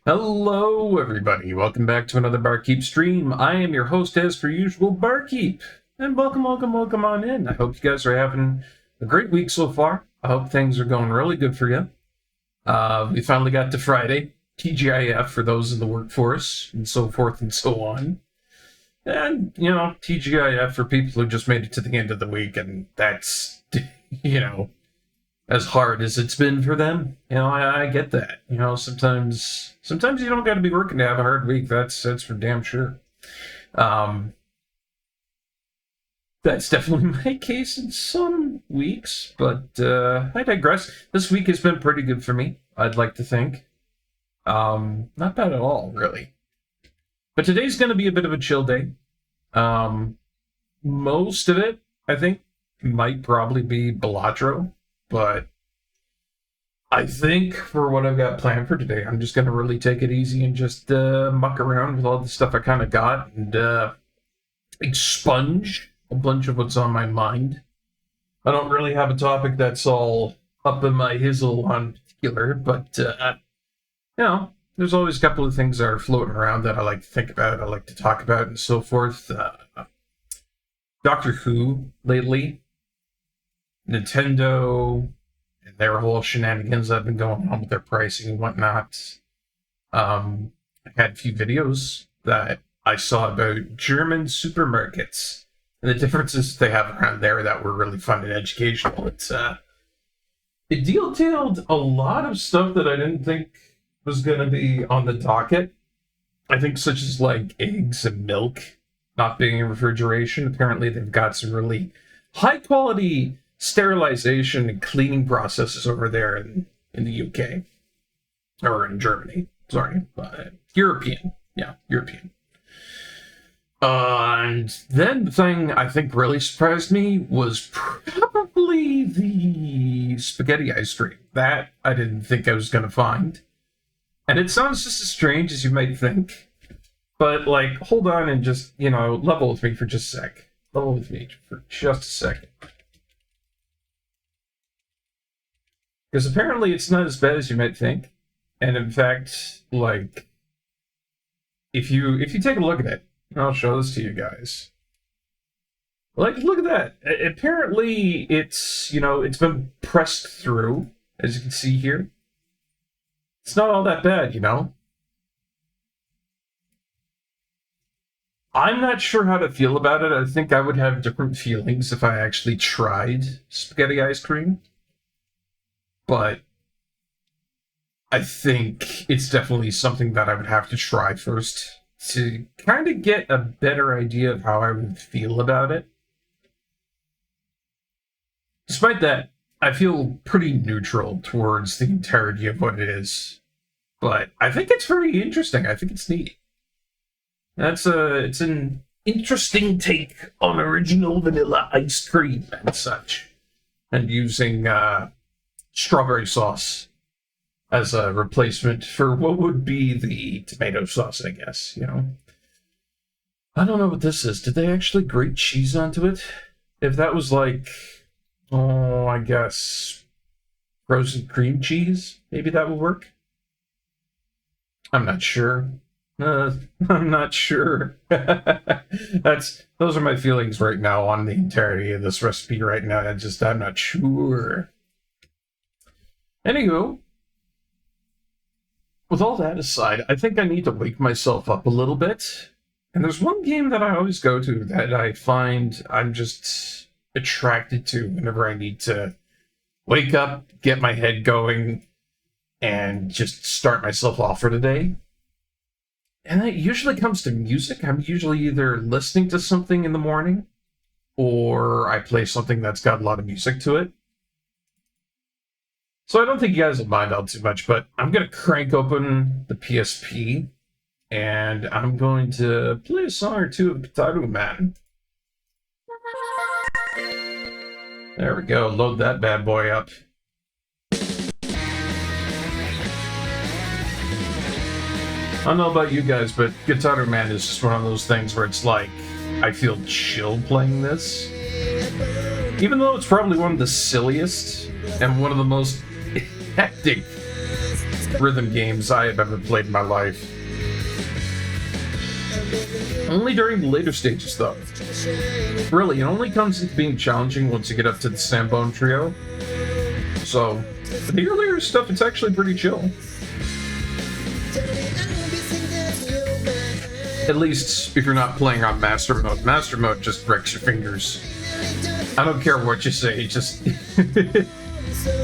Hello, everybody. Welcome back to another Barkeep stream. I am your host, as per usual, Barkeep. And welcome on in. I hope you guys are having a great week so far. I hope things are going really good for you. We finally got to Friday, TGIF for those in the workforce, and so forth and so on. And, TGIF for people who just made it to the end of the week, and that's, as hard as it's been for them. I get that. Sometimes you don't got to be working to have a hard week. That's for damn sure. That's definitely my case in some weeks, but I digress. This week has been pretty good for me, I'd like to think. Not bad at all, really. But today's going to be a bit of a chill day. Most of it, I think, might probably be Balatro. But I think for what I've got planned for today, I'm just going to really take it easy and just muck around with all the stuff I kind of got and expunge a bunch of what's on my mind. I don't really have a topic that's all up in my hizzle on particular, but, there's always a couple of things that are floating around that I like to think about, I like to talk about, and so forth. Doctor Who lately. Nintendo and their whole shenanigans that have been going on with their pricing and whatnot. I had a few videos that I saw about German supermarkets and the differences they have around there that were really fun and educational. It detailed a lot of stuff that I didn't think was going to be on the docket. I think such as like eggs and milk not being in refrigeration. Apparently they've got some really high quality sterilization and cleaning processes over there in the UK. Or in Germany. Sorry. European. Yeah, European. And then the thing I think really surprised me was probably the spaghetti ice cream. That I didn't think I was going to find. And it sounds just as strange as you might think. But, hold on and just, level with me for just a sec. Level with me for just a second. Because apparently it's not as bad as you might think. And in fact, if you take a look at it, I'll show this to you guys. Look at that. Apparently it's, it's been pressed through, as you can see here. It's not all that bad, I'm not sure how to feel about it. I think I would have different feelings if I actually tried spaghetti ice cream. But I think it's definitely something that I would have to try first to kind of get a better idea of how I would feel about it. Despite that, I feel pretty neutral towards the entirety of what it is. But I think it's very interesting. I think it's neat. It's an interesting take on original vanilla ice cream and such. And using strawberry sauce as a replacement for what would be the tomato sauce, I guess, I don't know what this is. Did they actually grate cheese onto it? If that was I guess, frozen cream cheese, maybe that would work? I'm not sure. I'm not sure. Those are my feelings right now on the entirety of this recipe right now. I'm not sure. Anywho, with all that aside, I think I need to wake myself up a little bit. And there's one game that I always go to that I find I'm just attracted to whenever I need to wake up, get my head going, and just start myself off for the day. And that usually comes to music. I'm usually either listening to something in the morning, or I play something that's got a lot of music to it. So I don't think you guys will mind all too much, but I'm going to crank open the PSP, and I'm going to play a song or two of Potato Man. There we go, load that bad boy up. I don't know about you guys, but Guitar Man is just one of those things where it's like, I feel chill playing this. Even though it's probably one of the silliest and one of the most hectic rhythm games I have ever played in my life. Only during the later stages, though. Really, it only comes into being challenging once you get up to the Sambone trio. So, for the earlier stuff, it's actually pretty chill. At least if you're not playing on Master Mode. Master Mode just wrecks your fingers. I don't care what you say, just...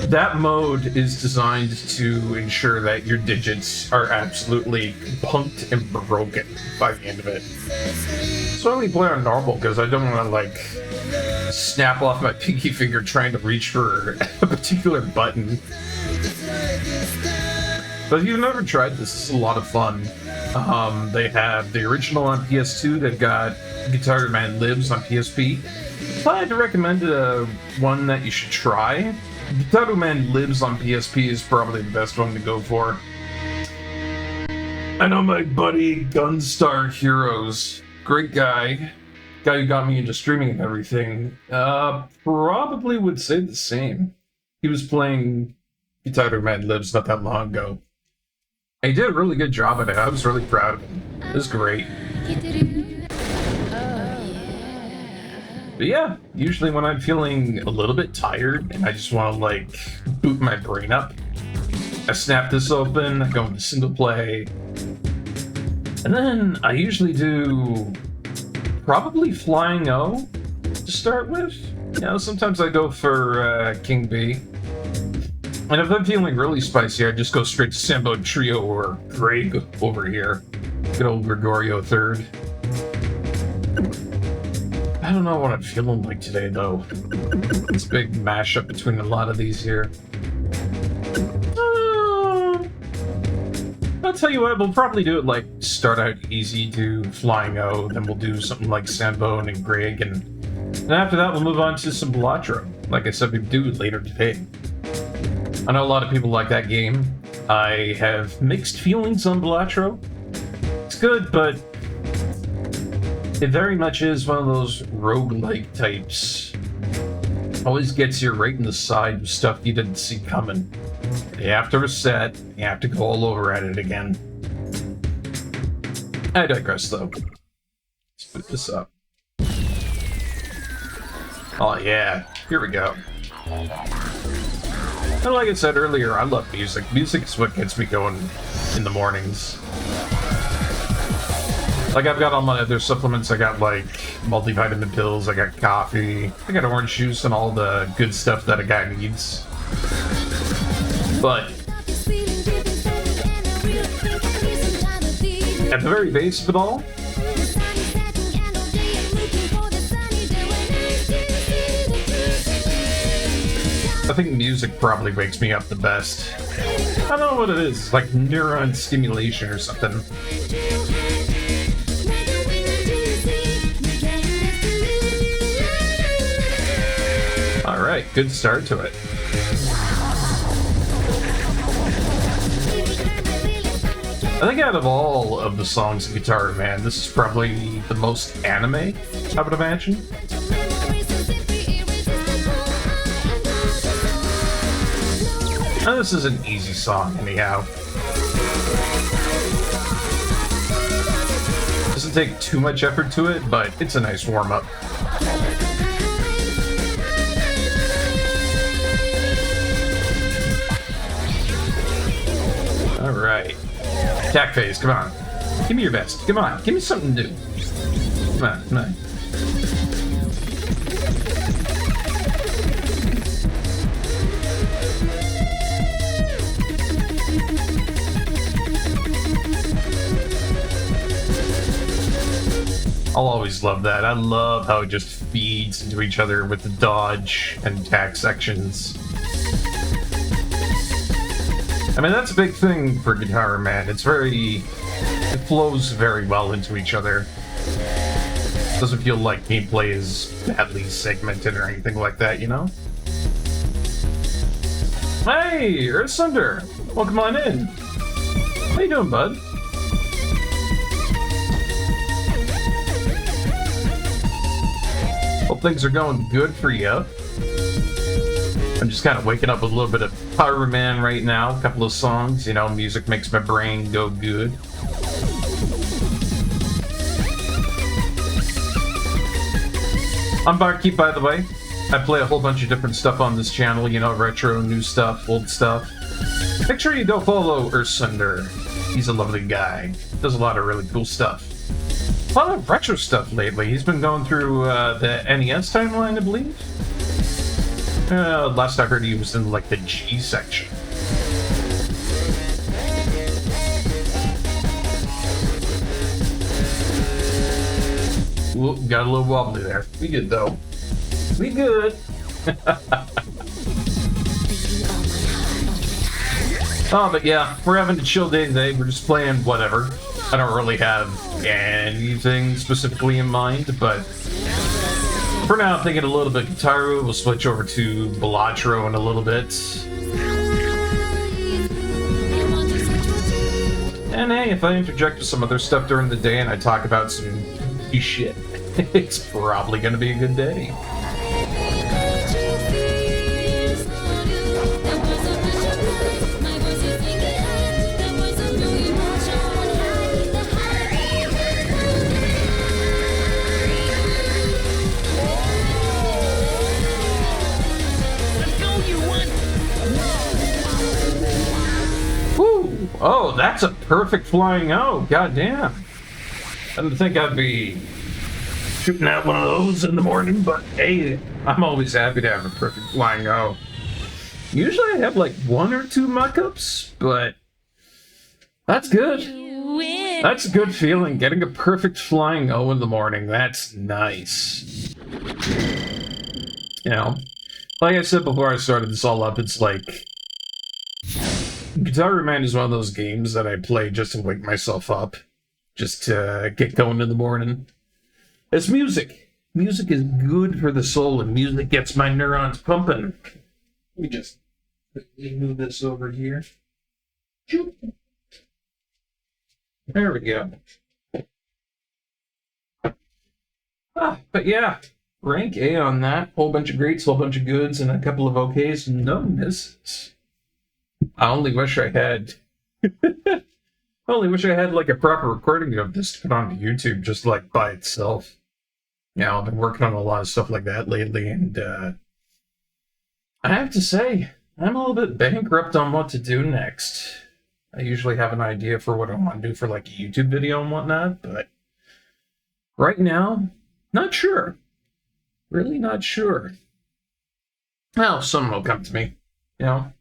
That mode is designed to ensure that your digits are absolutely punked and broken by the end of it. So I only play on normal because I don't want to, like, snap off my pinky finger trying to reach for a particular button. But if you've never tried this, this is a lot of fun. They have the original on PS2, they've got Guitar Man Lives on PSP. If I had to recommend one that you should try, Guitar Man Lives on PSP is probably the best one to go for. I know my buddy Gunstar Heroes, great guy who got me into streaming and everything, probably would say the same. He was playing Guitar Man Lives not that long ago. He did a really good job at it. I was really proud of him. It was great. But yeah, usually when I'm feeling a little bit tired and I just want to, like, boot my brain up, I snap this open, I go into single play, and then I usually do probably Flying O to start with. You know, sometimes I go for King B. And if I'm feeling really spicy, I just go straight to Sambo Trio or Greg over here. Good old Gregorio III. I don't know what I'm feeling like today, though. It's a big mashup between a lot of these here. I'll tell you what, we'll probably do it like start out easy, do Flying O, then we'll do something like Sambone and Greg, and after that we'll move on to some Balatro. Like I said, we do it later today. I know a lot of people like that game. I have mixed feelings on Balatro. It's good, but it very much is one of those roguelike types. Always gets you right in the side with stuff you didn't see coming. You have to reset, you have to go all over at it again. I digress, though. Let's boot this up. Oh yeah, here we go. And like I said earlier, I love music. Music is what gets me going in the mornings. Like, I've got all my other supplements. I got, like, multivitamin pills, I got coffee, I got orange juice, and all the good stuff that a guy needs. But at the very base of it all, I think music probably wakes me up the best. I don't know what it is. It's like neuron stimulation or something. Alright, good start to it. I think out of all of the songs in Guitar Man, this is probably the most anime, I would imagine. Now, this is an easy song, anyhow. Doesn't take too much effort to it, but it's a nice warm-up. Alright. Attack phase, come on. Give me your best. Come on, give me something new. Come on, come on. I'll always love that. I love how it just feeds into each other with the dodge and attack sections. I mean, that's a big thing for Guitar Man. It flows very well into each other. Doesn't feel like gameplay is badly segmented or anything like that, you know? Hey, Earthsunder! Welcome on in. How you doing, bud? Hope things are going good for you. I'm just kind of waking up with a little bit of Power Man right now. A couple of songs, you know, music makes my brain go good. I'm Barkeep, by the way. I play a whole bunch of different stuff on this channel, you know, retro, new stuff, old stuff. Make sure you go follow Ursunder. He's a lovely guy. Does a lot of really cool stuff. A lot of retro stuff lately. He's been going through the NES timeline, I believe. Last I heard he was in, like, the G section. Ooh, got a little wobbly there. We good, though. We good. Oh, but yeah, we're having a chill day today. We're just playing whatever. I don't really have anything specifically in mind, but for now, I'm thinking a little bit Guitaroo. We'll switch over to Balatro in a little bit. And hey, if I interject with some other stuff during the day and I talk about some shit, it's probably going to be a good day. Oh, that's a perfect flying O. Goddamn. I didn't think I'd be shooting out one of those in the morning, but hey, I'm always happy to have a perfect flying O. Usually I have like 1 or 2 muck-ups, but that's good. That's a good feeling, getting a perfect flying O in the morning. That's nice. You know, like I said before I started this all up, it's like Guitar Man is one of those games that I play just to wake myself up, just to get going in the morning. It's music. Music is good for the soul, and music gets my neurons pumping. Let me just quickly move this over here. There we go. But yeah, rank A on that. Whole bunch of greats, whole bunch of goods, and a couple of okays, no misses. I only wish I had like a proper recording of this to put on YouTube just like by itself. Yeah, I've been working on a lot of stuff like that lately, and I have to say, I'm a little bit bankrupt on what to do next. I usually have an idea for what I want to do for like a YouTube video and whatnot, but right now, not sure. Really not sure. Well, someone will come to me, you know.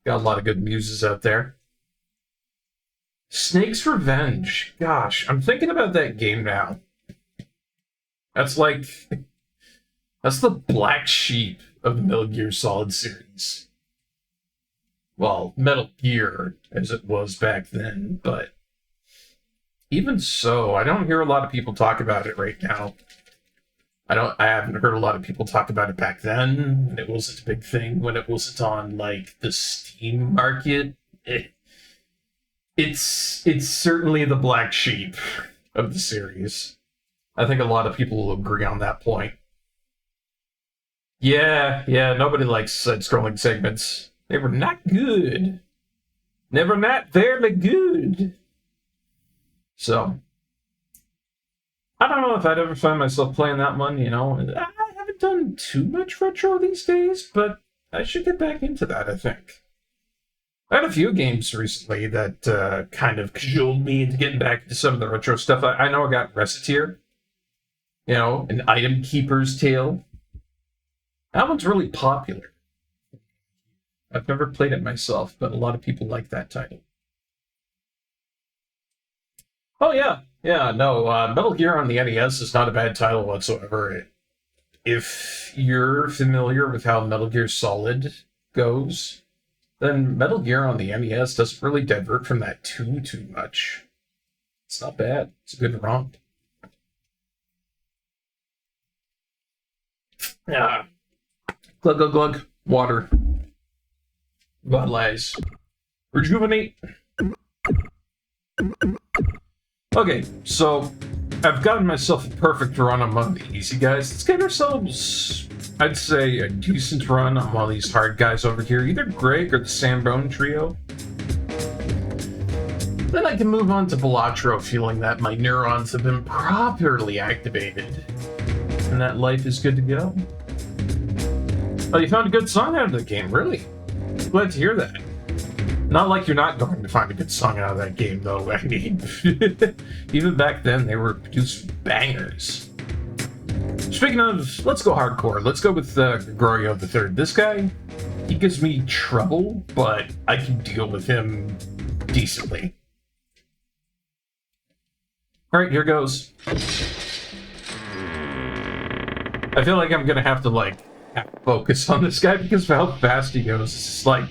Got a lot of good muses out there. Snake's Revenge. Gosh, I'm thinking about that game now. That's like... that's the black sheep of the Metal Gear Solid series. Well, Metal Gear, as it was back then, but... even so, I don't hear a lot of people talk about it right now. I haven't heard a lot of people talk about it back then, when it wasn't a big thing, when it wasn't on, like, the Steam market. It's certainly the black sheep of the series. I think a lot of people will agree on that point. Yeah, nobody likes side-scrolling segments. They were not good. Never not fairly good. So... I don't know if I'd ever find myself playing that one, you know. I haven't done too much retro these days, but I should get back into that, I think. I had a few games recently that kind of cajoled me into getting back into some of the retro stuff. I know I got Reciteer, you know, An Item Keeper's Tale. That one's really popular. I've never played it myself, but a lot of people like that title. Oh, yeah. Yeah, no, Metal Gear on the NES is not a bad title whatsoever. If you're familiar with how Metal Gear Solid goes, then Metal Gear on the NES doesn't really divert from that too much. It's not bad. It's a good romp. Yeah. Glug, glug, glug. Water. Vitalize. Rejuvenate. Okay, so I've gotten myself a perfect run on one of the easy guys. Let's get ourselves, I'd say, a decent run on one of these hard guys over here. Either Greg or the Sambone trio. Then I can move on to Velatro, feeling that my neurons have been properly activated. And that life is good to go. Oh, you found a good song out of the game, really? Glad to hear that. Not like you're not going to find a good song out of that game, though. I mean, even back then, they were produced bangers. Speaking of, let's go hardcore. Let's go with Gregorio III. This guy, he gives me trouble, but I can deal with him decently. Alright, here goes. I feel like I'm gonna have to, like, focus on this guy because of how fast he goes. It's just like,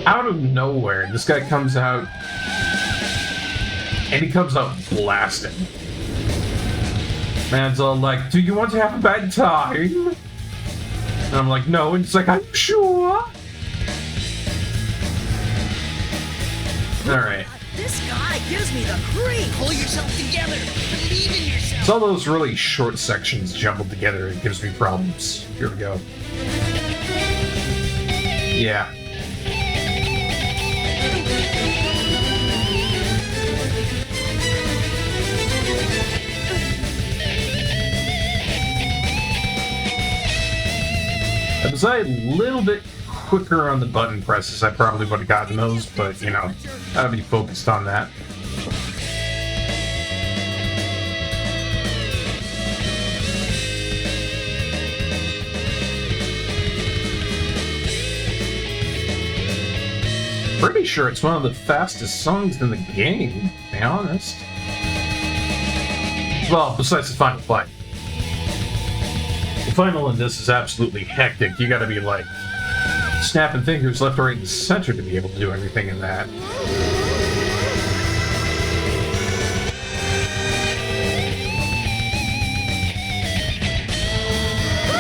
out of nowhere, this guy comes out, and he comes out blasting. Man's all like, do you want to have a bad time? And I'm like, no, and it's like, I'm sure. Alright. This guy gives me the creep. Pull yourself together. Believe in yourself. It's all those really short sections jumbled together. It gives me problems. Here we go. Yeah. Was I a little bit quicker on the button presses, I probably would have gotten those, but, you know, I'd be focused on that. Pretty sure it's one of the fastest songs in the game, to be honest. Well, besides the final fight. The final in this is absolutely hectic. You gotta be, like, snapping fingers left, right, and center to be able to do everything in that.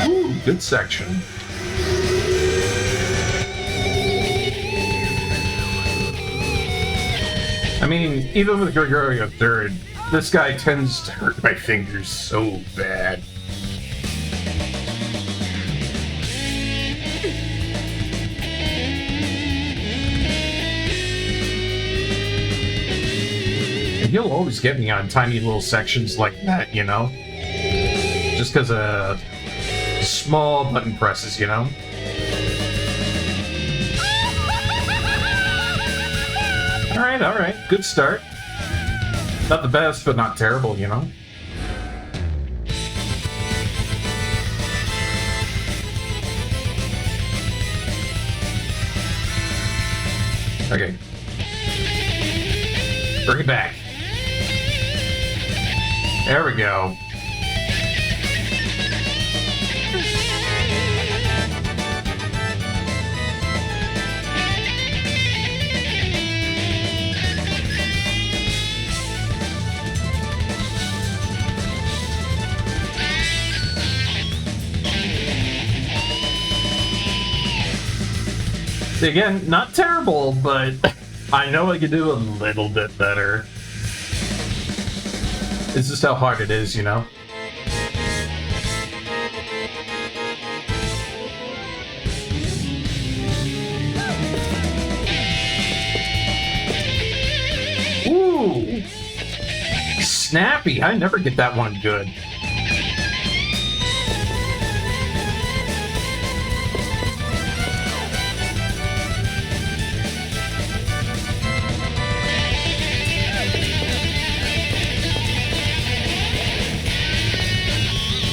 Ooh, good section. I mean, even with Gregorio III, this guy tends to hurt my fingers so bad. And he'll always get me on tiny little sections like that, you know? Just because of small button presses, you know? Alright, good start. Not the best, but not terrible, you know? Okay. Bring it back. There we go. Again, not terrible, but I know I could do a little bit better. It's just how hard it is, you know? Ooh! Snappy! I never get that one good.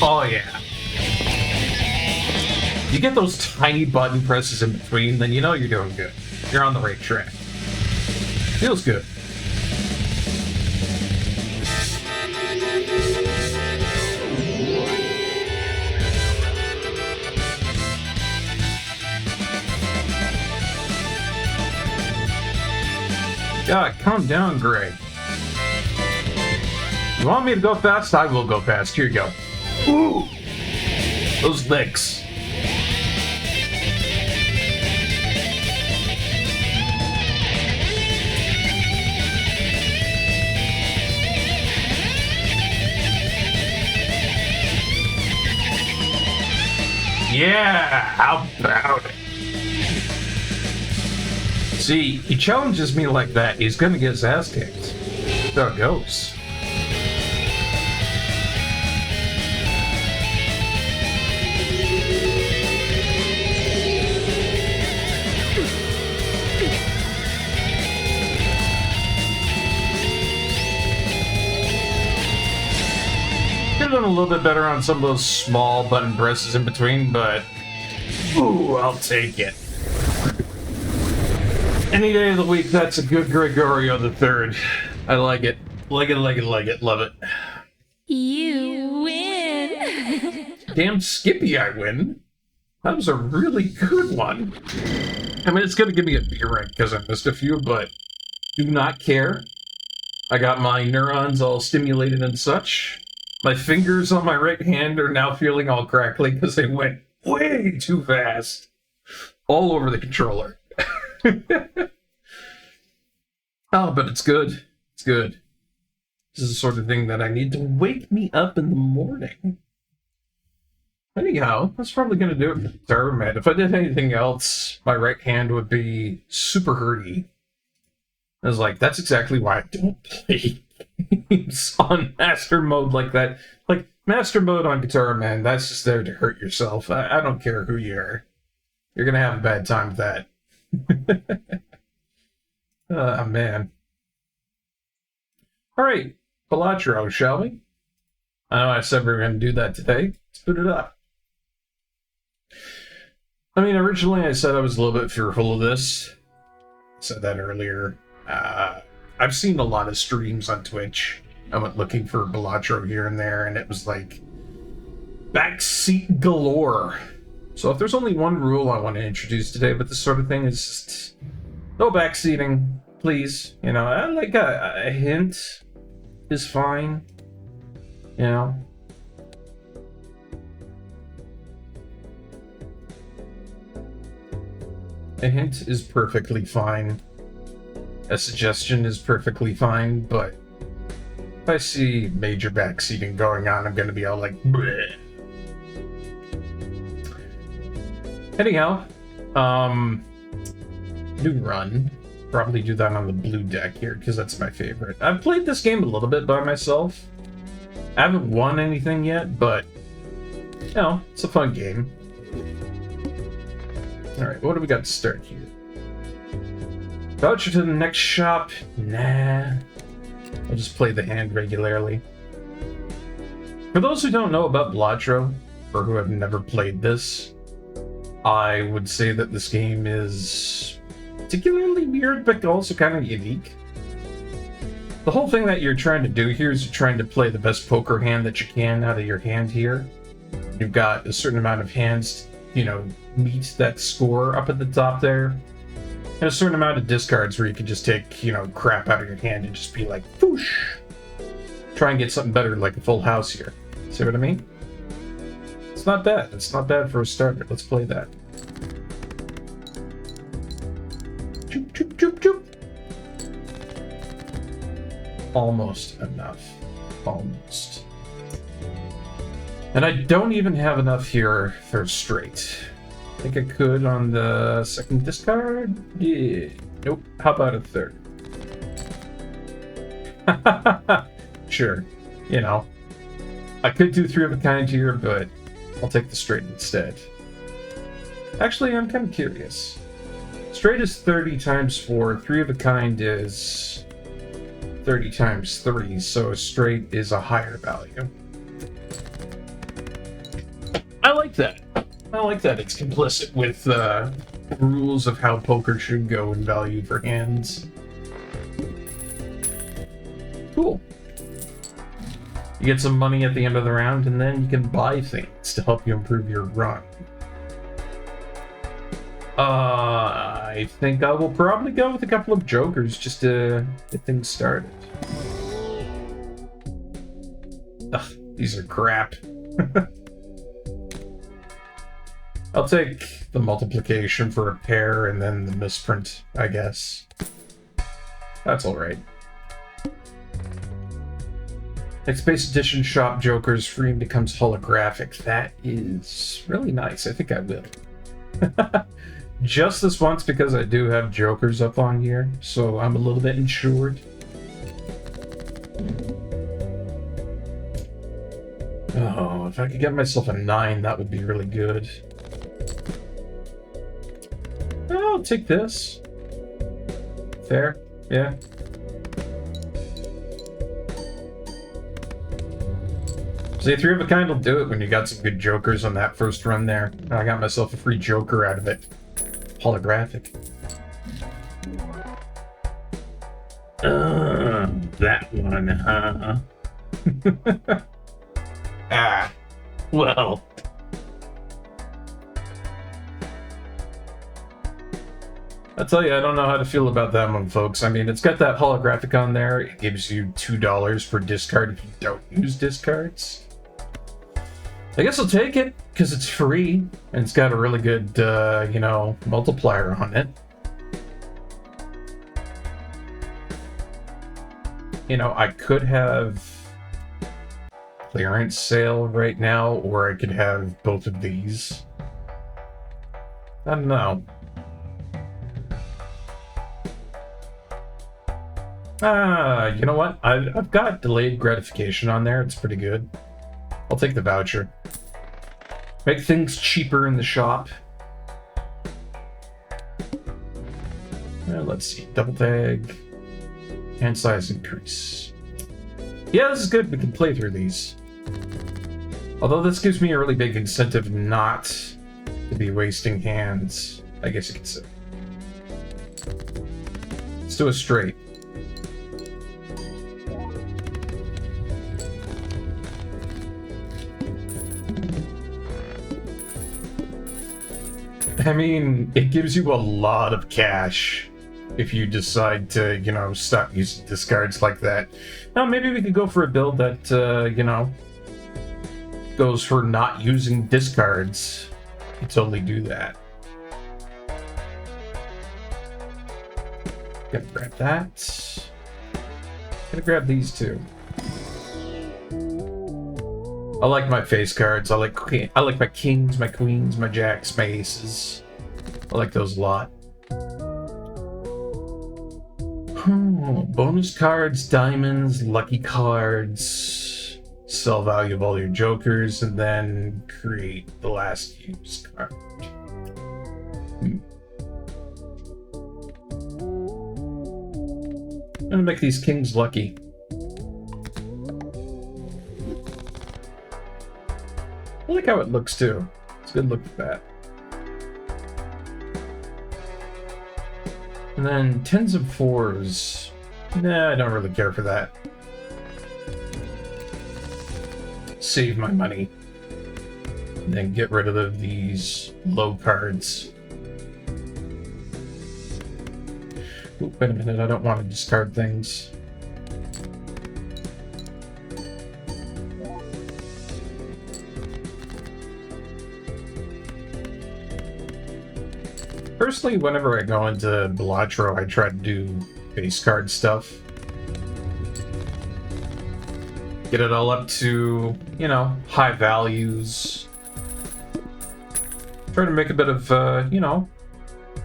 Oh, yeah. You get those tiny button presses in between, then you know you're doing good. You're on the right track. Feels good. God, calm down, Greg. You want me to go fast? I will go fast. Here you go. Ooh! Those licks. Yeah, how about it? See, he challenges me like that, he's gonna get his ass kicked. So it goes. Could have done a little bit better on some of those small button presses in between, but ooh, I'll take it. Any day of the week, that's a good Gregorio the Third. I like it. Like it, like it, like it. Love it. You win! Damn Skippy, I win. That was a really good one. I mean, it's going to give me a B rank because I missed a few, but do not care. I got my neurons all stimulated and such. My fingers on my right hand are now feeling all crackly because they went way too fast. All over the controller. Oh, but it's good. It's good. This is the sort of thing that I need to wake me up in the morning. Anyhow, that's probably going to do it for Tavern. If I did anything else, my right hand would be super hurty. I was like, that's exactly why I don't play games on Master Mode like that. Like, Master Mode on Guitar Man, that's just there to hurt yourself. I don't care who you are. You're going to have a bad time with that. Man. Alright, Balatro, shall we? I know I said we were going to do that today. Let's put it up. I mean, originally I said I was a little bit fearful of this. I said that earlier. I've seen a lot of streams on Twitch. I went looking for Balatro here and there, and it was like backseat galore. So if there's only one rule I want to introduce today with this sort of thing, is just no backseating, please. You know, I like a hint is fine. You know. A hint is perfectly fine. A suggestion is perfectly fine, but if I see major backseating going on, I'm gonna be all like, bleh. Anyhow, new run. Probably do that on the blue deck here, because that's my favorite. I've played this game a little bit by myself. I haven't won anything yet, but, you know, it's a fun game. Alright, what do we got to start here? Voucher to the next shop? Nah. I'll just play the hand regularly. For those who don't know about Balatro, or who have never played this, I would say that this game is particularly weird, but also kind of unique. The whole thing that you're trying to do here is you're trying to play the best poker hand that you can out of your hand here. You've got a certain amount of hands, you know, meet that score up at the top there. And a certain amount of discards where you can just take, you know, crap out of your hand and just be like, whoosh! Try and get something better like a full house here. See what I mean? It's not bad. It's not bad for a starter. Let's play that. Choop, choop, choop, choop. Almost enough. Almost. And I don't even have enough here for straight. I think I could on the second discard? Yeah. Nope. How about a third? Sure. You know. I could do three of a kind here, but I'll take the straight instead. Actually, I'm kind of curious. Straight is 30 times 4. Three of a kind is 30 times 3, so straight is a higher value. I like that. I like that it's complicit with rules of how poker should go in value for hands. Cool. You get some money at the end of the round, and then you can buy things to help you improve your run. I think I will probably go with a couple of jokers just to get things started. Ugh, these are crap. I'll take the multiplication for a pair and then the misprint, I guess. That's alright. Next Space Edition shop Joker's free and becomes holographic. That is really nice. I think I will. Just this once because I do have Jokers up on here, so I'm a little bit insured. Oh, if I could get myself a 9, that would be really good. I'll take this. Fair, yeah. See, 3 of a kind will do it when you got some good Jokers on that first run there. I got myself a free Joker out of it. Holographic. That one, huh? Ah, well. I'll tell you, I don't know how to feel about that one, folks. I mean, it's got that holographic on there. It gives you $2 for discard if you don't use discards. I guess I'll take it, because it's free, and it's got a really good, you know, multiplier on it. You know, I could have clearance sale right now, or I could have both of these. I don't know. You know what? I've got delayed gratification on there. It's pretty good. I'll take the voucher. Make things cheaper in the shop. Let's see. Double tag. Hand size increase. Yeah, this is good. We can play through these. Although this gives me a really big incentive not to be wasting hands, I guess you could say. Let's do a straight. I mean, it gives you a lot of cash if you decide to, you know, stop using discards like that. Now, maybe we could go for a build that, you know, goes for not using discards. You can totally do that. Gotta grab that. Gotta grab these two. I like my face cards. I like my kings, my queens, my jacks, my aces. I like those a lot. Bonus cards, diamonds, lucky cards, sell value of all your jokers, and then create the last used card. I'm gonna make these kings lucky. I like how it looks too. It's a good look for that. And then 10s and 4s. Nah, I don't really care for that. Save my money. And then get rid of these low cards. Ooh, wait a minute, I don't want to discard things. Personally, whenever I go into Belatro, I try to do base card stuff. Get it all up to, you know, high values. Try to make a bit of, you know,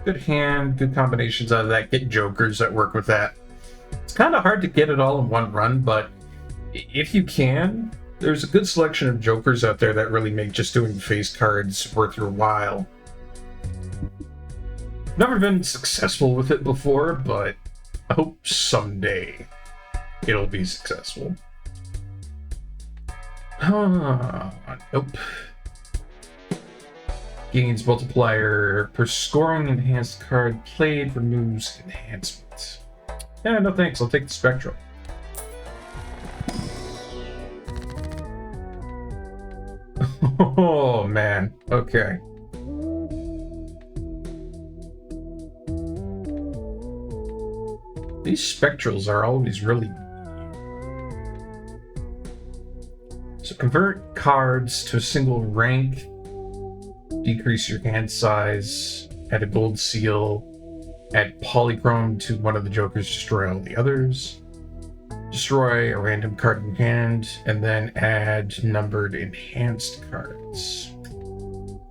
good hand, good combinations out of that. Get jokers that work with that. It's kind of hard to get it all in one run, but if you can, there's a good selection of jokers out there that really make just doing face cards worth your while. Never been successful with it before, but I hope someday it'll be successful. Nope. Gains multiplier per scoring enhanced card played, removes enhancement. Yeah, no thanks, I'll take the Spectral. Oh man, okay. These spectrals are always really... So convert cards to a single rank, decrease your hand size, add a gold seal, add polychrome to one of the jokers, destroy all the others. Destroy a random card in hand, and then add numbered enhanced cards.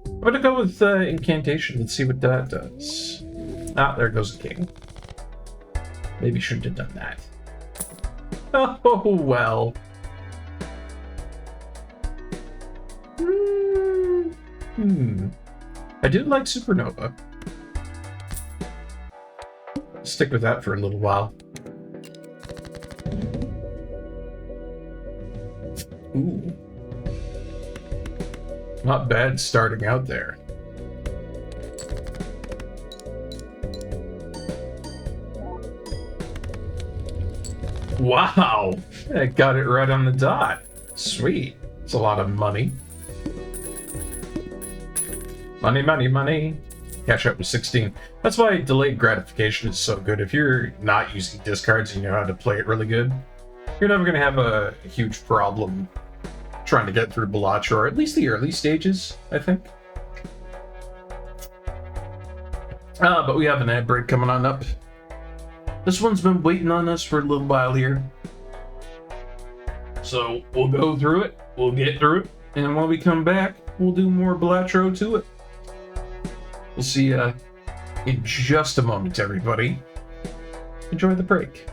I'm gonna go with incantation. Let's see what that does. Ah, there goes the king. Maybe shouldn't have done that. Oh, well. I did like Supernova. Stick with that for a little while. Ooh. Not bad starting out there. Wow! I got it right on the dot. Sweet. It's a lot of money. Money, money, money. Cash out was 16. That's why delayed gratification is so good. If you're not using discards and you know how to play it really good, you're never going to have a huge problem trying to get through Balatro, or at least the early stages, I think. But we have an ad break coming on up. This one's been waiting on us for a little while here. So we'll go through it, we'll get through it, and when we come back, we'll do more Balatro to it. We'll see you in just a moment, everybody. Enjoy the break.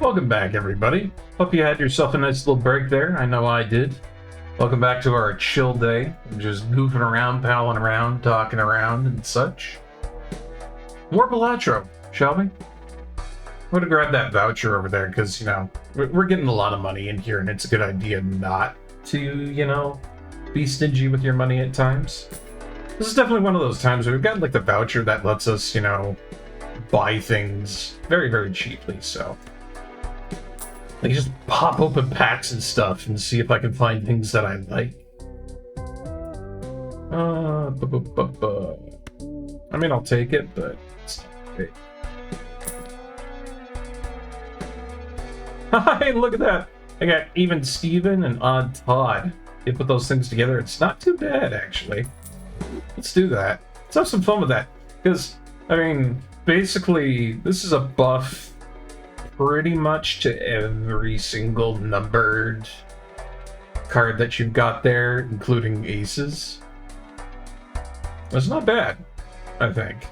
Welcome back, everybody. Hope you had yourself a nice little break there. I know I did. Welcome back to our chill day. We're just goofing around, palling around, talking around, and such. More Balatro, shall we? I'm gonna grab that voucher over there, because, you know, we're getting a lot of money in here, and it's a good idea not to, you know, be stingy with your money at times. This is definitely one of those times where we've got, like, the voucher that lets us, you know, buy things very, very cheaply, so... I can just pop open packs and stuff and see if I can find things that I like. I mean, I'll take it, but it's not great. Hey, look at that! I got Even Steven and Odd Todd. You put those things together, it's not too bad, actually. Let's do that. Let's have some fun with that. Because, I mean, basically, this is a buff pretty much to every single numbered card that you've got there, including aces. That's not bad, I think.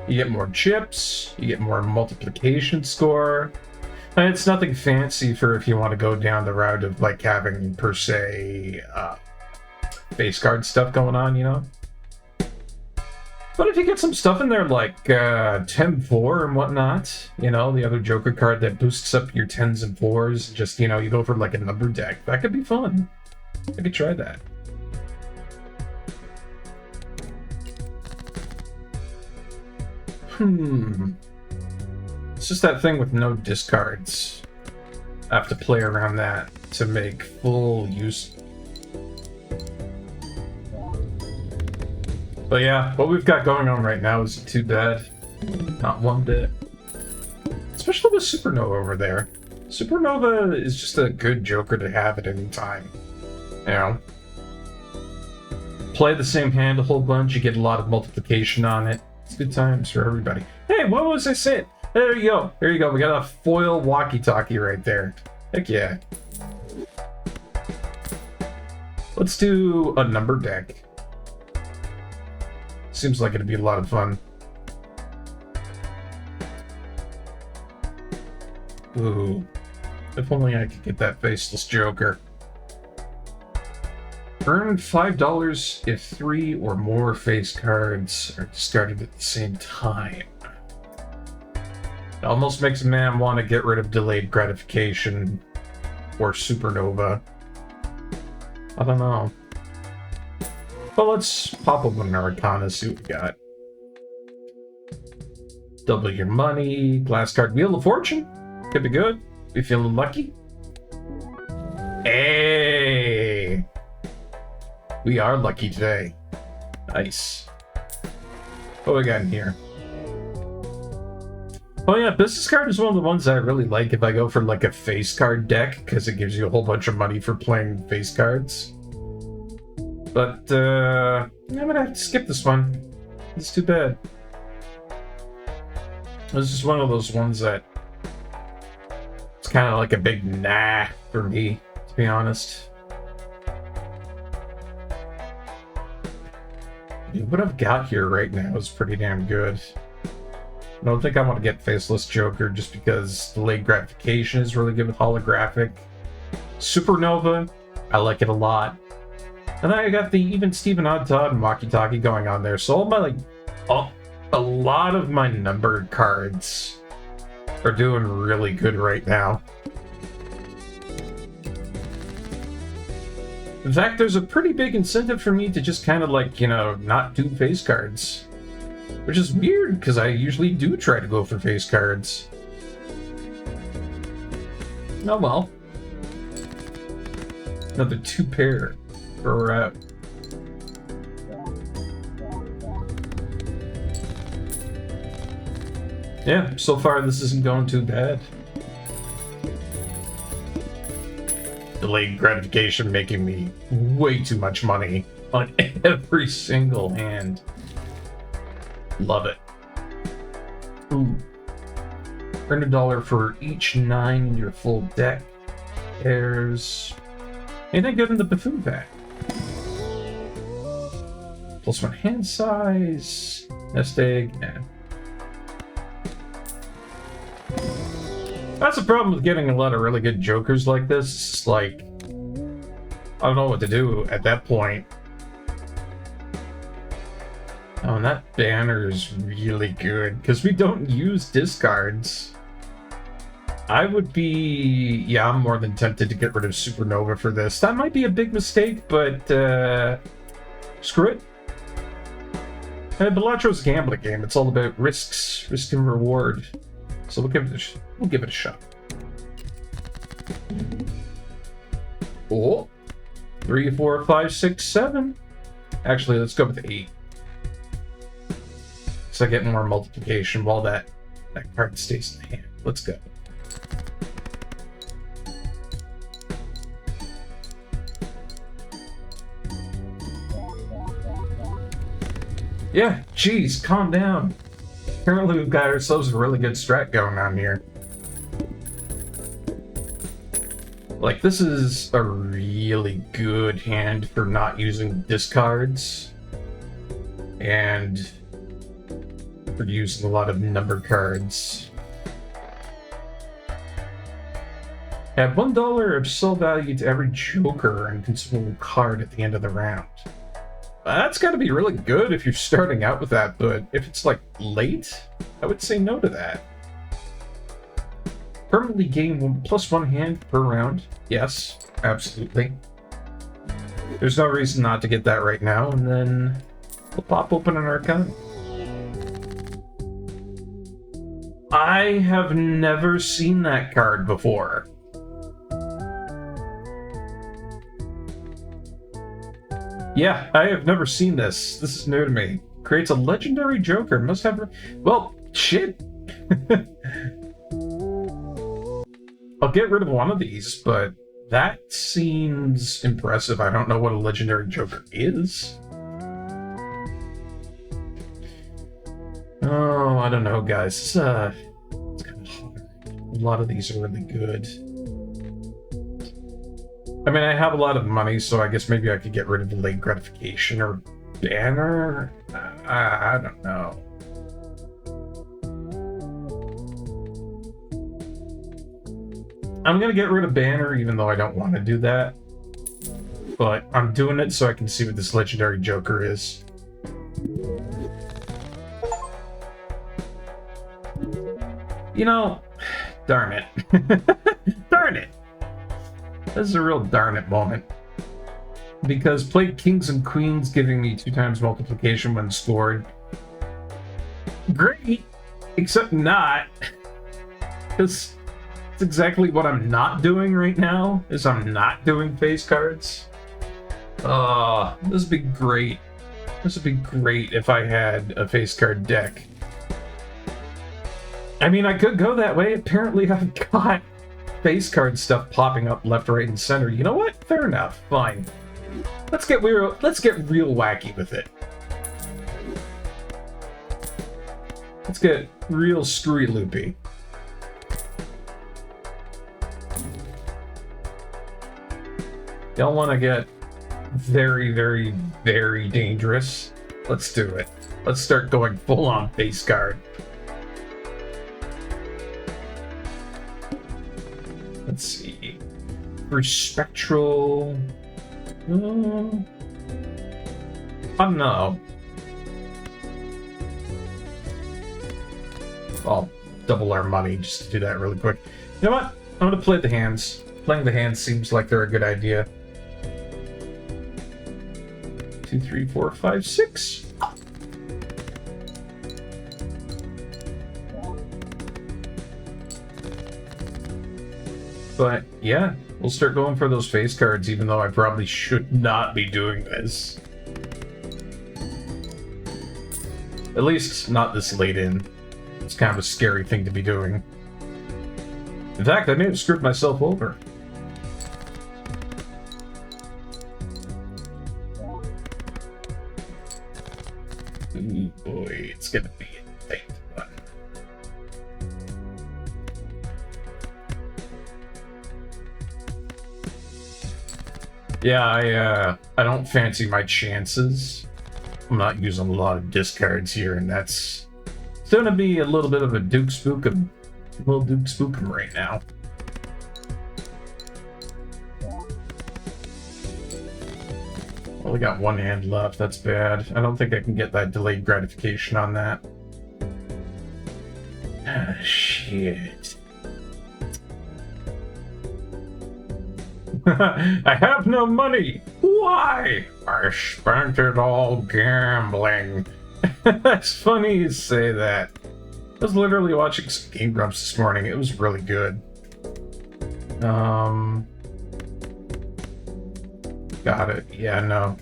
You get more chips, you get more multiplication score, and it's nothing fancy for if you want to go down the route of, like, having, per se, base card stuff going on, you know? But if you get some stuff in there like 10-4 and whatnot, you know, the other Joker card that boosts up your 10s and 4s, just, you know, you go for like a number deck, that could be fun. I could try that. It's just that thing with no discards. I have to play around that to make full use. But yeah, what we've got going on right now isn't too bad. Not one bit. Especially with Supernova over there. Supernova is just a good Joker to have at any time. You know? Play the same hand a whole bunch, you get a lot of multiplication on it. It's good times for everybody. Hey, what was I saying? There you go. There you go. We got a foil walkie-talkie right there. Heck yeah. Let's do a number deck. Seems like it'd be a lot of fun. Ooh. If only I could get that faceless Joker. Earn $5 if 3 or more face cards are discarded at the same time. It almost makes a man want to get rid of delayed gratification or Supernova. I don't know. Well, let's pop open an Arcana, see what we got. Double your money. Glass card. Wheel of Fortune. Could be good. Be feeling lucky. Hey! We are lucky today. Nice. What we got in here? Oh yeah, business card is one of the ones I really like if I go for like a face card deck, because it gives you a whole bunch of money for playing face cards. But, I'm gonna have to skip this one. It's too bad. This is one of those ones that... It's kind of like a big nah for me, to be honest. What I've got here right now is pretty damn good. I don't think I want to get Faceless Joker just because delayed gratification is really good with holographic. Supernova, I like it a lot. And then I got the Even Steven Odd Todd and Walkie-Talkie going on there. So all my, like, a lot of my numbered cards are doing really good right now. In fact, there's a pretty big incentive for me to just kind of, like, you know, not do face cards. Which is weird, because I usually do try to go for face cards. Oh well. Another 2 pair. Where we're at. Yeah, so far this isn't going too bad. Delayed gratification making me way too much money on every single hand. Love it. Ooh. Earn $1 for each 9 in your full deck. There's... Anything good in the Buffoon pack? +1 hand size. Nest egg. Nah. That's the problem with getting a lot of really good jokers like this. It's like, I don't know what to do at that point. Oh, and that banner is really good, because we don't use discards. I would be... yeah, I'm more than tempted to get rid of Supernova for this. That might be a big mistake, but screw it. Belatro's a gambling game. It's all about risks, risk and reward. So we'll give it a shot. Oh, 3, 4, 5, 6, 7. Actually, let's go with 8. So I get more multiplication while that card stays in the hand. Let's go. Yeah, geez, calm down. Apparently we've got ourselves a really good strat going on here. Like, this is a really good hand for not using discards. And for using a lot of number cards. Add $1 of soul value to every joker and consumable card at the end of the round. That's got to be really good if you're starting out with that, but if it's like late, I would say no to that. Permanently gain +1 hand per round. Yes, absolutely. There's no reason not to get that right now, and then we'll pop open an Arcana. I have never seen that card before. Yeah, I have never seen this. This is new to me. Creates a legendary joker. Must have... well, shit. I'll get rid of one of these, but that seems impressive. I don't know what a legendary joker is. Oh, I don't know, guys. It's kind of hard. A lot of these are really good. I mean, I have a lot of money, so I guess maybe I could get rid of delayed gratification or banner. I don't know. I'm gonna get rid of banner, even though I don't want to do that. But I'm doing it so I can see what this legendary joker is. You know, darn it. Darn it. This is a real darn it moment. Because played kings and queens giving me 2 times multiplication when scored. Great! Except not. Because it's exactly what I'm not doing right now, is I'm not doing face cards. This would be great. This would be great if I had a face card deck. I mean, I could go that way. Apparently I've got face card stuff popping up left, right, and center. You know what? Fair enough. Fine. Let's get real wacky with it. Let's get real screwy loopy. Y'all want to get very, very, very dangerous? Let's do it. Let's start going full on face card. Let's see. For spectral... I don't know. I'll double our money just to do that really quick. You know what? I'm gonna play the hands. Playing the hands seems like they're a good idea. 2, 3, 4, 5, 6. But yeah, we'll start going for those face cards, even though I probably should not be doing this. At least not this late in. It's kind of a scary thing to be doing. In fact, I may have screwed myself over. Ooh boy, it's gonna be a tight one. Yeah, I don't fancy my chances. I'm not using a lot of discards here, and that's... it's gonna be a little bit of a Duke Spook of Little Duke spooping right now. Only got one hand left. That's bad. I don't think I can get that delayed gratification on that. Ah, shit. I have no money. Why? I spent it all gambling. That's funny you say that. I was literally watching some Game Grumps this morning. It was really good. Got it. Yeah, no.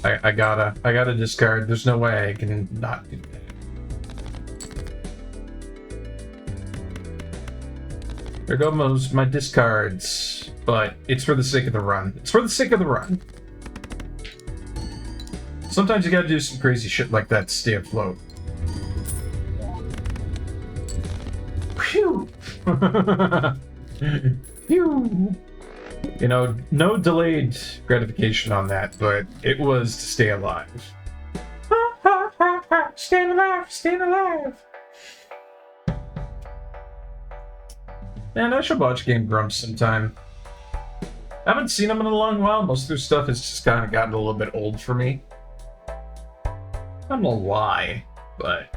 I gotta discard. There's no way I can not do that. There go my discards. But it's for the sake of the run. It's for the sake of the run. Sometimes you gotta do some crazy shit like that to stay afloat. Phew! Phew! You know, no delayed gratification on that, but it was to stay alive. Staying alive! Staying alive! Man, I should watch Game Grumps sometime. I haven't seen them in a long while. Most of their stuff has just kind of gotten a little bit old for me. I don't know why, but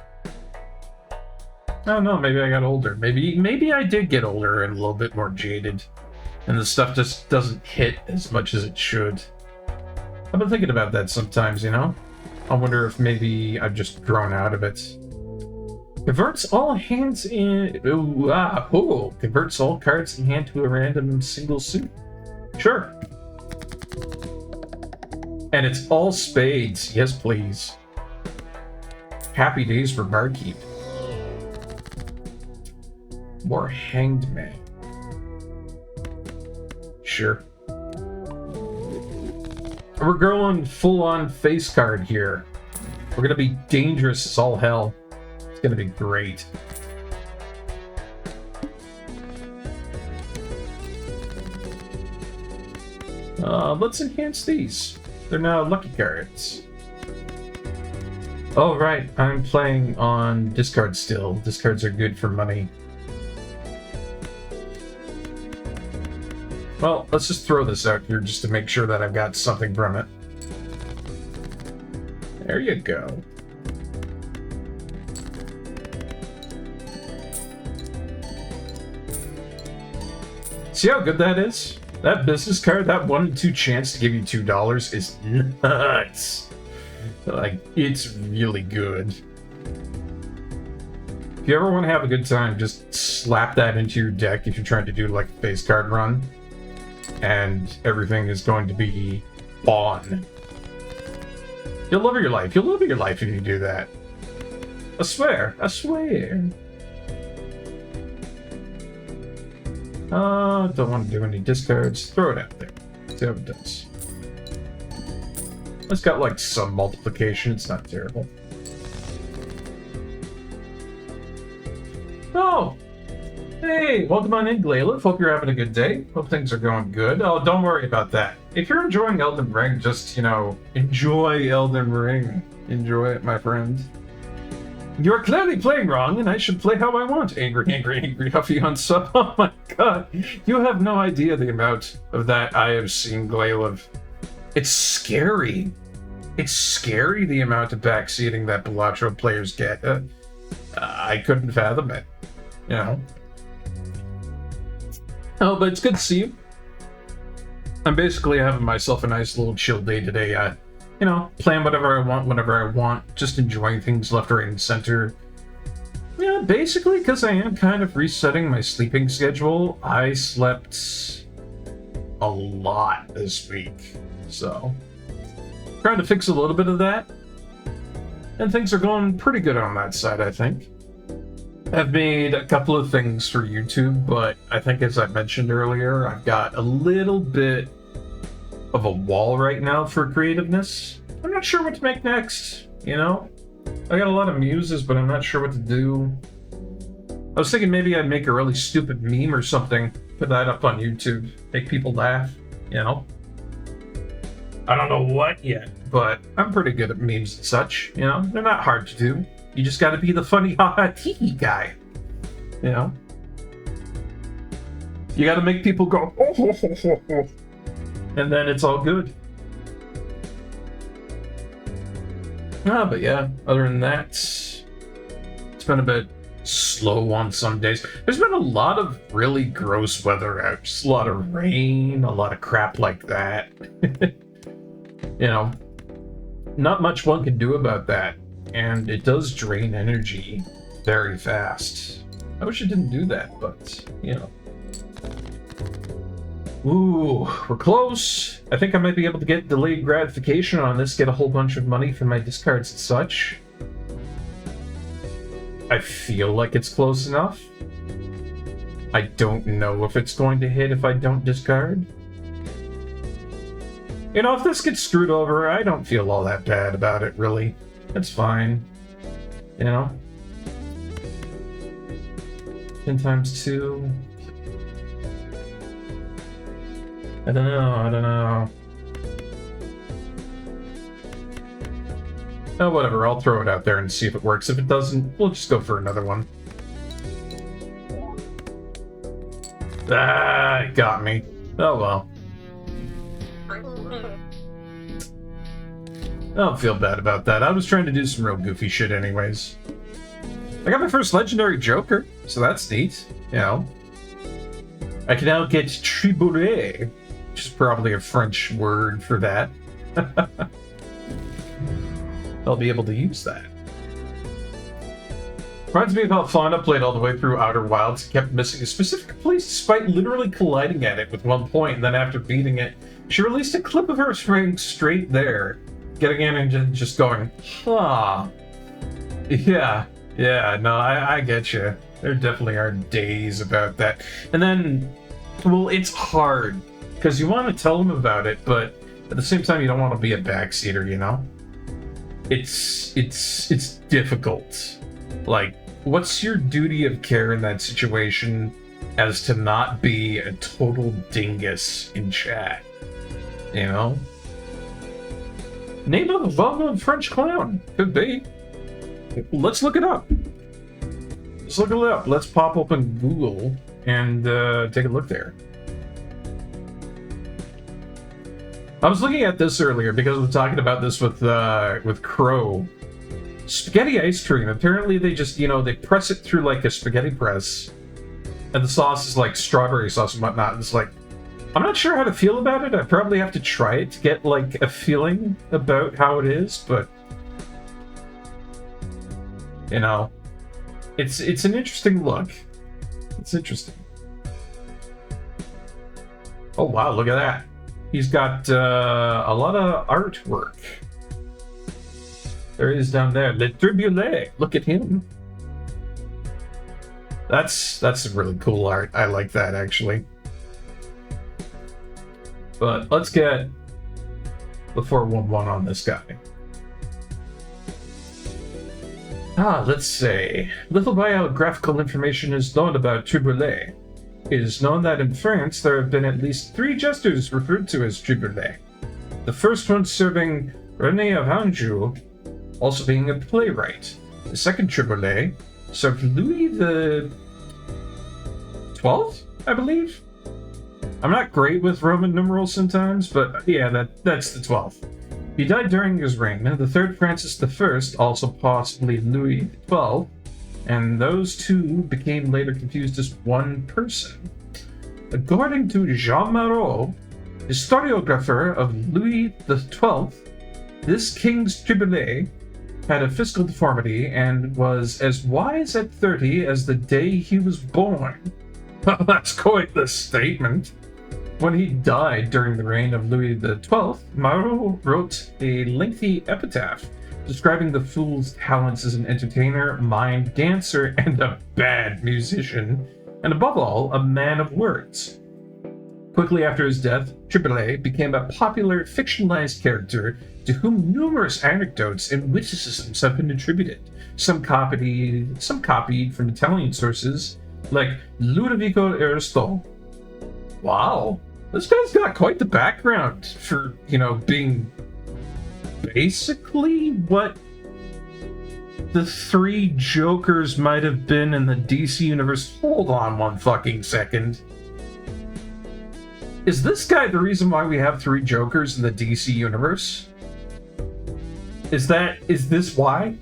I don't know. Maybe I got older. Maybe I did get older and a little bit more jaded, and the stuff just doesn't hit as much as it should. I've been thinking about that sometimes, you know. I wonder if maybe I've just grown out of it. Converts all hands in. Converts all cards in hand to a random single suit. Sure. And it's all spades. Yes, please. Happy days for Barkeep. More Hanged Man. Sure. We're going full-on face card here. We're gonna be dangerous as all hell. It's gonna be great. Let's enhance these. They're now lucky cards. Oh, right. I'm playing on discard still. Discards are good for money. Well, let's just throw this out here just to make sure that I've got something from it. There you go. See how good that is? That business card, that 1 in 2 chance to give you $2 is nuts. Like, it's really good. If you ever want to have a good time, just slap that into your deck if you're trying to do like a face card run. And everything is going to be on. You'll love your life. You'll love your life if you do that. I swear. I swear. Don't want to do any discards. Throw it out there. See how it does. It's got like some multiplication. It's not terrible. Oh! Hey, welcome on in, Glayliv. Hope you're having a good day. Hope things are going good. Oh, don't worry about that. If you're enjoying Elden Ring, just, you know, enjoy Elden Ring. Enjoy it, my friend. You're clearly playing wrong, and I should play how I want. Angry, Huffy on sub. Oh my god. You have no idea the amount of that I have seen, Glayliv. It's scary. It's scary the amount of backseating that Balatro players get. I couldn't fathom it. You know? Oh, but it's good to see you. I'm basically having myself a nice little chill day today. You know, playing whatever I want, whenever I want, just enjoying things left, right, and center. Yeah, basically, because I am kind of resetting my sleeping schedule. I slept a lot this week, so trying to fix a little bit of that. And things are going pretty good on that side, I think. I've made a couple of things for YouTube, but I think as I mentioned earlier, I've got a little bit of a wall right now for creativeness. I'm not sure what to make next, you know? I got a lot of muses, but I'm not sure what to do. I was thinking maybe I'd make a really stupid meme or something, put that up on YouTube, make people laugh, you know? I don't know what yet, but I'm pretty good at memes and such, you know? They're not hard to do. You just gotta be the funny ha-ha tee guy, you know? You gotta make people go, oh, ho, ho, ho, ho. And then it's all good. But yeah, other than that, it's been a bit slow on some days. There's been a lot of really gross weather out. Just a lot of rain, a lot of crap like that. You know, not much one can do about that. And it does drain energy very fast. I wish it didn't do that, but, you know. Ooh, we're close. I think I might be able to get delayed gratification on this, get a whole bunch of money from my discards and such. I feel like it's close enough. I don't know if it's going to hit if I don't discard. You know, if this gets screwed over, I don't feel all that bad about it, really. It's fine. You know? 10 times 2... I don't know. Oh, whatever, I'll throw it out there and see if it works. If it doesn't, we'll just go for another one. Ah, it got me. Oh well. I don't feel bad about that. I was trying to do some real goofy shit anyways. I got my first legendary Joker, so that's neat, you know. I can now get Triboulet, which is probably a French word for that. I'll be able to use that. Reminds me of how Fauna played all the way through Outer Wilds and kept missing a specific place despite literally colliding at it with one point, and then after beating it, she released a clip of her spraying straight there, getting in and just going, huh. Yeah, no, I get you. There definitely are days about that. And then, well, it's hard, because you want to tell them about it, but at the same time, you don't want to be a backseater, you know? It's difficult. Like, what's your duty of care in that situation as to not be a total dingus in chat? You know? Name of a well-known French clown. Could be. Let's look it up. Let's look it up. Let's pop open Google and take a look there. I was looking at this earlier because we were talking about this with Crow. Spaghetti ice cream. Apparently they just, you know, they press it through like a spaghetti press. And the sauce is like strawberry sauce and whatnot. And it's like, I'm not sure how to feel about it. I probably have to try it to get like a feeling about how it is, but you know, it's an interesting look. It's interesting. Oh wow, look at that. He's got a lot of artwork. There he is down there. Le Triboulet. Look at him. That's some really cool art. I like that, actually. But let's get the 411 on this guy. Let's say. Little biographical information is known about Triboulet. It is known that in France there have been at least 3 jesters referred to as Triboulet. The first one serving René of Anjou, also being a playwright. The second Triboulet served Louis the 12th, I believe? I'm not great with Roman numerals sometimes, but yeah, that's the 12th. He died during his reign. The third Francis I, also possibly Louis XII, and those two became later confused as one person. According to Jean Marot, historiographer of Louis XII, this king's Triboulet had a physical deformity and was as wise at 30 as the day he was born. That's quite the statement. When he died during the reign of Louis XII, Marot wrote a lengthy epitaph describing the fool's talents as an entertainer, mime, dancer, and a bad musician, and above all, a man of words. Quickly after his death, Triboulet became a popular fictionalized character to whom numerous anecdotes and witticisms have been attributed, some copied from Italian sources, like Ludovico Ariosto. Wow, this guy's got quite the background for, you know, being basically what the 3 Jokers might have been in the DC universe. Hold on one fucking second. Is this guy the reason why we have 3 Jokers in the DC universe? Is this why?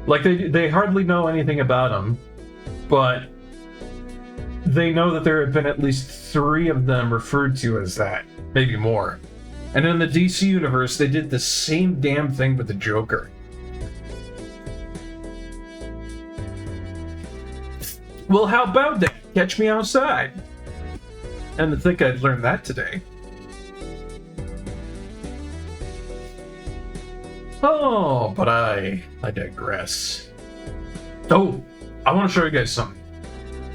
Like, they hardly know anything about him, but they know that there have been at least 3 of them referred to as that, maybe more. And in the DC universe, they did the same damn thing with the Joker. Well, how about that? Catch me outside. And to think I'd learned that today. Oh, but I digress. Oh, I want to show you guys something.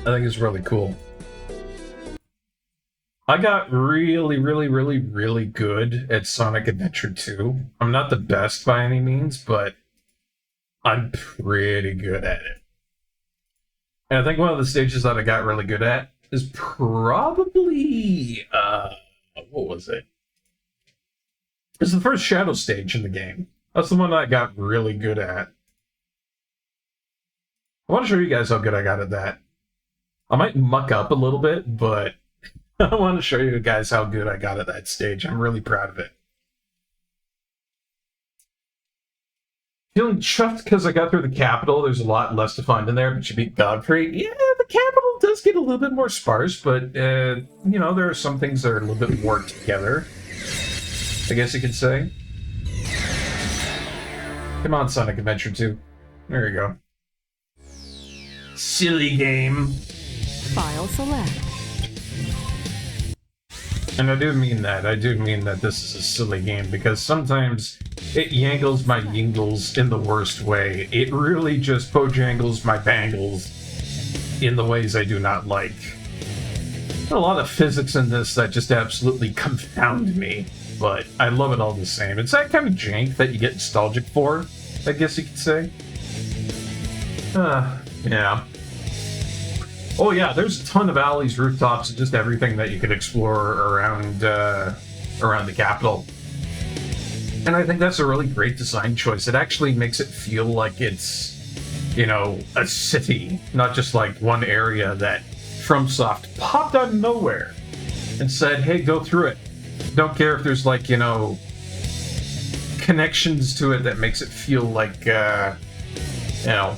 I think it's really cool. I got really good at Sonic Adventure 2. I'm not the best by any means, but I'm pretty good at it. And I think one of the stages that I got really good at is probably, what was it? It's the first Shadow stage in the game. That's the one that I got really good at. I want to show you guys how good I got at that. I might muck up a little bit, but I want to show you guys how good I got at that stage. I'm really proud of it. Feeling chuffed because I got through the capital. There's a lot less to find in there, but you beat Godfrey. Yeah, the capital does get a little bit more sparse, but, you know, there are some things that are a little bit more together, I guess you could say. Come on, Sonic Adventure 2. There you go. Silly game. File select. And I do mean that. I do mean that this is a silly game, because sometimes it yangles my yingles in the worst way. It really just bojangles my bangles in the ways I do not like. There's a lot of physics in this that just absolutely confound me, but I love it all the same. It's that kind of jank that you get nostalgic for, I guess you could say. Yeah. Oh yeah, there's a ton of alleys, rooftops, and just everything that you could explore around the capital. And I think that's a really great design choice. It actually makes it feel like it's, you know, a city, not just like one area that FromSoft popped out of nowhere and said, hey, go through it. Don't care if there's, like, you know, connections to it that makes it feel like, you know,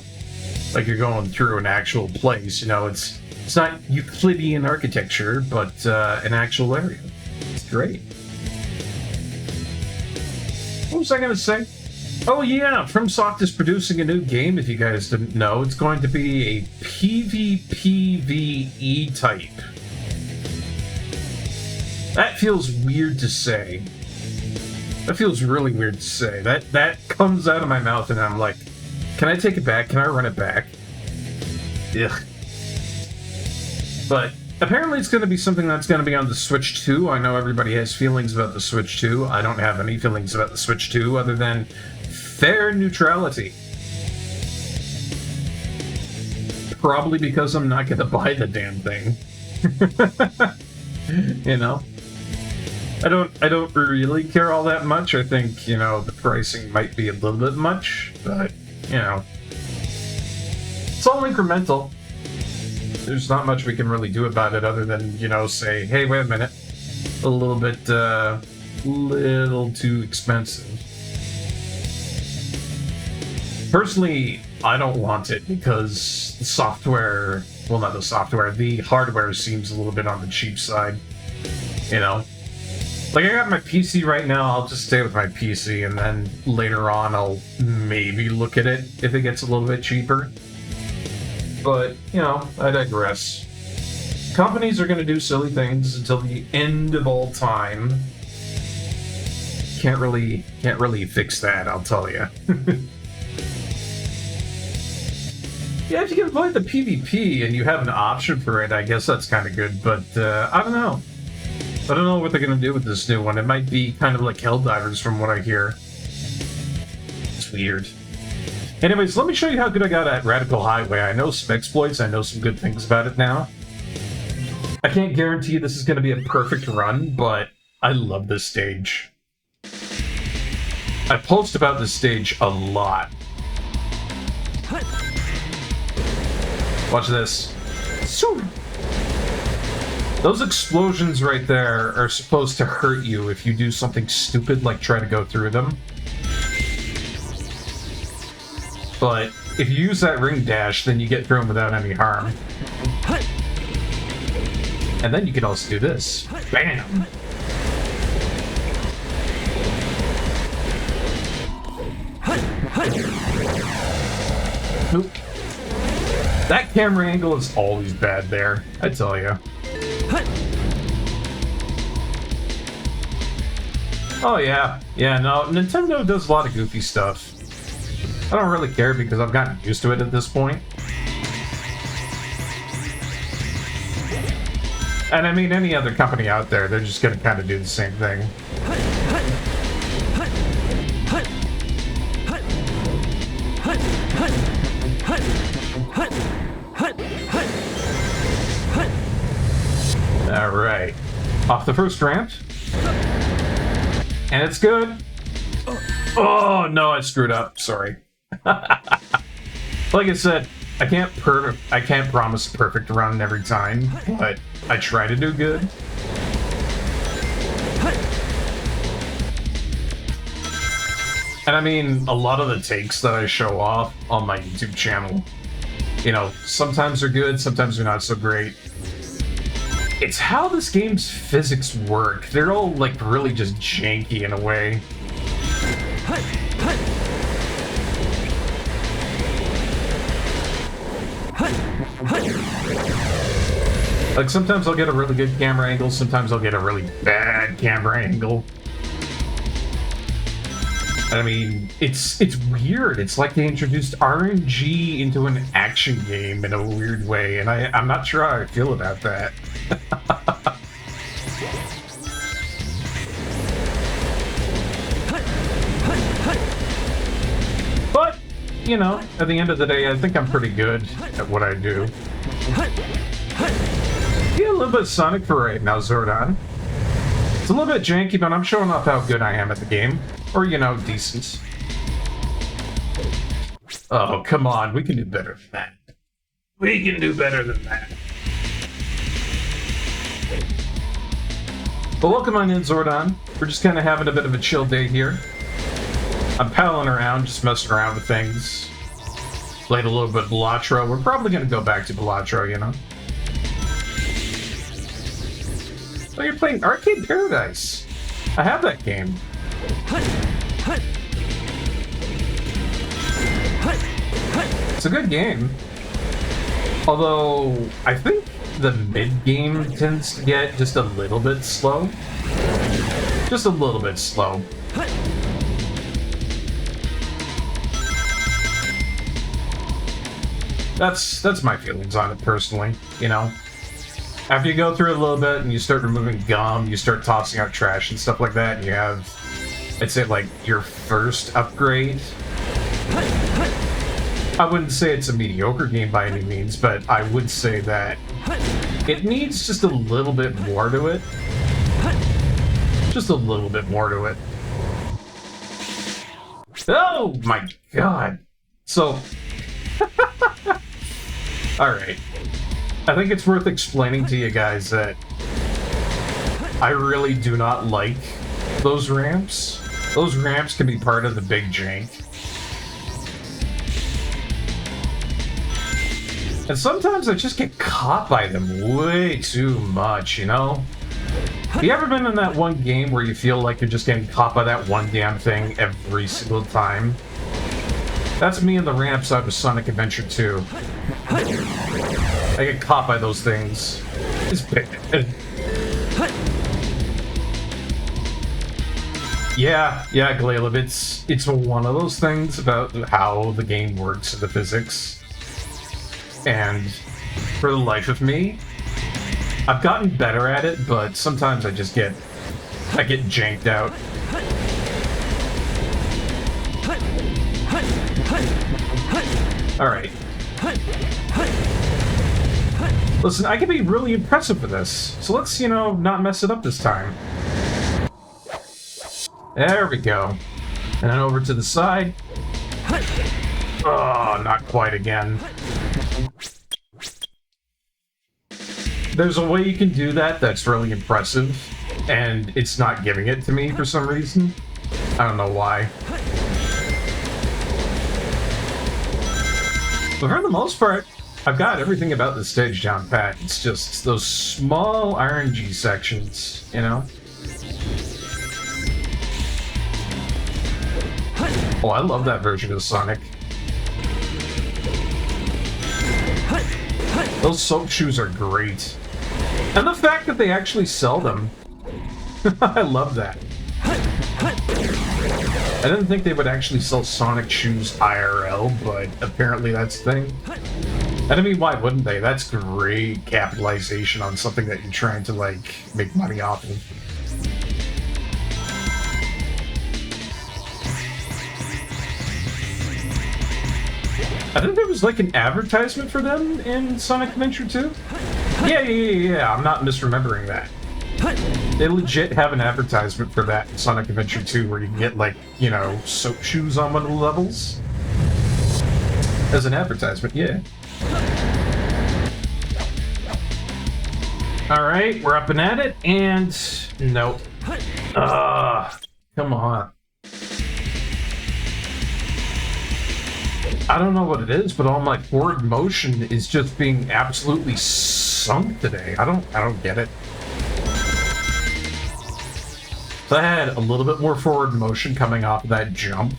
like you're going through an actual place. You know, it's not Euclidean architecture, but an actual area. It's great. What was I going to say? Oh yeah, FromSoft is producing a new game, if you guys didn't know. It's going to be a PvPvE type. That feels weird to say. That feels really weird to say. That comes out of my mouth and I'm like, can I take it back? Can I run it back? Ugh. But apparently it's going to be something that's going to be on the Switch 2. I know everybody has feelings about the Switch 2. I don't have any feelings about the Switch 2 other than fair neutrality. Probably because I'm not going to buy the damn thing. You know? I don't really care all that much. I think, you know, the pricing might be a little bit much, but, you know, it's all incremental. There's not much we can really do about it other than, you know, say, hey, wait a minute, a little bit, little too expensive. Personally, I don't want it because the software, well, not the software, the hardware seems a little bit on the cheap side, you know? Like, I got my PC right now, I'll just stay with my PC, and then later on I'll maybe look at it if it gets a little bit cheaper. But, you know, I digress. Companies are going to do silly things until the end of all time. Can't really fix that, I'll tell you. Yeah, if you can avoid the PvP and you have an option for it, I guess that's kind of good, but I don't know. I don't know what they're going to do with this new one. It might be kind of like Helldivers from what I hear. It's weird. Anyways, let me show you how good I got at Radical Highway. I know some exploits, I know some good things about it now. I can't guarantee this is going to be a perfect run, but I love this stage. I post about this stage a lot. Watch this. Those explosions right there are supposed to hurt you if you do something stupid like try to go through them. But if you use that ring dash, then you get through them without any harm. And then you can also do this. Bam! Nope. That camera angle is always bad there, I tell you. Oh yeah, no, Nintendo does a lot of goofy stuff. I don't really care because I've gotten used to it at this point. And I mean, any other company out there, they're just gonna kind of do the same thing. Alright. Off the first ramp. And it's good. Oh, no, I screwed up. Sorry. Like I said, I can't promise a perfect run every time, but I try to do good. And I mean, a lot of the takes that I show off on my YouTube channel, you know, sometimes they're good, sometimes they're not so great. It's how this game's physics work. They're all, like, really just janky in a way. Like, sometimes I'll get a really good camera angle, sometimes I'll get a really bad camera angle. And I mean, it's weird. It's like they introduced RNG into an action game in a weird way, and I'm not sure how I feel about that. But, you know, at the end of the day, I think I'm pretty good at what I do. Yeah, a little bit Sonic for right now, Zordon. It's a little bit janky, but I'm showing off how good I am at the game. Or, you know, decent. Oh, come on, we can do better than that. We can do better than that. But welcome on in, Zordon. We're just kind of having a bit of a chill day here. I'm palling around, just messing around with things. Played a little bit of Balatro. We're probably going to go back to Balatro, you know? Oh, you're playing Arcade Paradise. I have that game. It's a good game. Although, I think the mid-game tends to get just a little bit slow. Just a little bit slow. That's my feelings on it personally, you know? After you go through it a little bit and you start removing gum, you start tossing out trash and stuff like that, and you have, I'd say, like, your first upgrade. I wouldn't say it's a mediocre game by any means, but I would say that it needs just a little bit more to it. Just a little bit more to it. Oh my god! So... Alright. I think it's worth explaining to you guys that I really do not like those ramps. Those ramps can be part of the big jank. And sometimes I just get caught by them way too much, you know? Have you ever been in that one game where you feel like you're just getting caught by that one damn thing every single time? That's me in the ramps out of Sonic Adventure 2. I get caught by those things. It's bad. Yeah, Glaleb, it's one of those things about how the game works, the physics. And for the life of me, I've gotten better at it, but sometimes I get janked out. Alright. Listen, I can be really impressive with this, so let's, you know, not mess it up this time. There we go. And then over to the side. Oh, not quite again. there's a way you can do that that's really impressive, and it's not giving it to me for some reason. I don't know why. But for the most part, I've got everything about the stage down pat. It's just those small RNG sections, you know? Oh, I love that version of Sonic. Those soap shoes are great. And the fact that they actually sell them. I love that. I didn't think they would actually sell Sonic shoes IRL, but apparently that's the thing. And I mean, why wouldn't they? That's great capitalization on something that you're trying to, like, make money off of. I think there was, like, an advertisement for them in Sonic Adventure 2? Yeah, I'm not misremembering that. They legit have an advertisement for that in Sonic Adventure 2 where you can get, like, you know, soap shoes on one of the levels. As an advertisement, yeah. Alright, we're up and at it, and... nope. Come on. I don't know what it is, but all my forward motion is just being absolutely sunk today. I don't get it. If I had a little bit more forward motion coming off of that jump,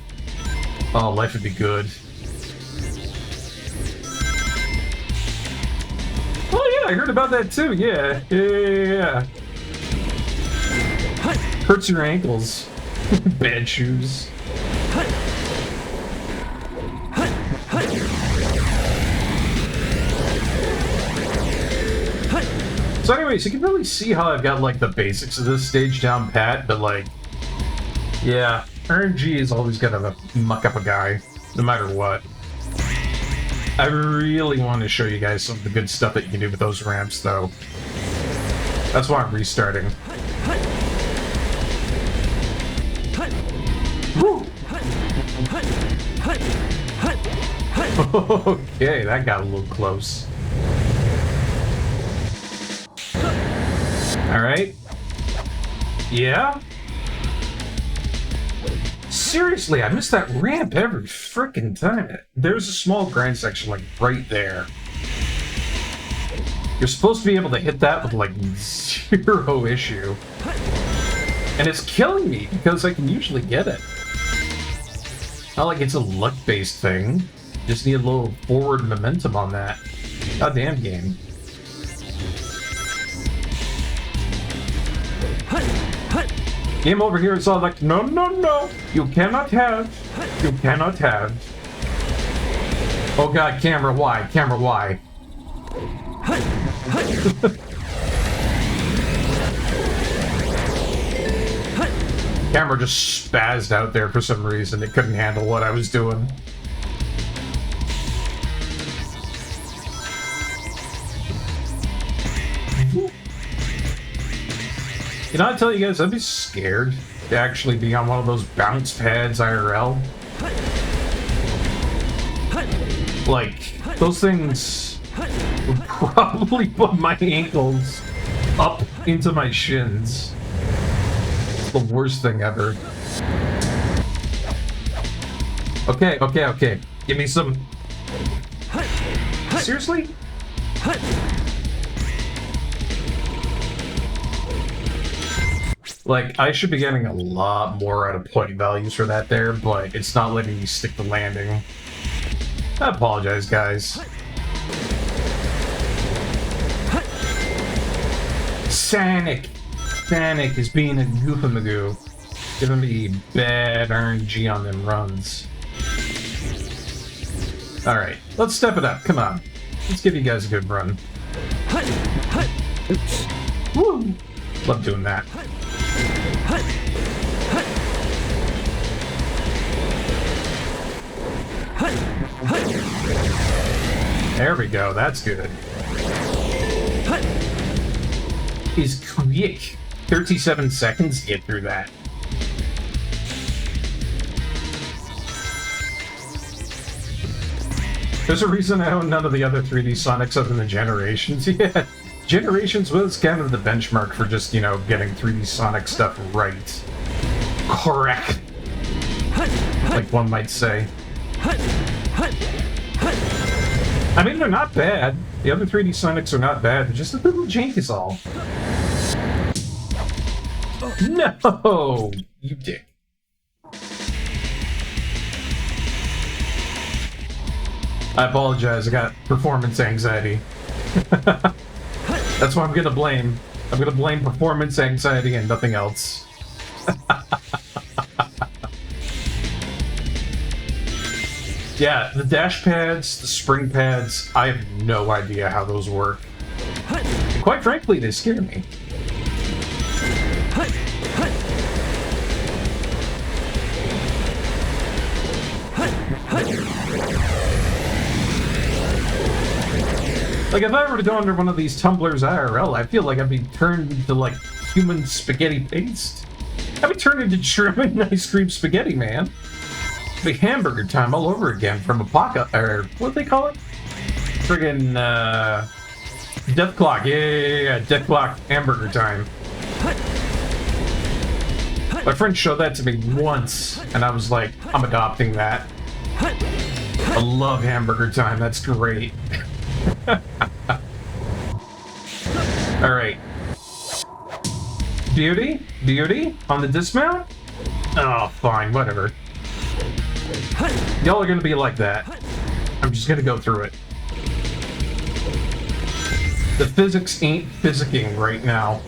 oh, life would be good. Oh yeah, I heard about that too, yeah. Hurts your ankles. Bad shoes. So anyways, you can really see how I've got, like, the basics of this stage down pat, but, like, yeah, RNG is always gonna muck up a guy, no matter what. I really want to show you guys some of the good stuff that you can do with those ramps, though. That's why I'm restarting. Woo! Okay, that got a little close. Alright. Yeah? Seriously, I miss that ramp every frickin' time. There's a small grind section, like, right there. You're supposed to be able to hit that with, like, zero issue. And it's killing me, because I can usually get it. Not like it's a luck-based thing. Just need a little forward momentum on that. Goddamn game. Game over here is all like, no, you cannot have. You cannot have. Oh god, camera, why? Camera, why? Camera just spazzed out there for some reason. It couldn't handle what I was doing. You know, I tell you guys, I'd be scared to actually be on one of those bounce pads IRL. Like, those things would probably put my ankles up into my shins. It's the worst thing ever. Okay. Give me some... Seriously? Like, I should be getting a lot more out of point values for that there, but it's not letting me stick the landing. I apologize, guys. Sonic is being a goofamagoo, giving me bad RNG on them runs. Alright, let's step it up, come on. Let's give you guys a good run. Oops. Woo! Love doing that. There we go, that's good. Is quick. 37 seconds to get through that. There's a reason I own none of the other 3D Sonics other than the Generations. Yeah, Generations was kind of the benchmark for just, you know, getting 3D Sonic stuff right. Correct. Like one might say. I mean, they're not bad. The other 3D Sonics are not bad. They're just a little jank is all. No! You dick. I apologize, I got performance anxiety. That's what I'm gonna blame. I'm gonna blame performance anxiety and nothing else. Yeah, the dash pads, the spring pads, I have no idea how those work. And quite frankly, they scare me. Like, if I were to go under one of these tumblers IRL, I feel like I'd be turned into, like, human spaghetti paste. I'd be turned into German ice cream spaghetti, man. It'd be hamburger time all over again from Apoca... or, what do they call it? Friggin', Death Clock. Yeah, Death Clock hamburger time. My friend showed that to me once, and I was like, I'm adopting that. I love hamburger time, that's great. Alright. Beauty? Beauty? On the dismount? Oh, fine, whatever. Y'all are gonna be like that. I'm just gonna go through it. The physics ain't physicking right now.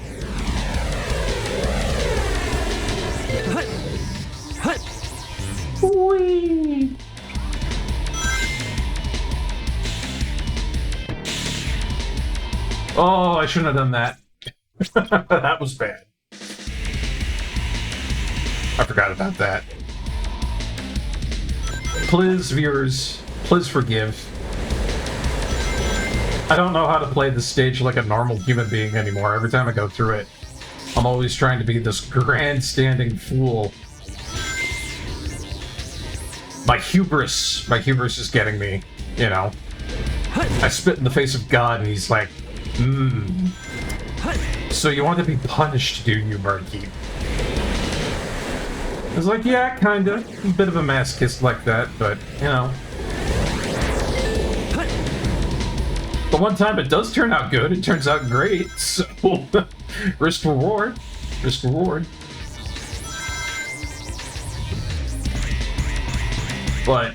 Whee! Oh, I shouldn't have done that. That was bad. I forgot about that. Please, viewers, please forgive. I don't know how to play this stage like a normal human being anymore. Every time I go through it, I'm always trying to be this grandstanding fool. My hubris is getting me, you know. I spit in the face of God and he's like, so you want to be punished, do you, Barkeep? I was like, yeah, kinda. A bit of a masochist like that, but, you know. The one time it does turn out good, it turns out great, so... risk reward. Risk reward. But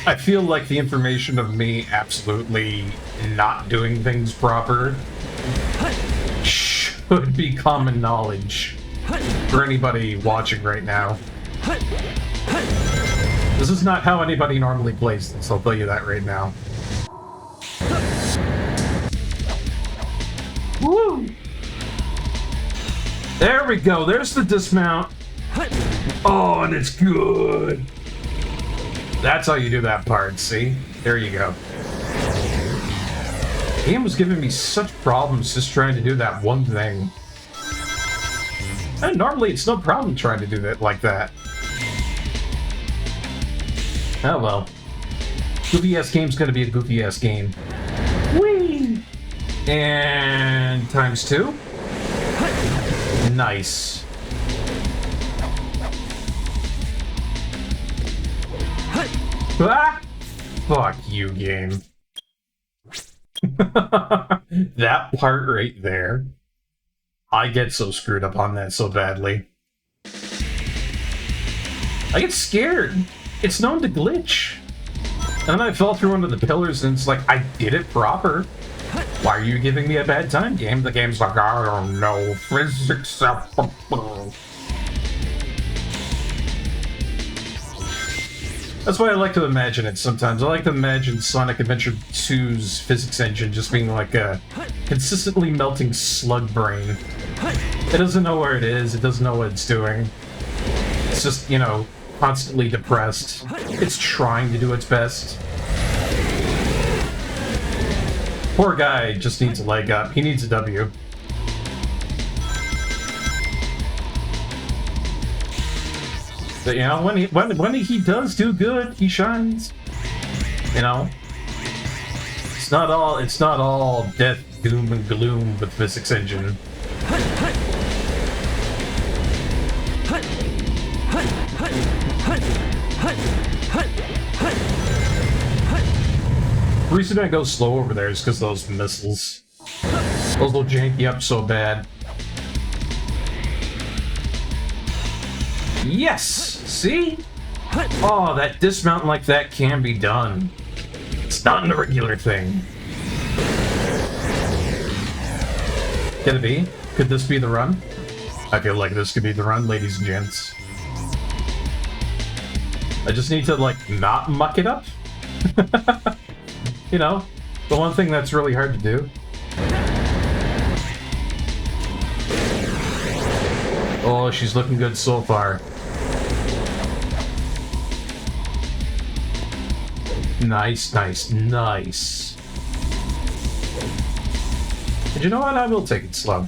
I feel like the information of me absolutely not doing things proper should be common knowledge for anybody watching right now. This is not how anybody normally plays this, I'll tell you that right now. Woo! There we go, there's the dismount. Oh, and it's good. That's how you do that part, see? There you go. The game was giving me such problems just trying to do that one thing. And normally it's no problem trying to do that like that. Oh well. Goofy-ass game's gonna be a goofy-ass game. Whee! And ×2. Nice. Ah! Fuck you, game. That part right there. I get so screwed up on that so badly. I get scared. It's known to glitch. And then I fell through one of the pillars and it's like, I did it proper. Why are you giving me a bad time, game? The game's like, I don't know. Physics. That's why I like to imagine it sometimes. I like to imagine Sonic Adventure 2's physics engine just being like a consistently melting slug brain. It doesn't know where it is, it doesn't know what it's doing. It's just, you know, constantly depressed. It's trying to do its best. Poor guy just needs a leg up. He needs a W. But, you know, when he does do good, he shines. You know, it's not all death, doom and gloom with physics engine. The reason I go slow over there is because those missiles. Those will jank you up so bad. Yes! See? Oh, that dismount like that can be done. It's not a regular thing. Can it be? Could this be the run? I feel like this could be the run, ladies and gents. I just need to, like, not muck it up. You know, the one thing that's really hard to do. Oh, she's looking good so far. Nice, nice, nice. And you know what? I will take it slow.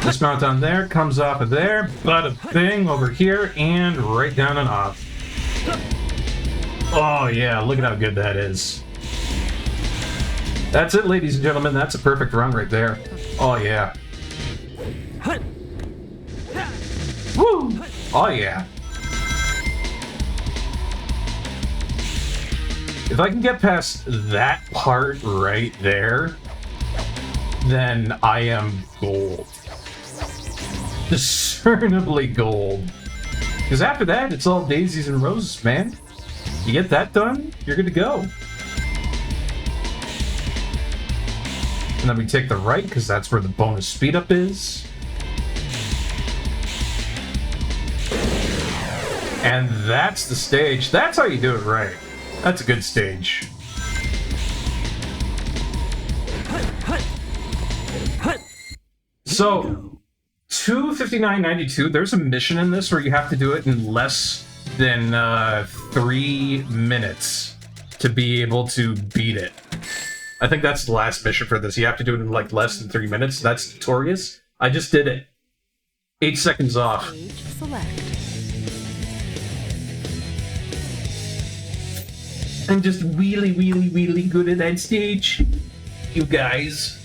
Dismount on there, comes off of there, bada bing, over here, and right down and off. Oh yeah, look at how good that is. That's it, ladies and gentlemen, that's a perfect run right there. Oh yeah. Woo! Oh yeah. If I can get past that part right there, then I am gold. Discernibly gold. Because after that, it's all daisies and roses, man. You get that done, you're good to go. And then we take the right, because that's where the bonus speed up is. And that's the stage. That's how you do it right. That's a good stage. So, 2:59.92, there's a mission in this where you have to do it in less than 3 minutes to be able to beat it. I think that's the last mission for this. You have to do it in like less than 3 minutes. That's notorious. I just did it. 8 seconds off. Stage select. I'm just really, really, really good at that stage, you guys.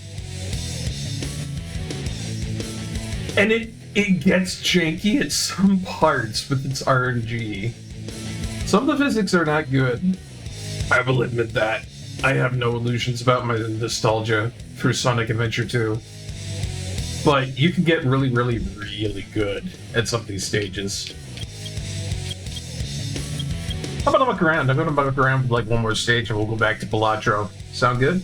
And it gets janky at some parts with its RNG. Some of the physics are not good. I will admit that. I have no illusions about my nostalgia through Sonic Adventure 2. But you can get really, really, really good at some of these stages. I'm gonna muck around. I'm gonna muck around with like one more stage and we'll go back to Balatro. Sound good?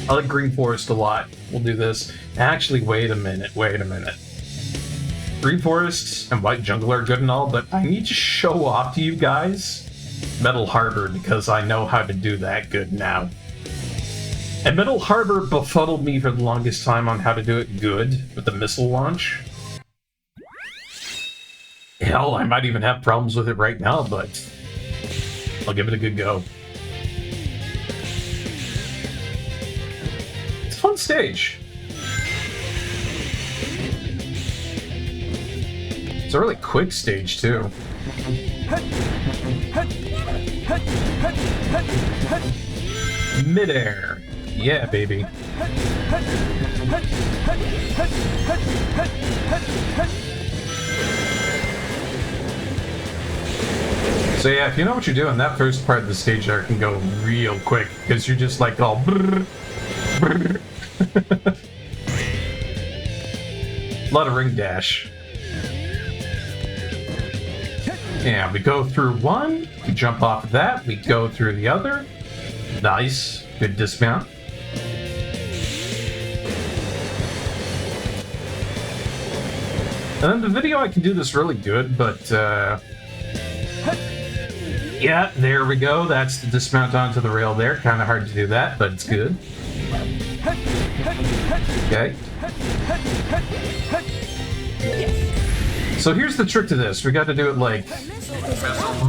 I like Green Forest a lot. We'll do this. Actually, wait a minute. Green Forest and White Jungle are good and all, but I need to show off to you guys Metal Harbor because I know how to do that good now. And Metal Harbor befuddled me for the longest time on how to do it good with the missile launch. Hell, I might even have problems with it right now, but I'll give it a good go. It's a fun stage. It's a really quick stage, too. Midair. Yeah, baby. So yeah, if you know what you're doing, that first part of the stage there can go real quick, because you're just like all brrr, brrr. A lot of ring dash. Yeah, we go through one, we jump off of that, we go through the other. Nice, good dismount. And then the video, I can do this really good, but yeah, there we go. That's the dismount onto the rail there. Kind of hard to do that, but it's good. Okay. So here's the trick to this. We got to do it like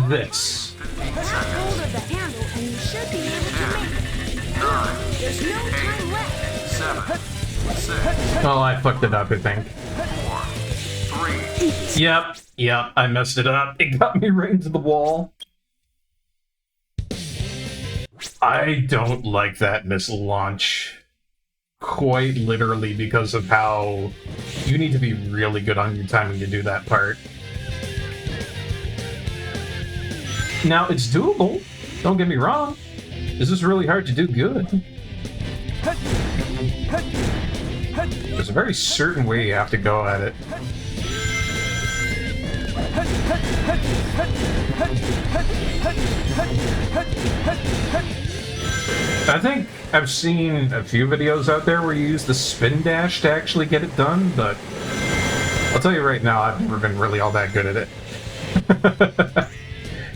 this. Grab hold of the handle and you should be able to make it. There's no time left. Oh, I fucked it up, I think. Yep, I messed it up. It got me right into the wall. I don't like that missile launch. Quite literally because of how you need to be really good on your timing to do that part. Now, it's doable. Don't get me wrong. This is really hard to do good. There's a very certain way you have to go at it. I think I've seen a few videos out there where you use the spin dash to actually get it done, but I'll tell you right now, I've never been really all that good at it.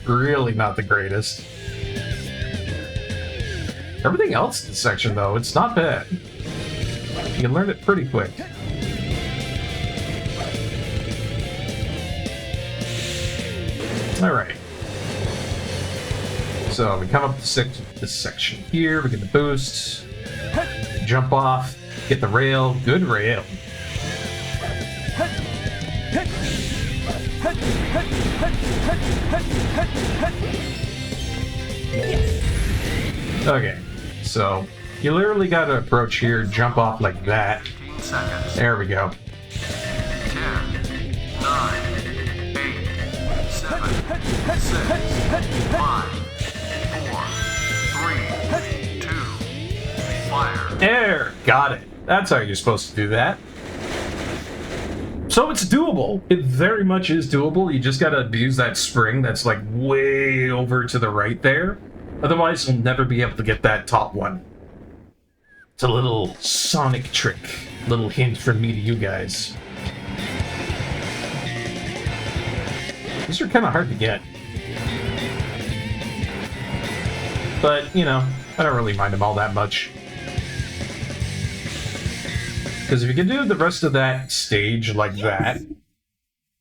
Really not the greatest. Everything else in this section, though, it's not bad. You can learn it pretty quick. Alright. So we come up to this section here, we get the boost, jump off, get the rail, good rail. Okay, so you literally gotta approach here, jump off like that. There we go. 10, 9, 8, 7, 6, 5, 4, 3, 2, fire. There, got it. That's how you're supposed to do that. So it's doable. It very much is doable. You just gotta abuse that spring that's like way over to the right there. Otherwise, you'll never be able to get that top one. It's a little Sonic trick. Little hint from me to you guys. These are kind of hard to get. But, you know, I don't really mind them all that much. Because if you can do the rest of that stage like that,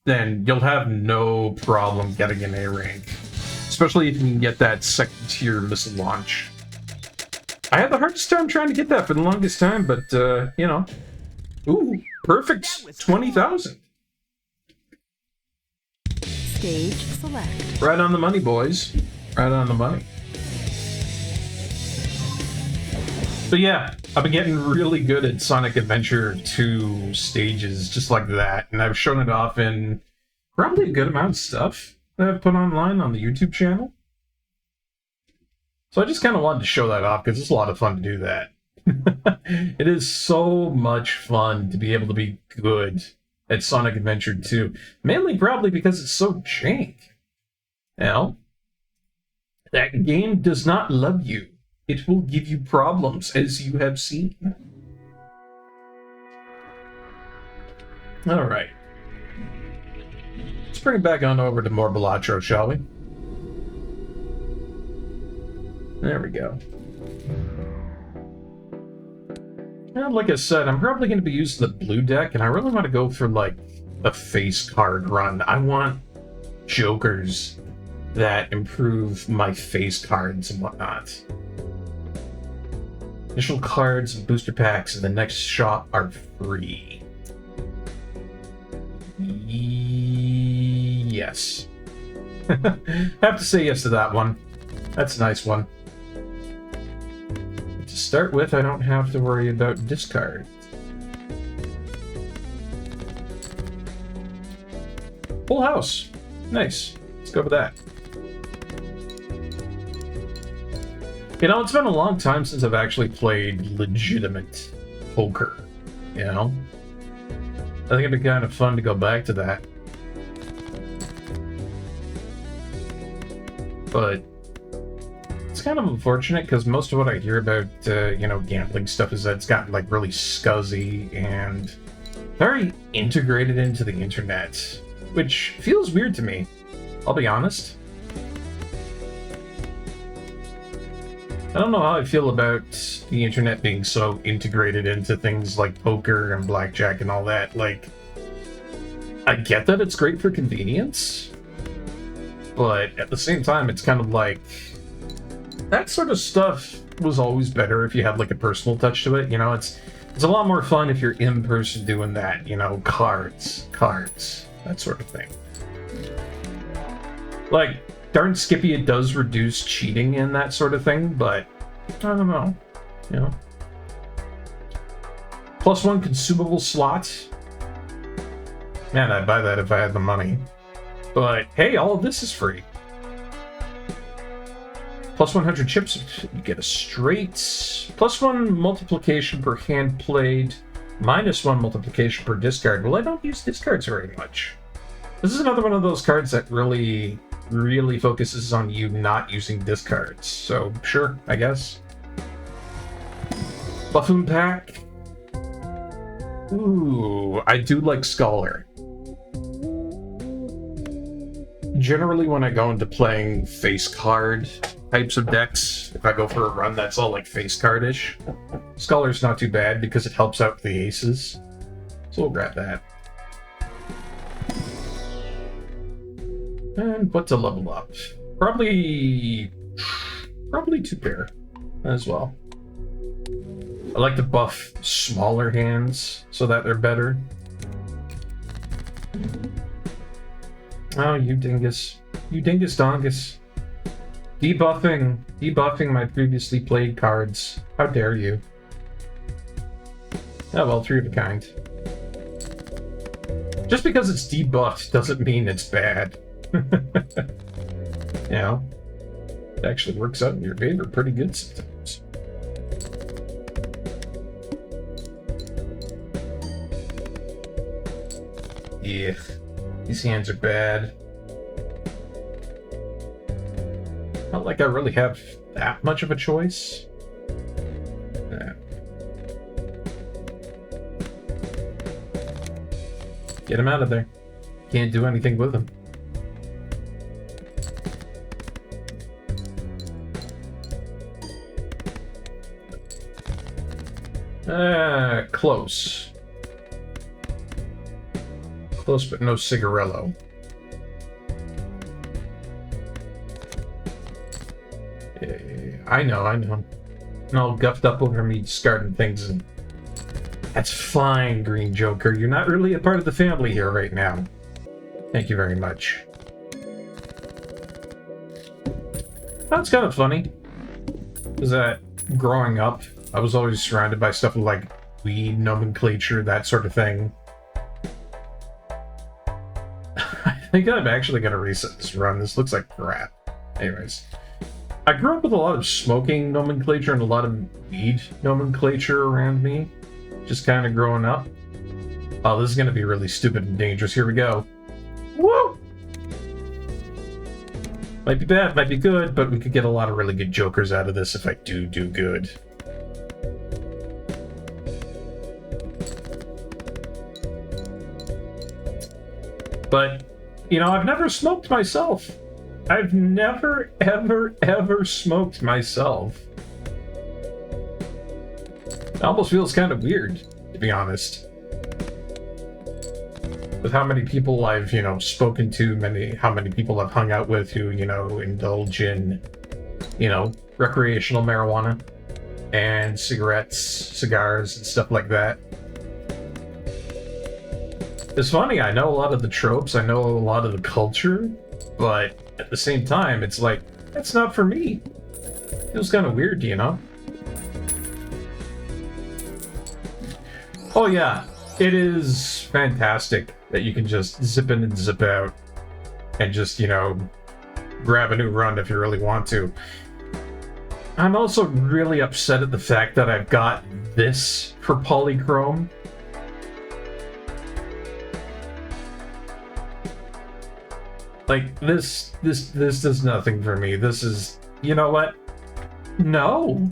then you'll have no problem getting an A rank. Especially if you can get that second tier missile launch. I had the hardest time trying to get that for the longest time, but, you know. Ooh, perfect 20,000. Stage select. Right on the money, boys. Right on the money. But yeah, I've been getting really good at Sonic Adventure 2 stages just like that, and I've shown it off in probably a good amount of stuff that I've put online on the YouTube channel. So I just kind of wanted to show that off because it's a lot of fun to do that. It is so much fun to be able to be good at Sonic Adventure 2. Mainly probably because it's so jank. Now, that game does not love you. It will give you problems, as you have seen. Alright. Let's bring it back on over to Morbillatro, shall we? There we go. And like I said, I'm probably going to be using the blue deck, and I really want to go for, like, a face card run. I want jokers that improve my face cards and whatnot. Initial cards and booster packs in the next shop are free. Yes. Have to say yes to that one. That's a nice one. To start with, I don't have to worry about discard. Full house. Nice. Let's go with that. You know, it's been a long time since I've actually played legitimate poker, you know? I think it'd be kind of fun to go back to that. But it's kind of unfortunate because most of what I hear about, you know, gambling stuff is that it's gotten, like, really scuzzy and very integrated into the internet, which feels weird to me, I'll be honest. I don't know how I feel about the internet being so integrated into things like poker and blackjack and all that. Like, I get that it's great for convenience, but at the same time, it's kind of like, that sort of stuff was always better if you had, like, a personal touch to it, you know? It's a lot more fun if you're in person doing that, you know? Cards, that sort of thing. Like, darn Skippy, it does reduce cheating and that sort of thing, but I don't know. You know. +1 consumable slot. Man, I'd buy that if I had the money. But hey, all of this is free. +100 chips, you get a straight. +1 multiplication per hand played. -1 multiplication per discard. Well, I don't use discards very much. This is another one of those cards that really focuses on you not using discards. So, sure, I guess. Buffoon Pack. Ooh, I do like Scholar. Generally, when I go into playing face card types of decks, if I go for a run that's all like face card-ish, Scholar's not too bad because it helps out the aces. So we'll grab that. And what to level up? Probably 2 pair as well. I like to buff smaller hands so that they're better. Oh, you dingus. You dingus dongus. Debuffing my previously played cards. How dare you? Oh well, 3 of a kind. Just because it's debuffed doesn't mean it's bad. You know, it actually works out in your favor pretty good sometimes. Yeah, these hands are bad. Not like I really have that much of a choice. Nah. Get him out of there. Can't do anything with him. Close. Close, but no cigarello. I know. And all guffed up over me discarding things, and that's fine, Green Joker. You're not really a part of the family here right now. Thank you very much. That's kind of funny. Is that growing up, I was always surrounded by stuff like weed nomenclature, that sort of thing. I think I'm actually going to reset this run. This looks like crap. Anyways. I grew up with a lot of smoking nomenclature and a lot of weed nomenclature around me. Just kind of growing up. Oh, this is going to be really stupid and dangerous. Here we go. Woo! Might be bad, might be good, but we could get a lot of really good jokers out of this if I do good. But, you know, I've never smoked myself. I've never, ever smoked myself. It almost feels kind of weird, to be honest. With how many people I've, you know, spoken to, how many people I've hung out with who, you know, indulge in, you know, recreational marijuana and cigarettes, cigars, and stuff like that. It's funny, I know a lot of the tropes, I know a lot of the culture, but at the same time, it's like, that's not for me. It feels kind of weird, you know? Oh yeah, it is fantastic that you can just zip in and zip out and just, you know, grab a new run if you really want to. I'm also really upset at the fact that I've got this for Polychrome. Like, this does nothing for me. This is... You know what? No!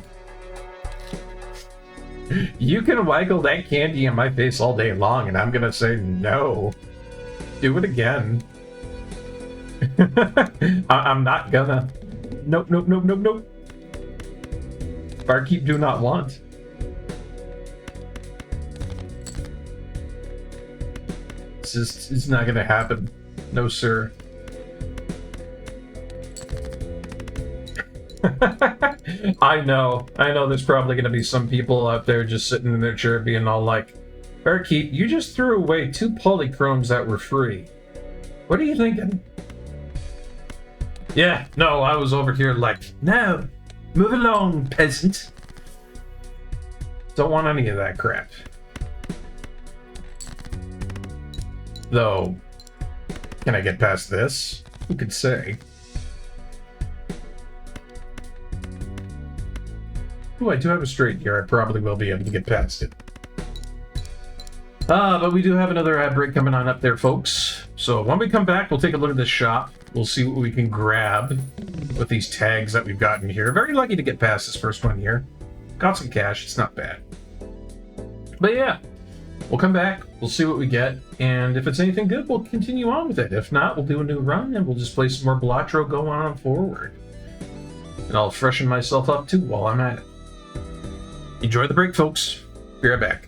You can waggle that candy in my face all day long, and I'm gonna say no. Do it again. I'm not gonna. Nope. Barkeep do not want. It's not gonna happen. No, sir. I know there's probably going to be some people out there just sitting in their chair being all like, Barkeep, you just threw away 2 polychromes that were free. What are you thinking? Yeah, no, I was over here like, no, move along, peasant. Don't want any of that crap. Though, can I get past this? Who could say? Ooh, I do have a straight here. I probably will be able to get past it. But we do have another ad break coming on up there, folks. So when we come back, we'll take a look at this shop. We'll see what we can grab with these tags that we've gotten here. Very lucky to get past this first one here. Got some cash. It's not bad. But yeah, we'll come back. We'll see what we get. And if it's anything good, we'll continue on with it. If not, we'll do a new run and we'll just play some more Blatro going on forward. And I'll freshen myself up too while I'm at it. Enjoy the break, folks. Be right back.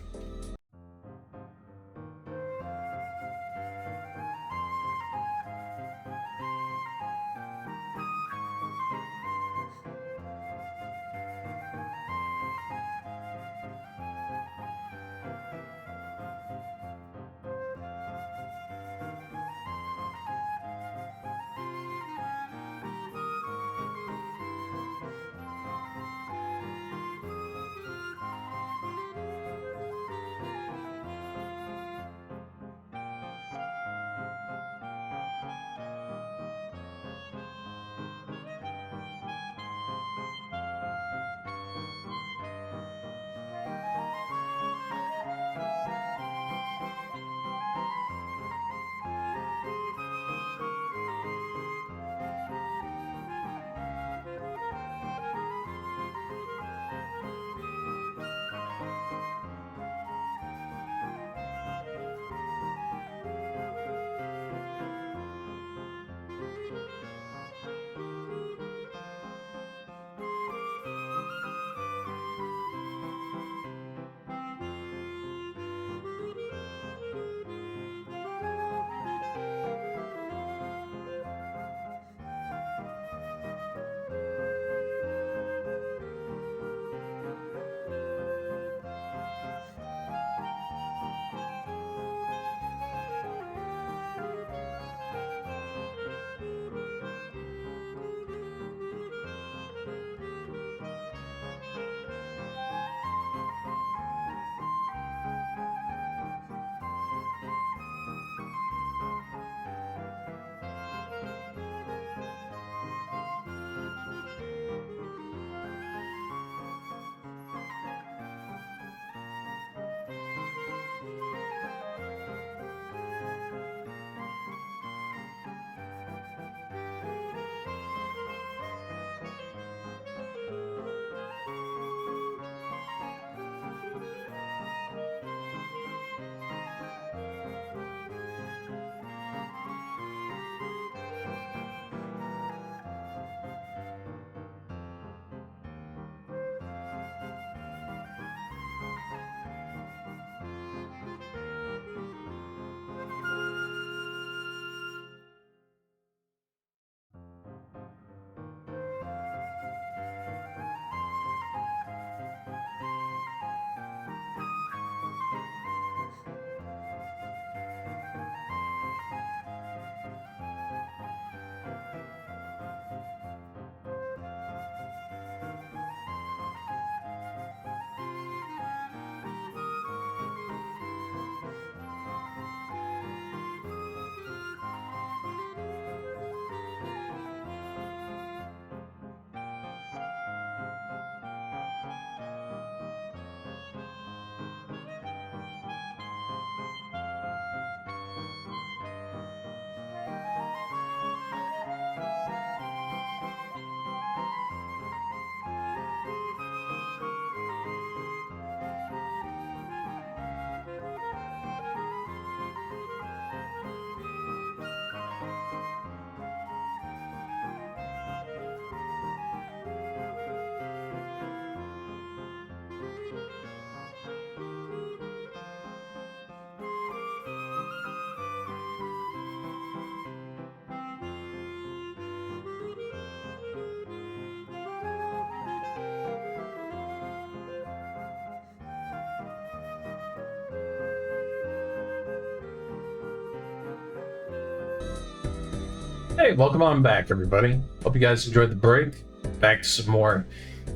Hey, welcome on back, everybody. Hope you guys enjoyed the break. Back to some more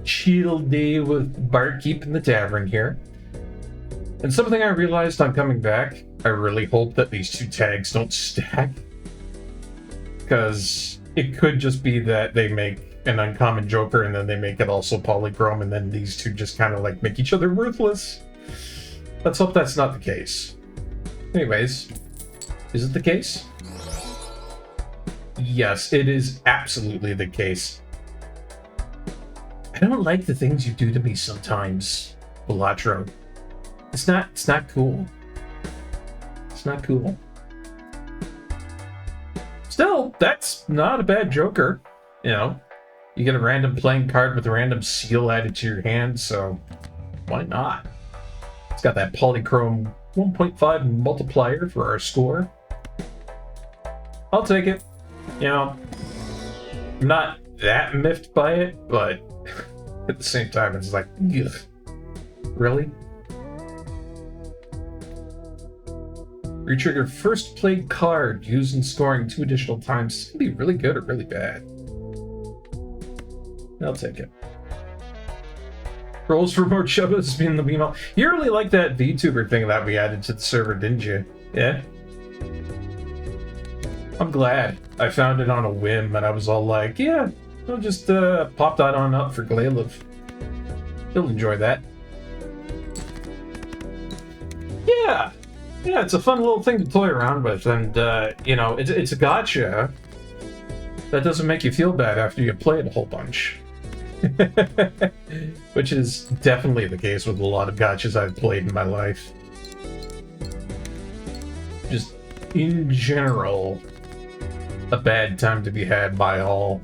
chill day with Barkeep in the Tavern here. And something I realized on coming back, I really hope that these two tags don't stack. Because it could just be that they make an uncommon Joker and then they make it also polychrome and then these two just kind of like make each other worthless. Let's hope that's not the case. Anyways, is it the case? Yes, it is absolutely the case. I don't like the things you do to me sometimes, Belatro. It's not cool. It's not cool. Still, that's not a bad Joker. You know, you get a random playing card with a random seal added to your hand, so why not? It's got that polychrome 1.5 multiplier for our score. I'll take it. You know, I'm not that miffed by it, but at the same time, it's like, ugh. Really? Retrigger first played card used in scoring 2 additional times. This can be really good or really bad. I'll take it. Rolls for more chubbas being the meanwhile. You really like that VTuber thing that we added to the server, didn't you? Yeah? I'm glad. I found it on a whim and I was all like, yeah, I'll just pop that on up for Glayliv. He'll enjoy that. Yeah! Yeah, it's a fun little thing to toy around with, and, you know, it's a gotcha. That doesn't make you feel bad after you play it a whole bunch. Which is definitely the case with a lot of gotchas I've played in my life. Just, in general, a bad time to be had by all.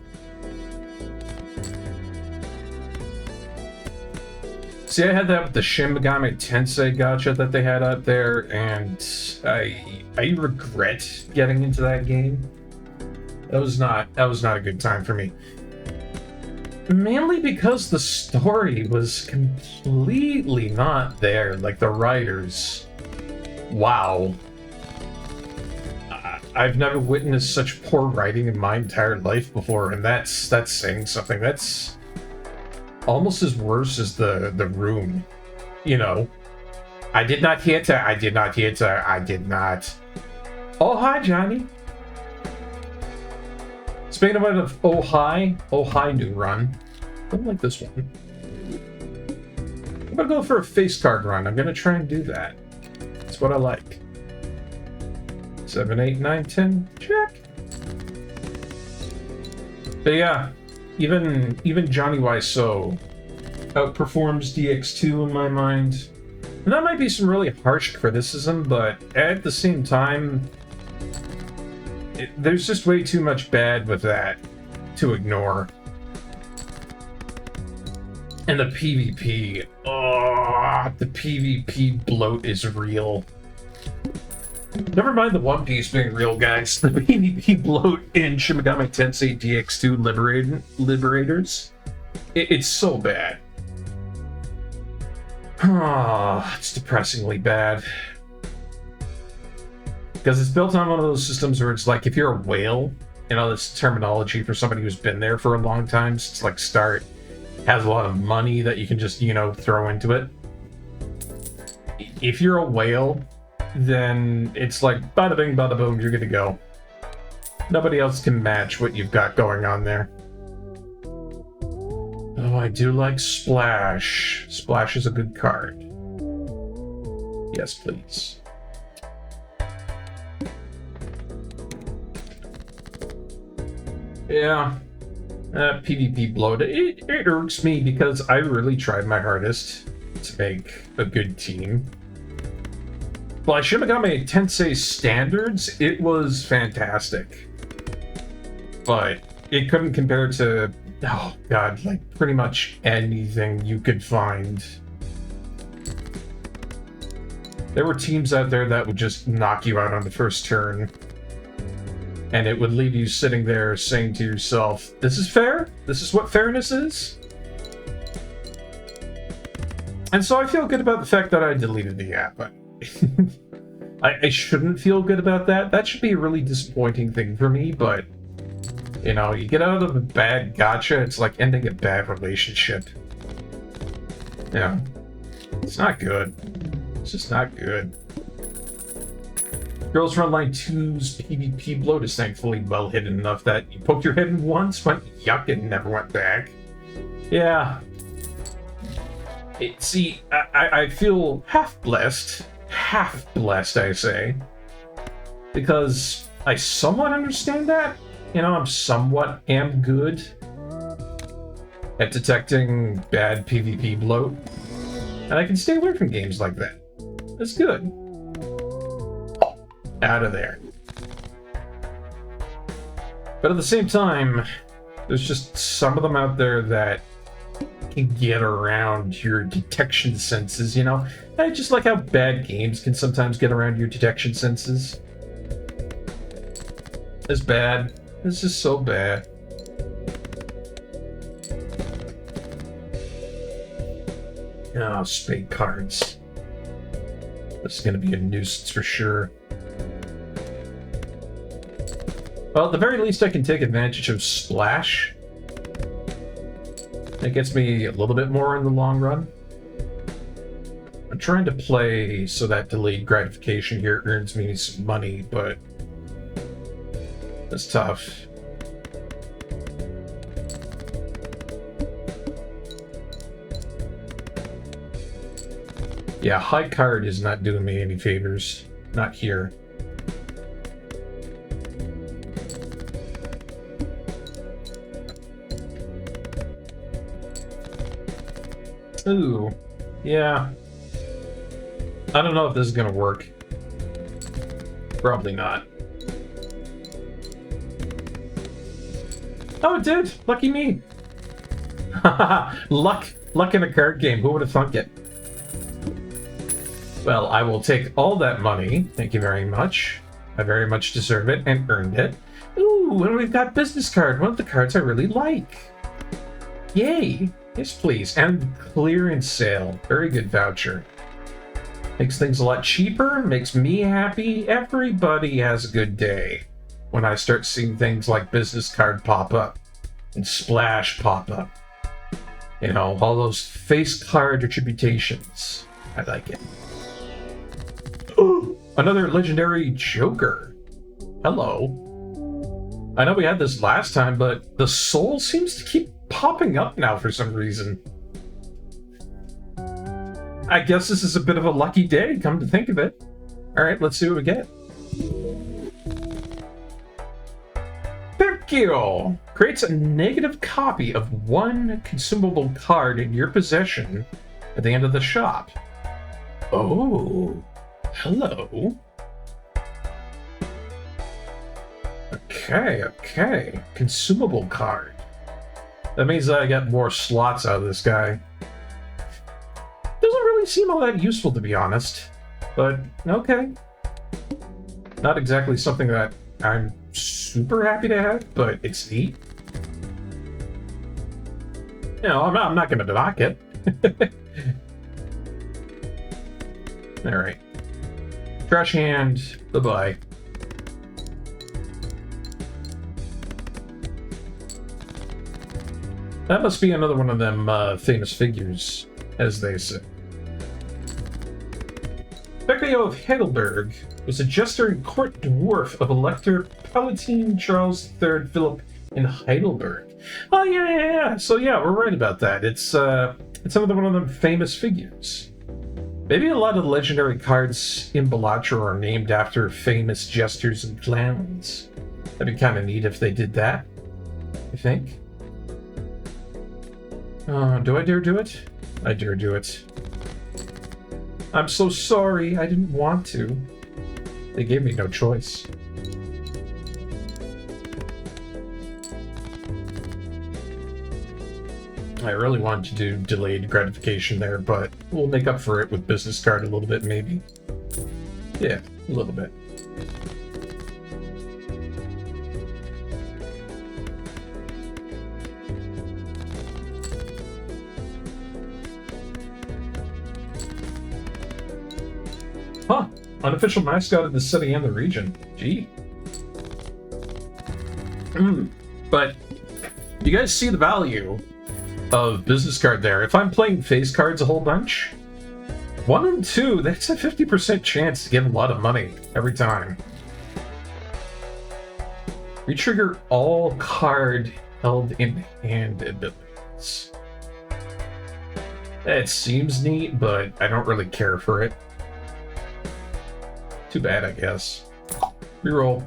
See, I had that with the Shin Megami Tensei gacha that they had out there, and I regret getting into that game. That was not a good time for me. Mainly because the story was completely not there. Like, the writers, wow. I've never witnessed such poor writing in my entire life before, and that's saying something. That's almost as worse as the Room. You know, I did not hit her. I did not hit her. I did not. Oh, hi, Johnny. Speaking of oh hi new run. I don't like this one. I'm gonna go for a face card run. I'm gonna try and do that. That's what I like. 7, 8, 9, 10. Check. But yeah, even Johnny Wiseau outperforms DX2 in my mind. And that might be some really harsh criticism, but at the same time, there's just way too much bad with that to ignore. And the PvP, oh, the PvP bloat is real. Never mind the One Piece being real, guys. The PvP bloat in Shin Megami Tensei DX2 Liberators, it's so bad. Ah, it's depressingly bad. Because it's built on one of those systems where it's like, if you're a whale, you know, this terminology for somebody who's been there for a long time, so it's like start, has a lot of money that you can just, you know, throw into it. If you're a whale, then it's like, bada bing, bada boom, you're good to go. Nobody else can match what you've got going on there. Oh, I do like Splash. Splash is a good card. Yes, please. Yeah, PvP bloat. It irks me because I really tried my hardest to make a good team. By Shin Megami Tensei standards, it was fantastic. But it couldn't compare to, oh god, like pretty much anything you could find. There were teams out there that would just knock you out on the first turn. And it would leave you sitting there saying to yourself, this is fair? This is what fairness is? And so I feel good about the fact that I deleted the app. I shouldn't feel good about that. That should be a really disappointing thing for me, but You know, you get out of a bad gotcha, it's like ending a bad relationship. Yeah. It's not good. It's just not good. Girls Frontline 2's PvP bloat is thankfully well hidden enough that you poked your head in once, went yuck, and never went back. Yeah. See, I feel half blessed, I say, because I somewhat understand that. You know, I'm somewhat good at detecting bad PvP bloat, and I can stay away from games like that. That's good. Out of there. But at the same time, there's just some of them out there that can get around your detection senses, you know? Just like how bad games can sometimes get around your detection senses. It's bad. This is so bad. Oh, spade cards. This is gonna be a nuisance for sure. Well, at the very least, I can take advantage of Splash. It gets me a little bit more in the long run. I'm trying to play so that delayed gratification here earns me some money, but it's tough. Yeah, high card is not doing me any favors. Not here. Ooh, yeah. I don't know if this is gonna work. Probably not. Oh, it did! Lucky me! Luck in a card game. Who would have thunk it? Well, I will take all that money. Thank you very much. I very much deserve it and earned it. Ooh, and we've got business card. One of the cards I really like. Yay! Yes, please. And clearance sale. Very good voucher. Makes things a lot cheaper. Makes me happy. Everybody has a good day when I start seeing things like business card pop up and Splash pop up. You know, all those face card attributations. I like it. Ooh, another legendary Joker. Hello. I know we had this last time, but the soul seems to keep popping up now for some reason. I guess this is a bit of a lucky day, come to think of it. Alright, let's see what we get. Barkeep creates a negative copy of one consumable card in your possession at the end of the shop. Oh, hello. Okay. Consumable card. That means that I got more slots out of this guy. Doesn't really seem all that useful, to be honest. But, okay. Not exactly something that I'm super happy to have, but it's neat. You know, I'm not going to knock it. Alright. Trash hand. Bye-bye. That must be another one of them famous figures, as they say. Barkeep of Heidelberg was a jester and court dwarf of Elector Palatine Charles III Philip in Heidelberg. Oh, yeah. So, yeah, we're right about that. It's another one of them famous figures. Maybe a lot of legendary cards in Balatro are named after famous jesters and clowns. That'd be kind of neat if they did that, I think. Do I dare do it? I dare do it. I'm so sorry, I didn't want to. They gave me no choice. I really wanted to do delayed gratification there, but we'll make up for it with business card a little bit, maybe. Yeah, a little bit. Huh. Unofficial mascot of the city and the region. Gee. But you guys see the value of business card there. If I'm playing face cards a whole bunch, 1 and 2, that's a 50% chance to get a lot of money every time. Retrigger all card held in hand abilities. It seems neat, but I don't really care for it. Too bad, I guess. Reroll.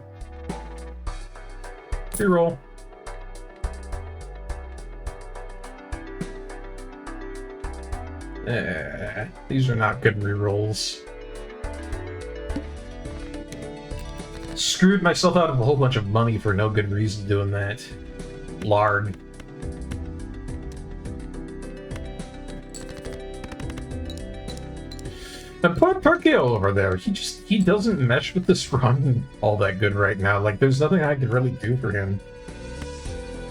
Reroll. These are not good rerolls. Screwed myself out of a whole bunch of money for no good reason doing that. Lard. And poor Parkio over there, he doesn't mesh with this run all that good right now. Like, there's nothing I could really do for him.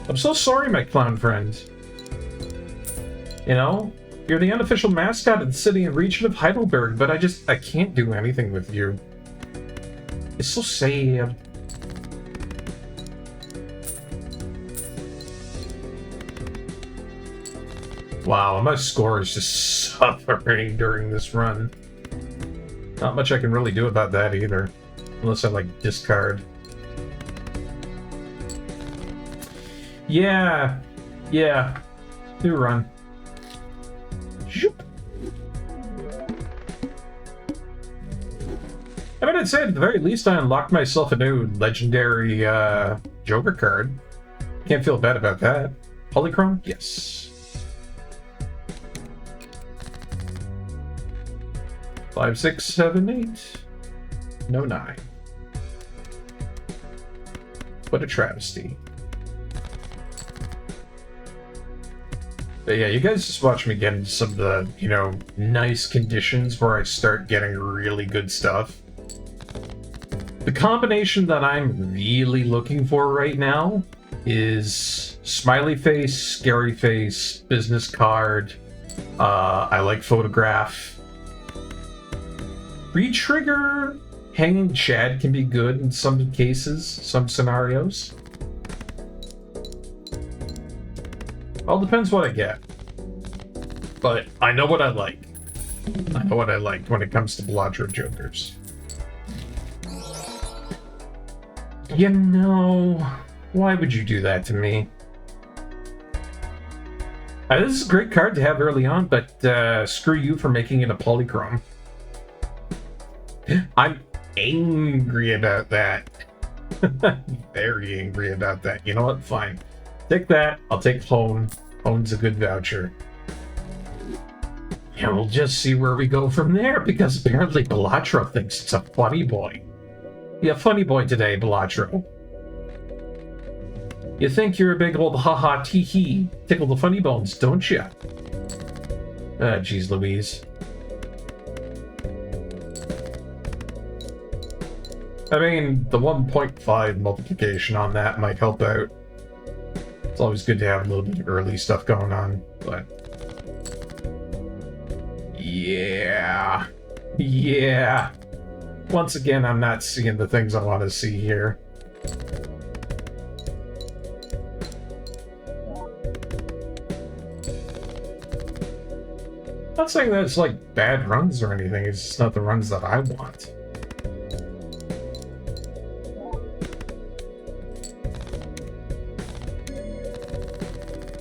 I'm so sorry, my clown friend. You know? You're the unofficial mascot of the city and region of Heidelberg, but I can't do anything with you. It's so sad. Wow, my score is just suffering during this run. Not much I can really do about that either. Unless I, like, discard. Yeah. Yeah. New run. I mean, I'd say at the very least I unlocked myself a new legendary Joker card. Can't feel bad about that. Polychrome? Yes. 5, 6, 7, 8. No 9. What a travesty. But yeah, you guys just watch me get into some of the, you know, nice conditions where I start getting really good stuff. The combination that I'm really looking for right now is smiley face, scary face, business card. I like photograph. Retrigger hanging Chad can be good in some cases, some scenarios. All depends what I get. But I know what I like. I know what I like when it comes to Bellatrix Jokers. You know, why would you do that to me? This is a great card to have early on, but screw you for making it a polychrome. I'm angry about that. Very angry about that. You know what? Fine. Take that. I'll take Hone. Hone's a good voucher. And we'll just see where we go from there, because apparently Bellatrix thinks it's a funny boy. Yeah, funny boy today, Bellatrix. You think you're a big old ha-ha tee-hee, tickle the funny bones, don't ya? Ah, geez Louise. I mean, the 1.5 multiplication on that might help out. It's always good to have a little bit of early stuff going on, but... Yeah. Yeah. Once again, I'm not seeing the things I want to see here. Not saying that it's like bad runs or anything, it's just not the runs that I want.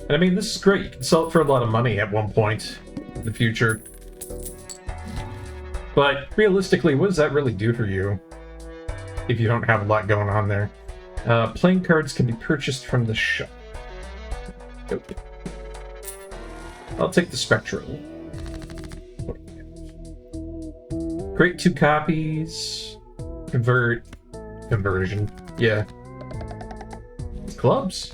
And I mean, this is great. You can sell it for a lot of money at one point in the future. But realistically, what does that really do for you if you don't have a lot going on there? Playing cards can be purchased from the shop. Nope. I'll take the Spectral. Create 2 copies. Conversion. Yeah. Clubs.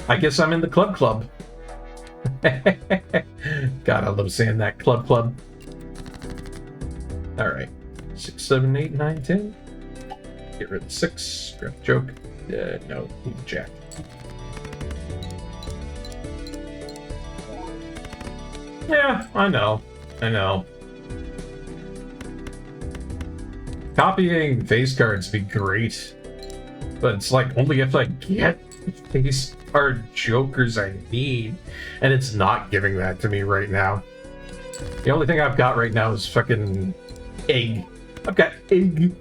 I guess I'm in the club. God, I love saying that. Club. Alright. 6, 7, 8, 9, 10. Get rid of the 6. Grab the joke. No, leave the jack. Yeah, I know. Copying face cards would be great. But it's like only if I get face card jokers I need, and it's not giving that to me right now. The only thing I've got right now is fucking egg. I've got egg.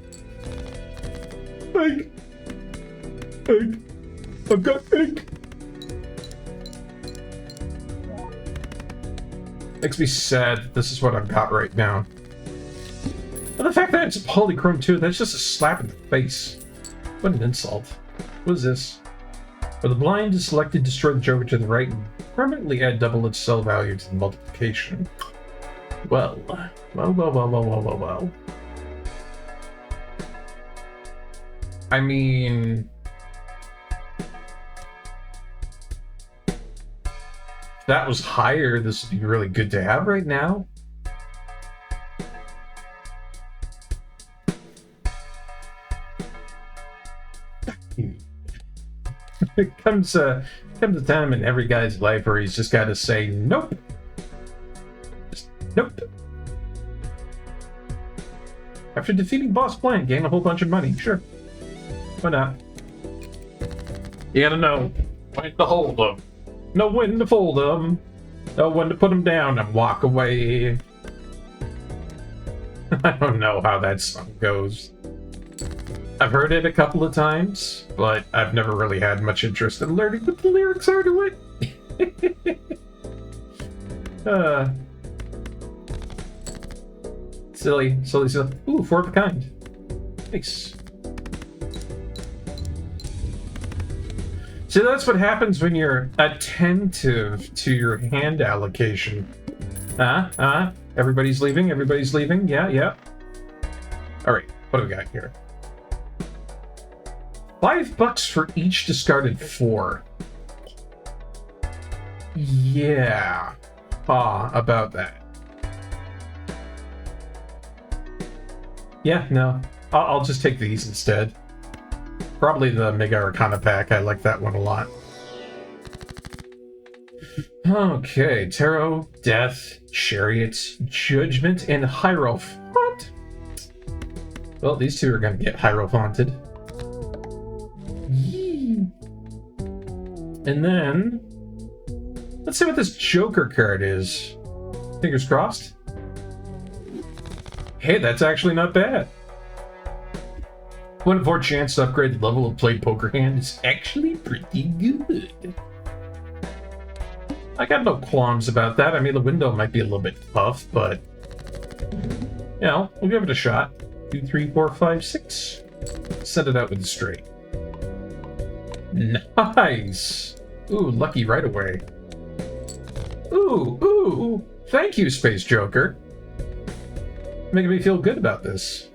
Egg. Egg. I've got egg. Makes me sad that this is what I've got right now. And the fact that it's a polychrome too, that's just a slap in the face. What an insult. What is this? For the blind is selected, destroy the joker to the right and permanently add double its cell value to the multiplication. Well. I mean... if that was higher, this would be really good to have right now. It comes a time in every guy's life where he's just got to say nope. Just nope. After defeating Boss Blind, gain a whole bunch of money. Sure. Why not? You gotta know when to hold them. Know when to fold them. Know when to put them down and walk away. I don't know how that song goes. I've heard it a couple of times, but I've never really had much interest in learning what the lyrics are to it. Silly. Ooh, 4 of a kind. Nice. See, that's what happens when you're attentive to your hand allocation. Everybody's leaving? Yeah. Alright, what do we got here? $5 for each discarded 4. Yeah. About that. Yeah, no. I'll just take these instead. Probably the Mega Arcana pack. I like that one a lot. Okay, Tarot, Death, Chariot, Judgment, and Hierophant. Well, these two are going to get Hierophanted. And then, let's see what this Joker card is. Fingers crossed. Hey, that's actually not bad. 1 in 4 chance to upgrade the level of played poker hand is actually pretty good. I got no qualms about that. I mean, the window might be a little bit tough, but you know, we'll give it a shot. 2, 3, 4, 5, 6. Set it out with the straight. Nice. Ooh, lucky right away. Ooh. Thank you, Space Joker. Making me feel good about this.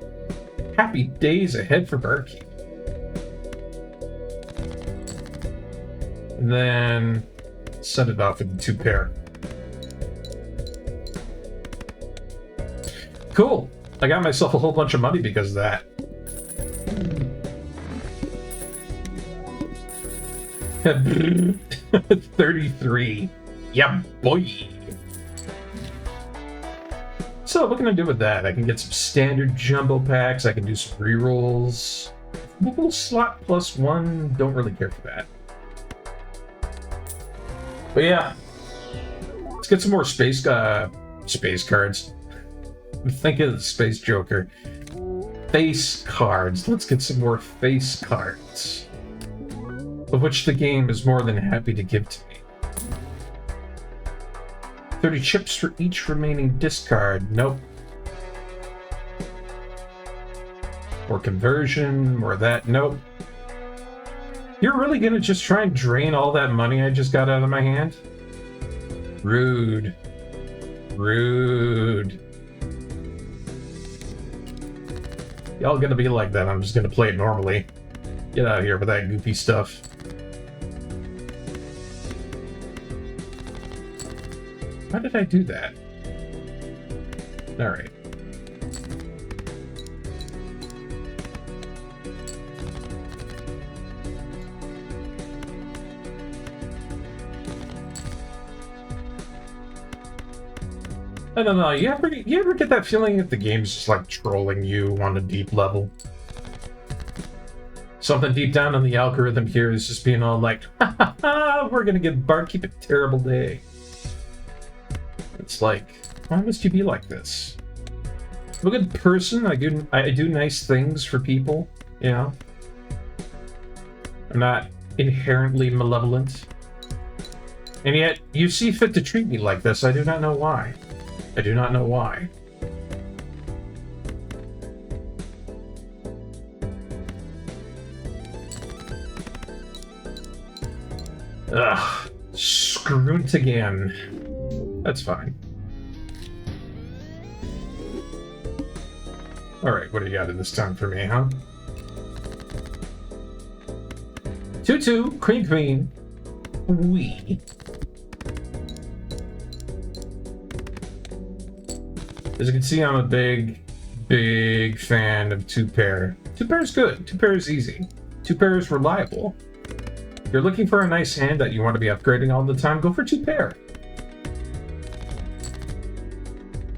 Happy days ahead for Barkeep. And then set it off with the 2 pair. Cool. I got myself a whole bunch of money because of that. $33. Yeah, boy. So what can I do with that? I can get some standard jumbo packs. I can do some rerolls. Movable slot +1. Don't really care for that. But yeah, let's get some more space cards. I'm thinking of the Space Joker. Face cards. Let's get some more face cards, of which the game is more than happy to give to me. 30 chips for each remaining discard. Nope. More conversion, more that. Nope. You're really gonna just try and drain all that money I just got out of my hand? Rude. Rude. Y'all gonna be like that. I'm just gonna play it normally. Get out of here with that goofy stuff. Why did I do that? Alright. I don't know, you ever get that feeling that the game's just like trolling you on a deep level? Something deep down in the algorithm here is just being all like, ha ha ha, we're gonna give Barkeep a terrible day. It's like, why must you be like this? I'm a good person. I do nice things for people, you know? I'm not inherently malevolent. And yet, you see fit to treat me like this. I do not know why. I do not know why. Ugh. Scroot again. That's fine. Alright, what do you got in this time for me, huh? 2-2, queen, queen. Wee. As you can see, I'm a big fan of 2-pair. 2-pair is good. 2-pair is easy. 2-pair is reliable. If you're looking for a nice hand that you want to be upgrading all the time, go for 2-pair.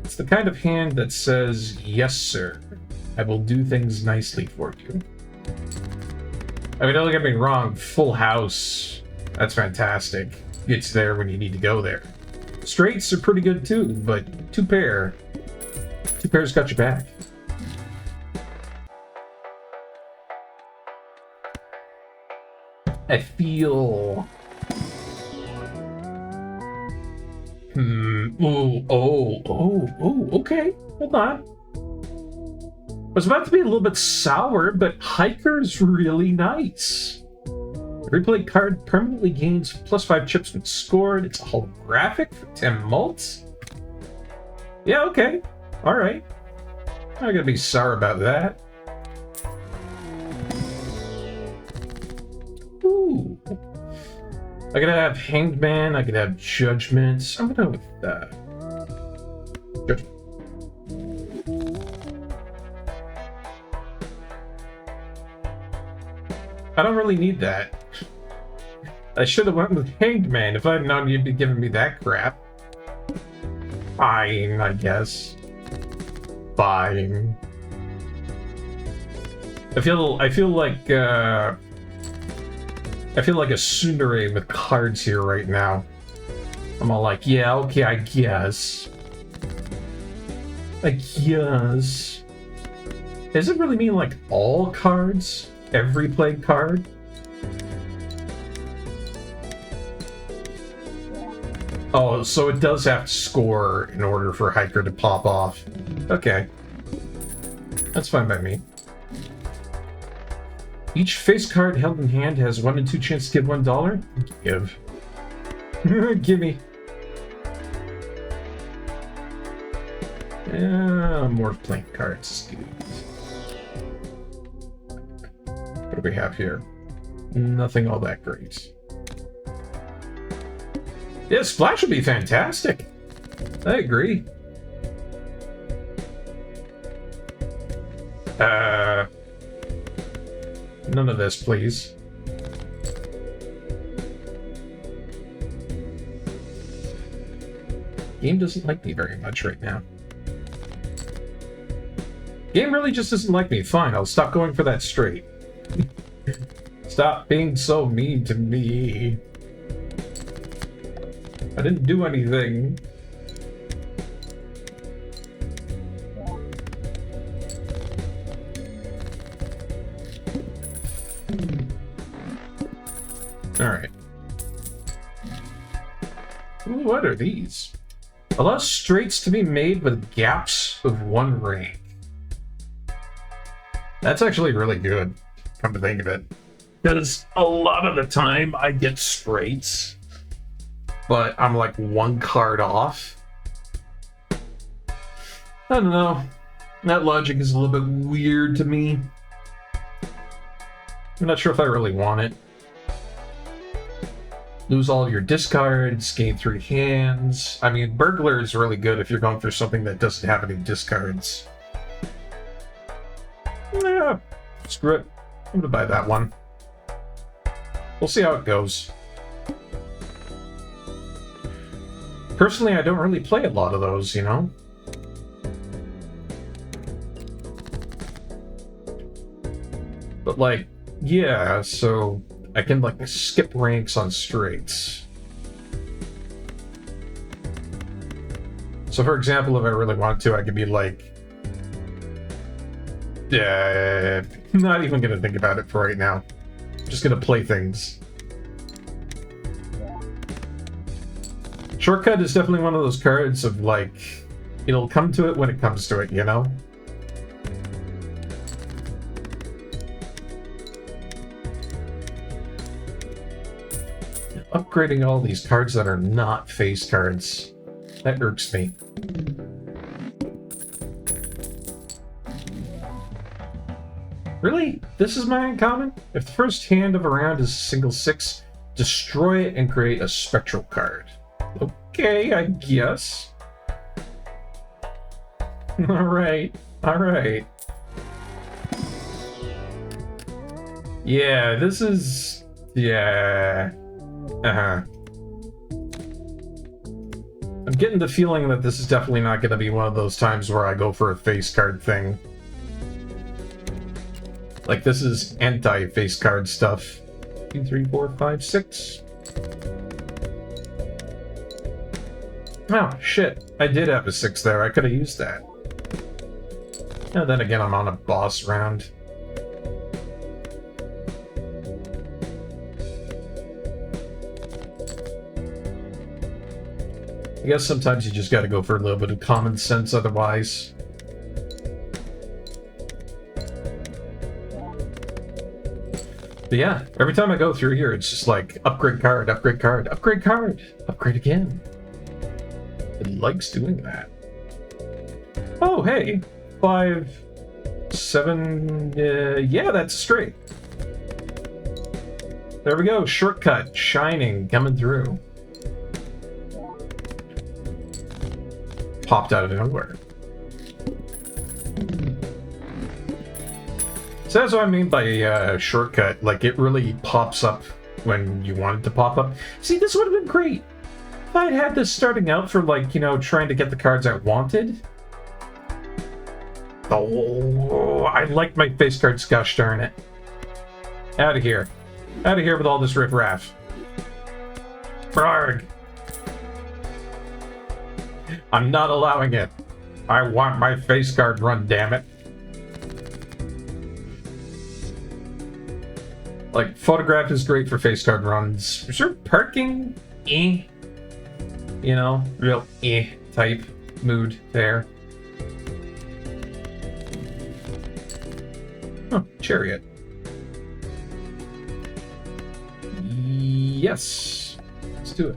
It's the kind of hand that says, yes, sir. I will do things nicely for you. I mean, don't get me wrong, full house, that's fantastic. Gets there when you need to go there. Straights are pretty good too, but 2-pair's got your back. I feel... okay. Hold on. I was about to be a little bit sour, but Hiker's really nice. Every played card permanently gains +5 chips when scored. It's a holographic for 10 mults. Yeah, okay. Alright. I'm not gonna be sour about that. Ooh. I could have Hanged Man, I could have Judgment. I'm gonna go with Judgment. I don't really need that. I should have went with Hanged Man if I'd known you'd be giving me that crap. Fine, I guess. Fine. I feel like a tsundere with cards here right now. I'm all like, yeah, okay, I guess. I guess. Does it really mean like all cards? Every played card? Oh, so it does have to score in order for Hiker to pop off. Okay. That's fine by me. Each face card held in hand has 1 in 2 chance to give $1. Give. Gimme. Yeah, more playing cards. What do we have here? Nothing all that great. Yeah, Splash would be fantastic. I agree. None of this, please. Game doesn't like me very much right now. Game really just doesn't like me. Fine, I'll stop going for that straight. Stop being so mean to me. I didn't do anything. Alright. What are these? Allow straights to be made with gaps of 1 rank. That's actually really good, come to think of it. Because a lot of the time I get straights, but I'm like 1 card off. I don't know. That logic is a little bit weird to me. I'm not sure if I really want it. Lose all of your discards, gain 3 hands. I mean, Burglar is really good if you're going for something that doesn't have any discards. Yeah, screw it. I'm gonna buy that one. We'll see how it goes. Personally, I don't really play a lot of those, you know? But like, Yeah, so I can like skip ranks on straights. So for example, if I really wanted to, I could be like, not even gonna think about it for right now. Just gonna play things. Shortcut is definitely one of those cards of like, it'll come to it when it comes to it, you know? Upgrading all these cards that are not face cards. That irks me. Really? This is my uncommon? If the first hand of a round is a single 6, destroy it and create a spectral card. Okay, I guess. Alright, alright. Yeah, this is... yeah... Uh-huh. I'm getting the feeling that this is definitely not going to be one of those times where I go for a face card thing. Like, this is anti-face card stuff. 2, 3, 4, 5, 6. Oh, shit. I did have a 6 there. I could have used that. And then again, I'm on a boss round. I guess sometimes you just gotta go for a little bit of common sense otherwise. But yeah, every time I go through here, it's just like, upgrade card, upgrade card, upgrade card, upgrade again. It likes doing that. Oh, hey! 5, 7, yeah, that's straight. There we go, shortcut, shining, coming through. Popped out of nowhere. So that's what I mean by shortcut. Like, it really pops up when you want it to pop up. See, this would have been great. If I had this starting out for, like, you know, trying to get the cards I wanted. Oh, I like my face cards, gosh darn it. Out of here. Out of here with all this riffraff. Brarg. I'm not allowing it. I want my face card run, damn it. Like, photograph is great for face card runs. Reserve parking? Eh. You know, real eh type mood there. Oh, chariot. Yes. Let's do it.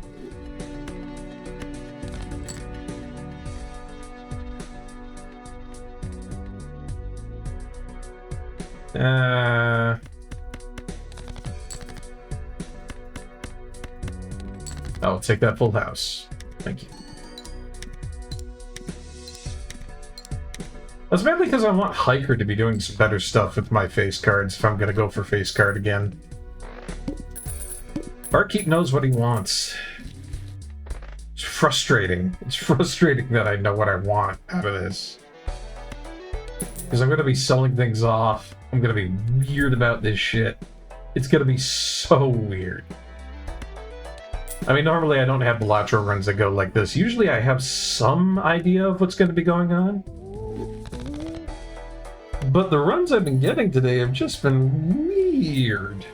I'll take that full house. Thank you. That's mainly because I want Hiker to be doing some better stuff with my face cards if I'm gonna go for face card again. Barkeep knows what he wants. It's frustrating. It's frustrating that I know what I want out of this. Because I'm gonna be selling things off. I'm gonna be weird about this shit. It's gonna be so weird. I mean, normally I don't have Balatro runs that go like this. Usually I have some idea of what's gonna be going on. But the runs I've been getting today have just been weird.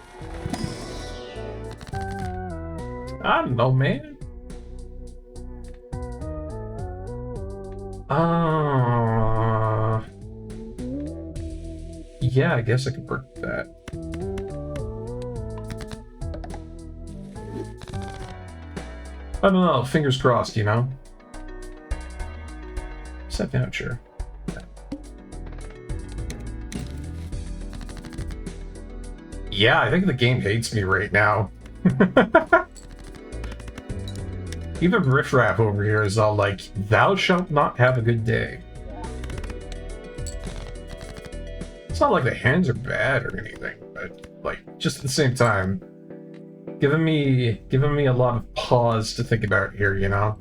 I don't know, man. Yeah, I guess I could work with that. I don't know, fingers crossed, you know? Set voucher. Yeah, I think the game hates me right now. Even Riffraff over here is all like, thou shalt not have a good day. It's not like the hands are bad or anything, but like, just at the same time, giving me a lot of pause to think about here, you know?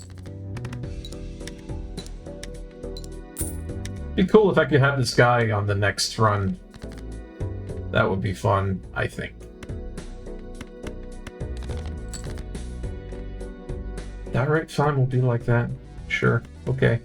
Be cool if I could have this guy on the next run. That would be fun, I think. Alright, fine, we'll do like that. Sure, okay.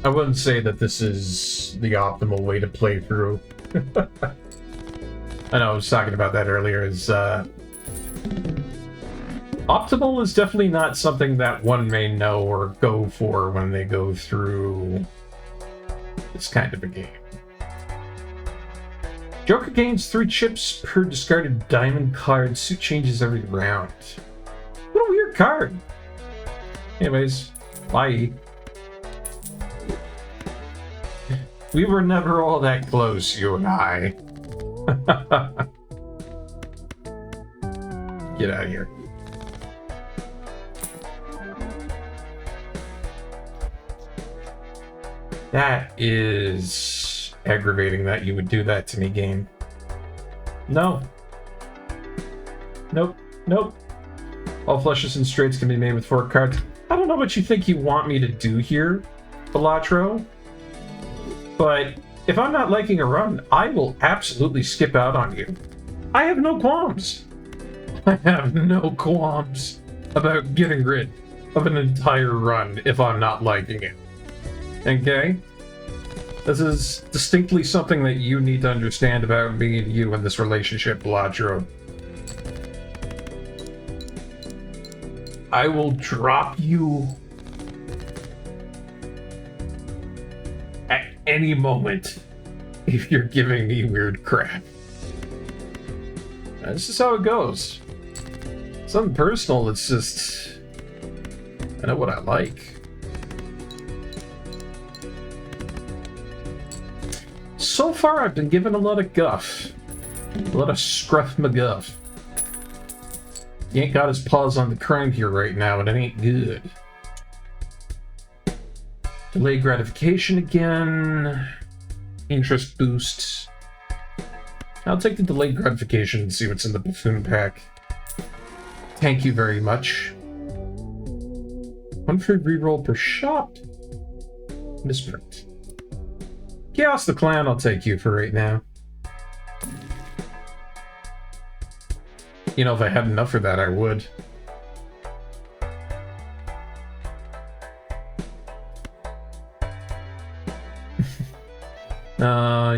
I wouldn't say that this is the optimal way to play through. I know I was talking about that earlier, optimal is definitely not something that one may know or go for when they go through this kind of a game. Joker gains 3 chips per discarded diamond card. Suit changes every round. What a weird card. Anyways, bye. We were never all that close, you and I. Get out of here. That is aggravating that you would do that to me, game. No. Nope. Nope. All flushes and straights can be made with 4 cards. I don't know what you think you want me to do here, Balatro. But if I'm not liking a run, I will absolutely skip out on you. I have no qualms. I have no qualms about getting rid of an entire run if I'm not liking it. Okay? This is distinctly something that you need to understand about me and you in this relationship, Balatro. I will drop you at any moment if you're giving me weird crap. This is how it goes. Something personal, it's just... I know what I like. So far, I've been given a lot of guff. A lot of scruff McGuff. He ain't got his paws on the crime here right now, and it ain't good. Delayed gratification again. Interest boosts. I'll take the delayed gratification and see what's in the buffoon pack. Thank you very much. 1 free reroll per shop. Misprint. Chaos the Clown, I'll take you for right now. You know, if I had enough for that, I would.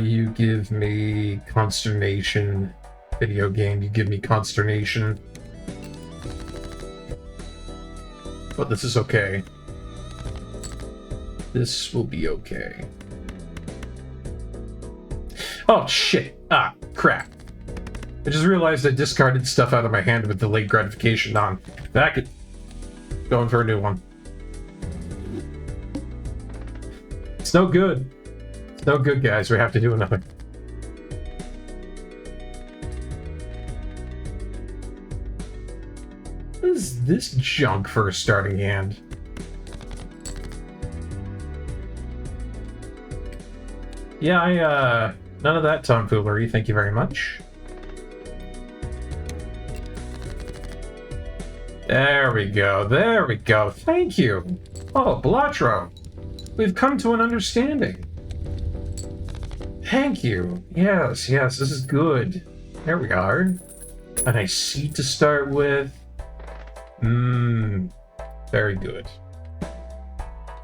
You give me consternation. Video game, you give me consternation. But this is okay. This will be okay. Oh, shit. Ah, crap. I just realized I discarded stuff out of my hand with delayed gratification on. Back it. Going for a new one. It's no good. It's no good, guys. We have to do another. What is this junk for a starting hand? Yeah, none of that tomfoolery, thank you very much. There we go, there we go, thank you! Oh, Balatro, we've come to an understanding. Thank you, yes, yes, this is good. There we are. A nice seat to start with. Very good.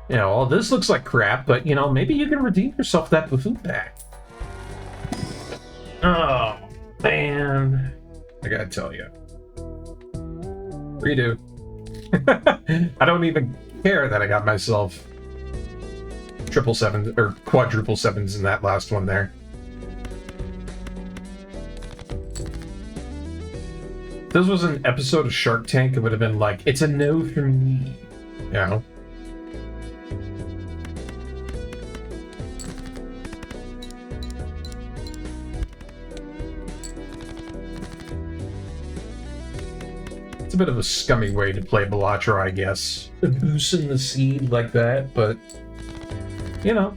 You know, all this looks like crap, but, you know, maybe you can redeem yourself that buffoon pack. Oh, man. I gotta tell you. Redo. I don't even care that I got myself triple sevens, or quadruple sevens in that last one there. If this was an episode of Shark Tank, it would have been like, it's a no for me. You know? It's a bit of a scummy way to play Balatro, I guess. Boosting the seed like that, but... You know.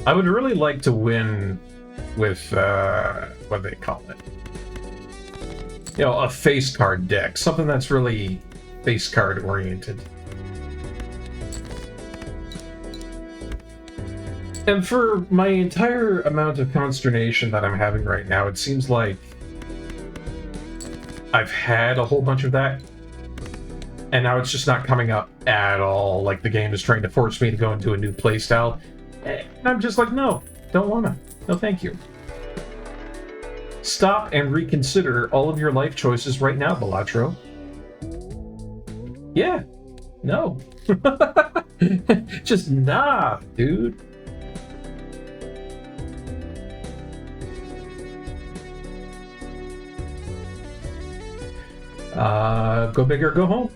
I would really like to win with, what do they call it? You know, a face card deck. Something that's really face card oriented. And for my entire amount of consternation that I'm having right now, it seems like I've had a whole bunch of that, and now it's just not coming up at all. Like, the game is trying to force me to go into a new playstyle, and I'm just like, no, don't wanna. No, thank you. Stop and reconsider all of your life choices right now, Balatro. Yeah. No. Just nah, dude. Go big or go home.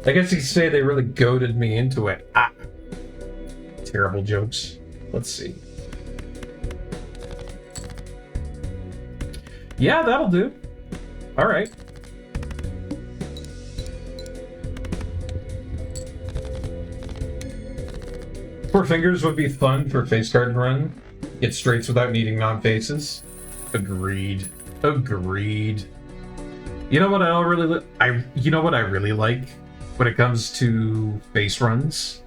I guess you could say they really goaded me into it. Ah. Terrible jokes. Let's see. Yeah, that'll do. Alright. Four fingers would be fun for face card run. Get straights without needing non-faces. Agreed. Agreed. You know what I really you know what I really like when it comes to face runs?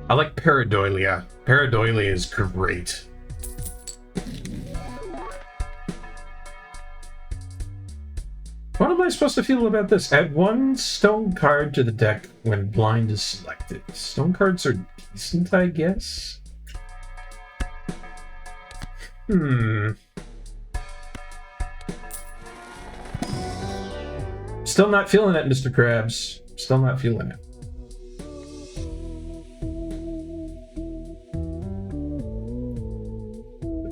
I like Pareidolia. Pareidolia is great. What am I supposed to feel about this? Add one stone card to the deck when blind is selected. Stone cards are decent, I guess? Still not feeling it, Mr. Krabs. Still not feeling it.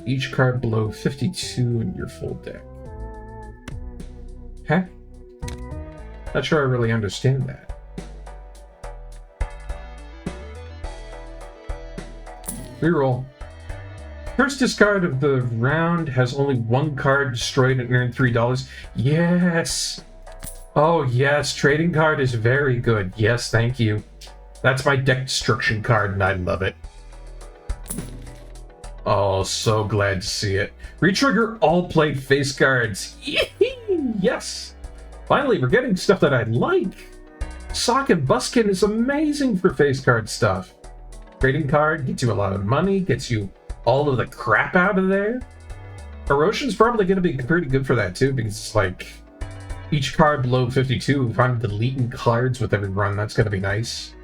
Each card below 52 in your full deck. Huh? Not sure I really understand that. Reroll. First discard of the round has only one card destroyed and earned $3. Yes! Oh yes, trading card is very good. Yes, thank you. That's my deck destruction card and I love it. Oh, so glad to see it. Retrigger all played face cards. Yes! Finally, we're getting stuff that I like. Sock and Buskin is amazing for face card stuff. Trading card gets you a lot of money, gets you all of the crap out of there. Erosion's probably going to be pretty good for that too, because it's like each card below 52, if I'm deleting cards with every run, that's going to be nice.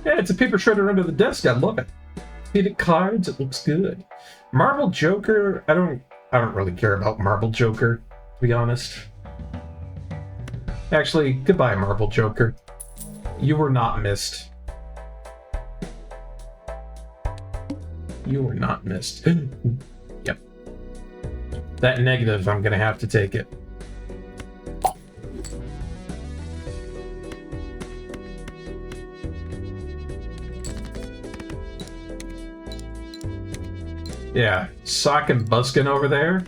Yeah, it's a paper shredder under the desk. I love it. Edit cards, it looks good. Marble Joker, I don't really care about Marble Joker, to be honest. Actually, goodbye, Marble Joker. You were not missed. You were not missed. Yep. That negative, I'm gonna have to take it. Yeah, Sock and Buskin over there.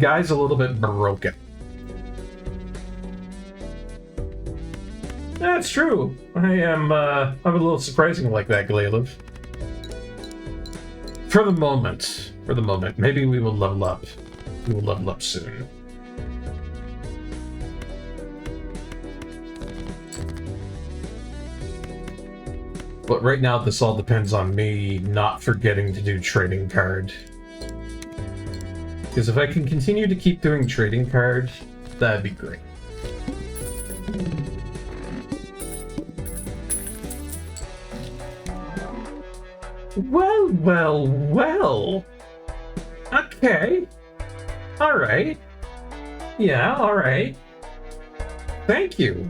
Guy's a little bit broken. That's true. I'm a little surprising like that, Glailev. For the moment. For the moment. Maybe we will level up. We will level up soon. But right now, this all depends on me not forgetting to do trading card. Because if I can continue to keep doing trading card, that'd be great. Well, well, well. Okay. Alright. Yeah, alright. Thank you.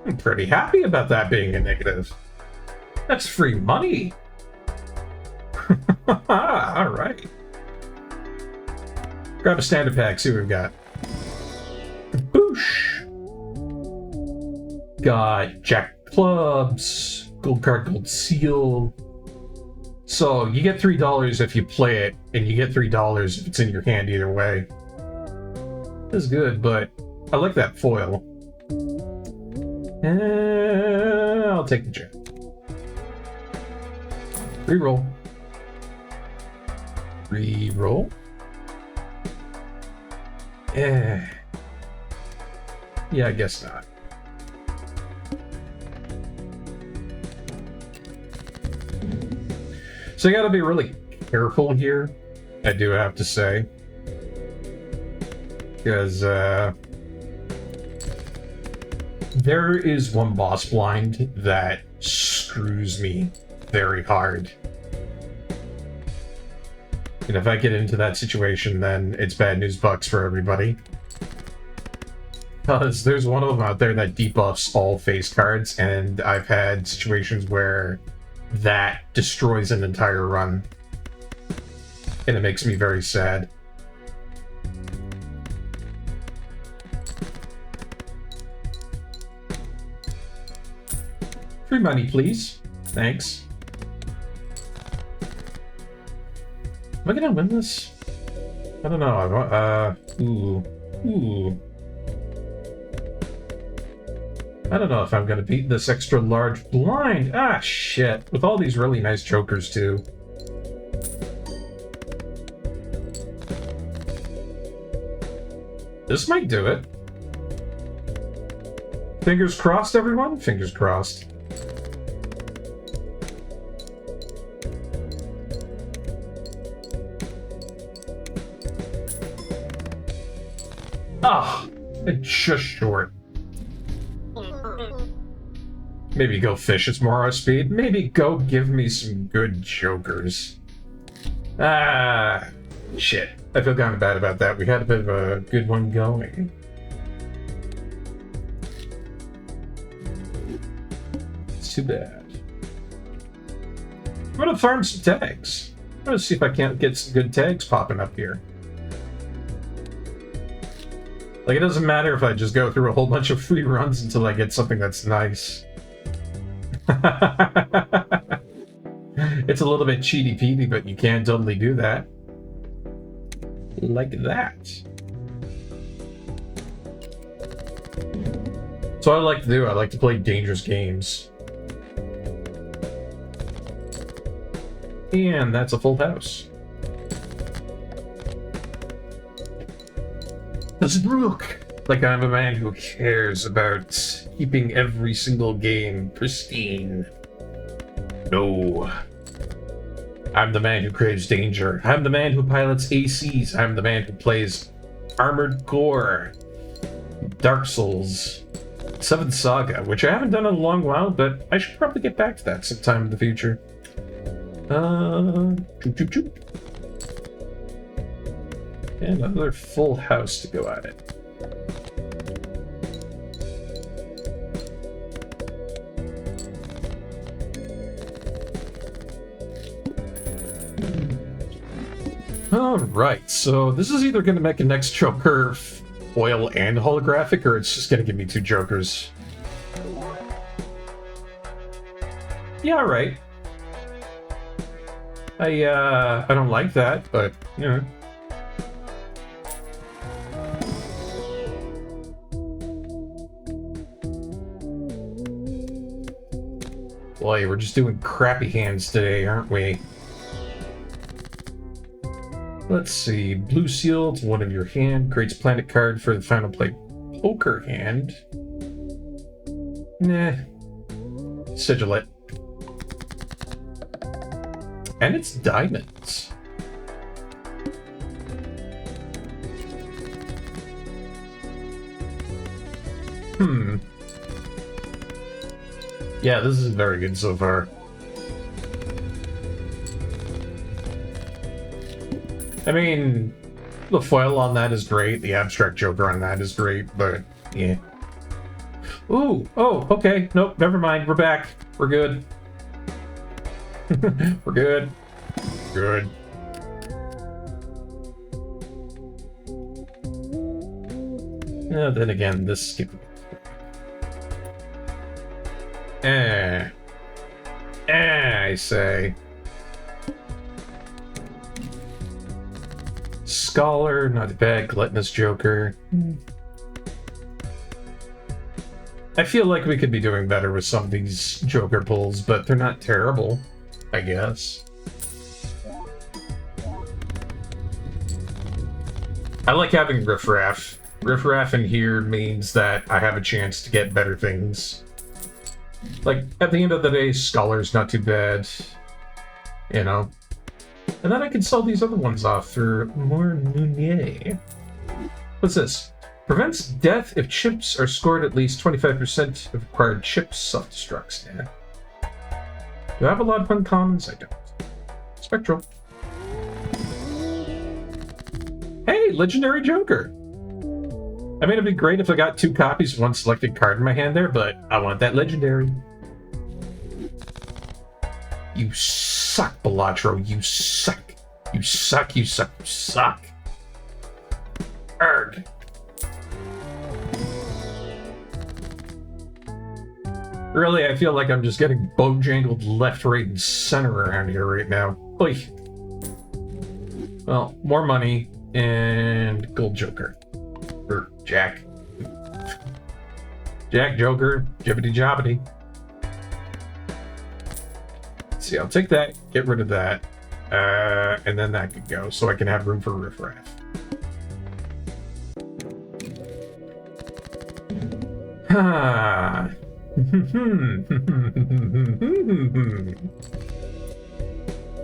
I'm pretty happy about that being a negative. That's free money. Alright. Grab a standard pack, see what we've got. Boosh! Got Jack Clubs, Gold Card, Gold Seal. So, you get $3 if you play it, and you get $3 if it's in your hand either way. That's good, but I like that foil. I'll take the Jack. Reroll. Reroll. Yeah, I guess not. So you gotta be really careful here, I do have to say. Because, there is one boss blind that screws me very hard. And if I get into that situation, then it's bad news bucks for everybody. Because there's one of them out there that debuffs all face cards, and I've had situations where that destroys an entire run. And it makes me very sad. Free money, please. Thanks. Am I gonna win this? I don't know. Ooh. I don't know if I'm gonna beat this extra large blind. Ah, shit. With all these really nice jokers, too. This might do it. Fingers crossed, everyone? Fingers crossed. Ah, it's just short. Maybe go fish at Tomorrow speed. Maybe go give me some good jokers. Ah, shit. I feel kind of bad about that. We had a bit of a good one going. It's too bad. I'm gonna farm some tags. I'm gonna see if I can't get some good tags popping up here. Like, it doesn't matter if I just go through a whole bunch of free runs until I get something that's nice. It's a little bit cheaty-peaty, but you can totally do that. Like that. So what I like to do, I like to play dangerous games. And that's a full house. Does it look like I'm a man who cares about keeping every single game pristine? No. I'm the man who craves danger. I'm the man who pilots ACs. I'm the man who plays Armored Core, Dark Souls, 7th Saga, which I haven't done in a long while, but I should probably get back to that sometime in the future. Choop, choop, choop. And another full house to go at it. Alright, so this is either going to make a next Joker foil and holographic, or it's just going to give me two Jokers. Yeah, alright. I don't like that, but, you know. Boy, we're just doing crappy hands today, aren't we? Let's see. Blue seal to one of your hand. Creates planet card for the final play poker hand. Nah. Sigil it. And it's diamonds. Yeah, this is very good so far. I mean, the foil on that is great, the abstract Joker on that is great, but yeah. Ooh, oh, okay, nope, never mind, we're back. We're good. We're good. Good. Then again, this stupid. I say. Scholar, not bad. Gluttonous Joker. I feel like we could be doing better with some of these Joker pulls, but they're not terrible. I guess. I like having riffraff. Riffraff in here means that I have a chance to get better things. Like, at the end of the day, Scholar's not too bad. You know? And then I can sell these other ones off for more Meunier. What's this? Prevents death if chips are scored at least 25% of required chips. Self-destructs. Yeah. Do I have a lot of uncommons? I don't. Spectral. Hey, Legendary Joker! I mean, it'd be great if I got 2 copies of one selected card in my hand there, but I want that Legendary. You suck, Balatro. You suck. You suck, you suck, you suck. Arrgh. Really, I feel like I'm just getting bojangled left, right, and center around here right now. Oy. Well, more money and gold Joker. Or Jack. Jack, Joker, jibbity jobbity. Let's see, I'll take that, get rid of that, and then that could go, so I can have room for riffraff. Ah.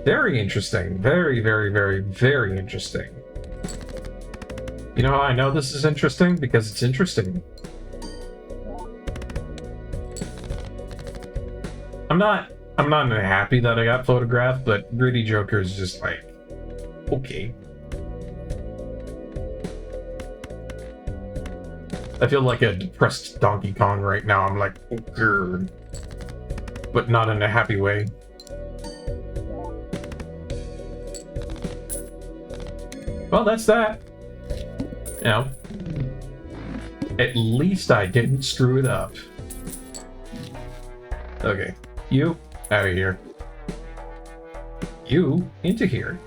Very interesting. Very, very, very, very interesting. You know how I know this is interesting? Because it's interesting. I'm not happy that I got photographed, but Gritty Joker is just like, okay. I feel like a depressed Donkey Kong right now. I'm like, grr, but not in a happy way. Well, that's that. You know, at least I didn't screw it up. Okay, you out of here. You into here.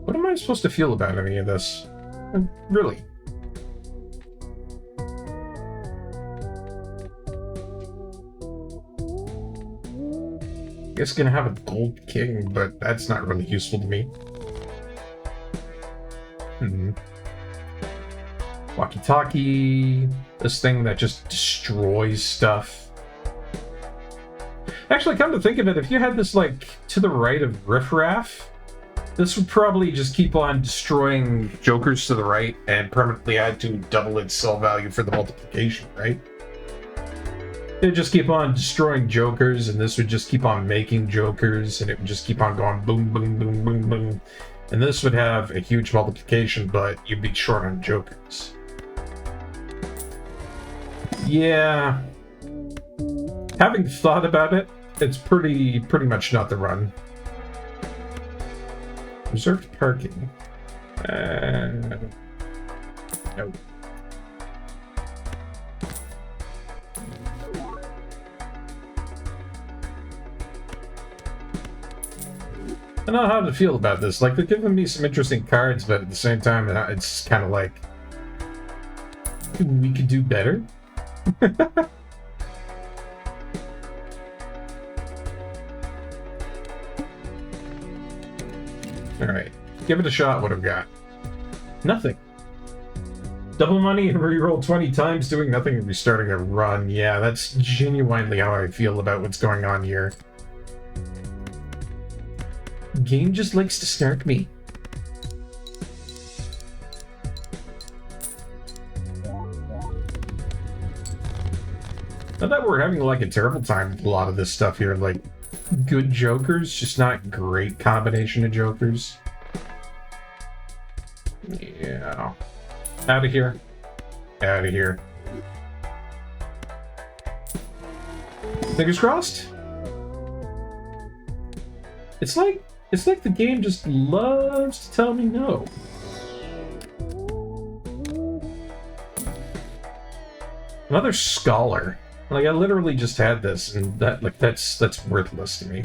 What am I supposed to feel about any of this? Really? I guess gonna have a gold king, but that's not really useful to me. Walkie-talkie. This thing that just destroys stuff. Actually, come to think of it, if you had this, like, to the right of riffraff, this would probably just keep on destroying jokers to the right and permanently add to double its sell value for the multiplication, right? It'd just keep on destroying jokers, and this would just keep on making jokers, and it would just keep on going boom, boom, boom, boom, boom. And this would have a huge multiplication, but you'd be short on jokers. Yeah. Having thought about it, it's pretty much not the run. Reserved parking. No. I don't know how to feel about this. Like, they're giving me some interesting cards, but at the same time, it's kind of like, we could do better. Alright, give it a shot. What I've got? Nothing. Double money and reroll 20 times, doing nothing and restarting a run. Yeah, that's genuinely how I feel about what's going on here. Game just likes to snark me. Not that we're having like a terrible time with a lot of this stuff here, like good jokers, just not great combination of jokers. Yeah. Out of here. Out of here. Fingers crossed. It's like the game just loves to tell me no. Another scholar. Like, I literally just had this, and that's worthless to me.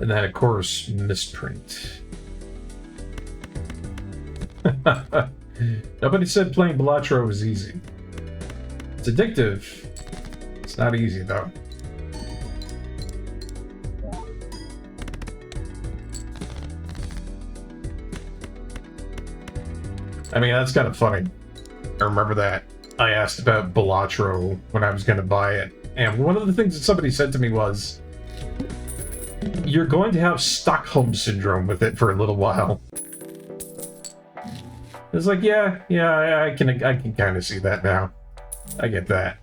And then, of course, misprint. Nobody said playing Balatro was easy. It's addictive. It's not easy, though. I mean, that's kind of funny. I remember that. I asked about Balatro when I was going to buy it. And one of the things that somebody said to me was, you're going to have Stockholm Syndrome with it for a little while. It's like, yeah, I can kind of see that now. I get that.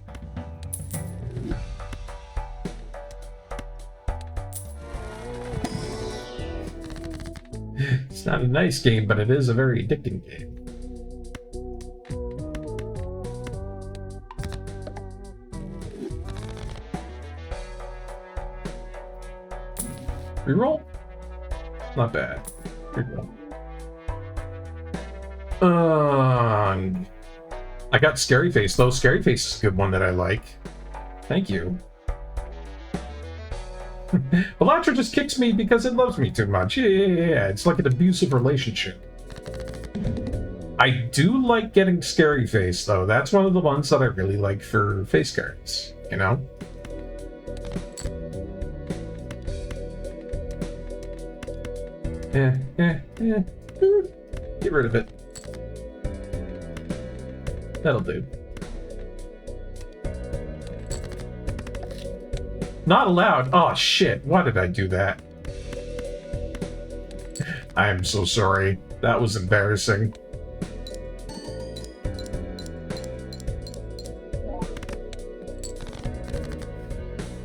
It's not a nice game, but it is a very addicting game. Reroll? Not bad. Reroll. I got Scary Face, though. Scary Face is a good one that I like. Thank you. Balatro just kicks me because it loves me too much. Yeah, it's like an abusive relationship. I do like getting Scary Face, though. That's one of the ones that I really like for face cards, you know? Get rid of it. That'll do. Not allowed. Oh, shit. Why did I do that? I am so sorry. That was embarrassing.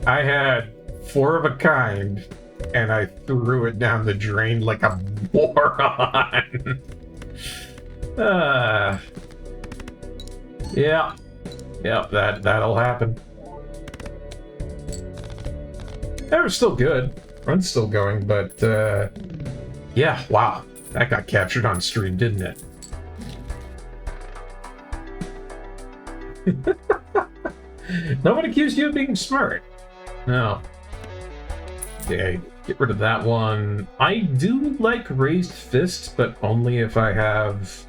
I had 4 of a kind, and I threw it down the drain like a moron. Yeah. Yep, that'll happen. They were still good. Run's still going, but, yeah, wow. That got captured on stream, didn't it? No one accused you of being smart. No. Okay, get rid of that one. I do like Raised Fist, but only if I have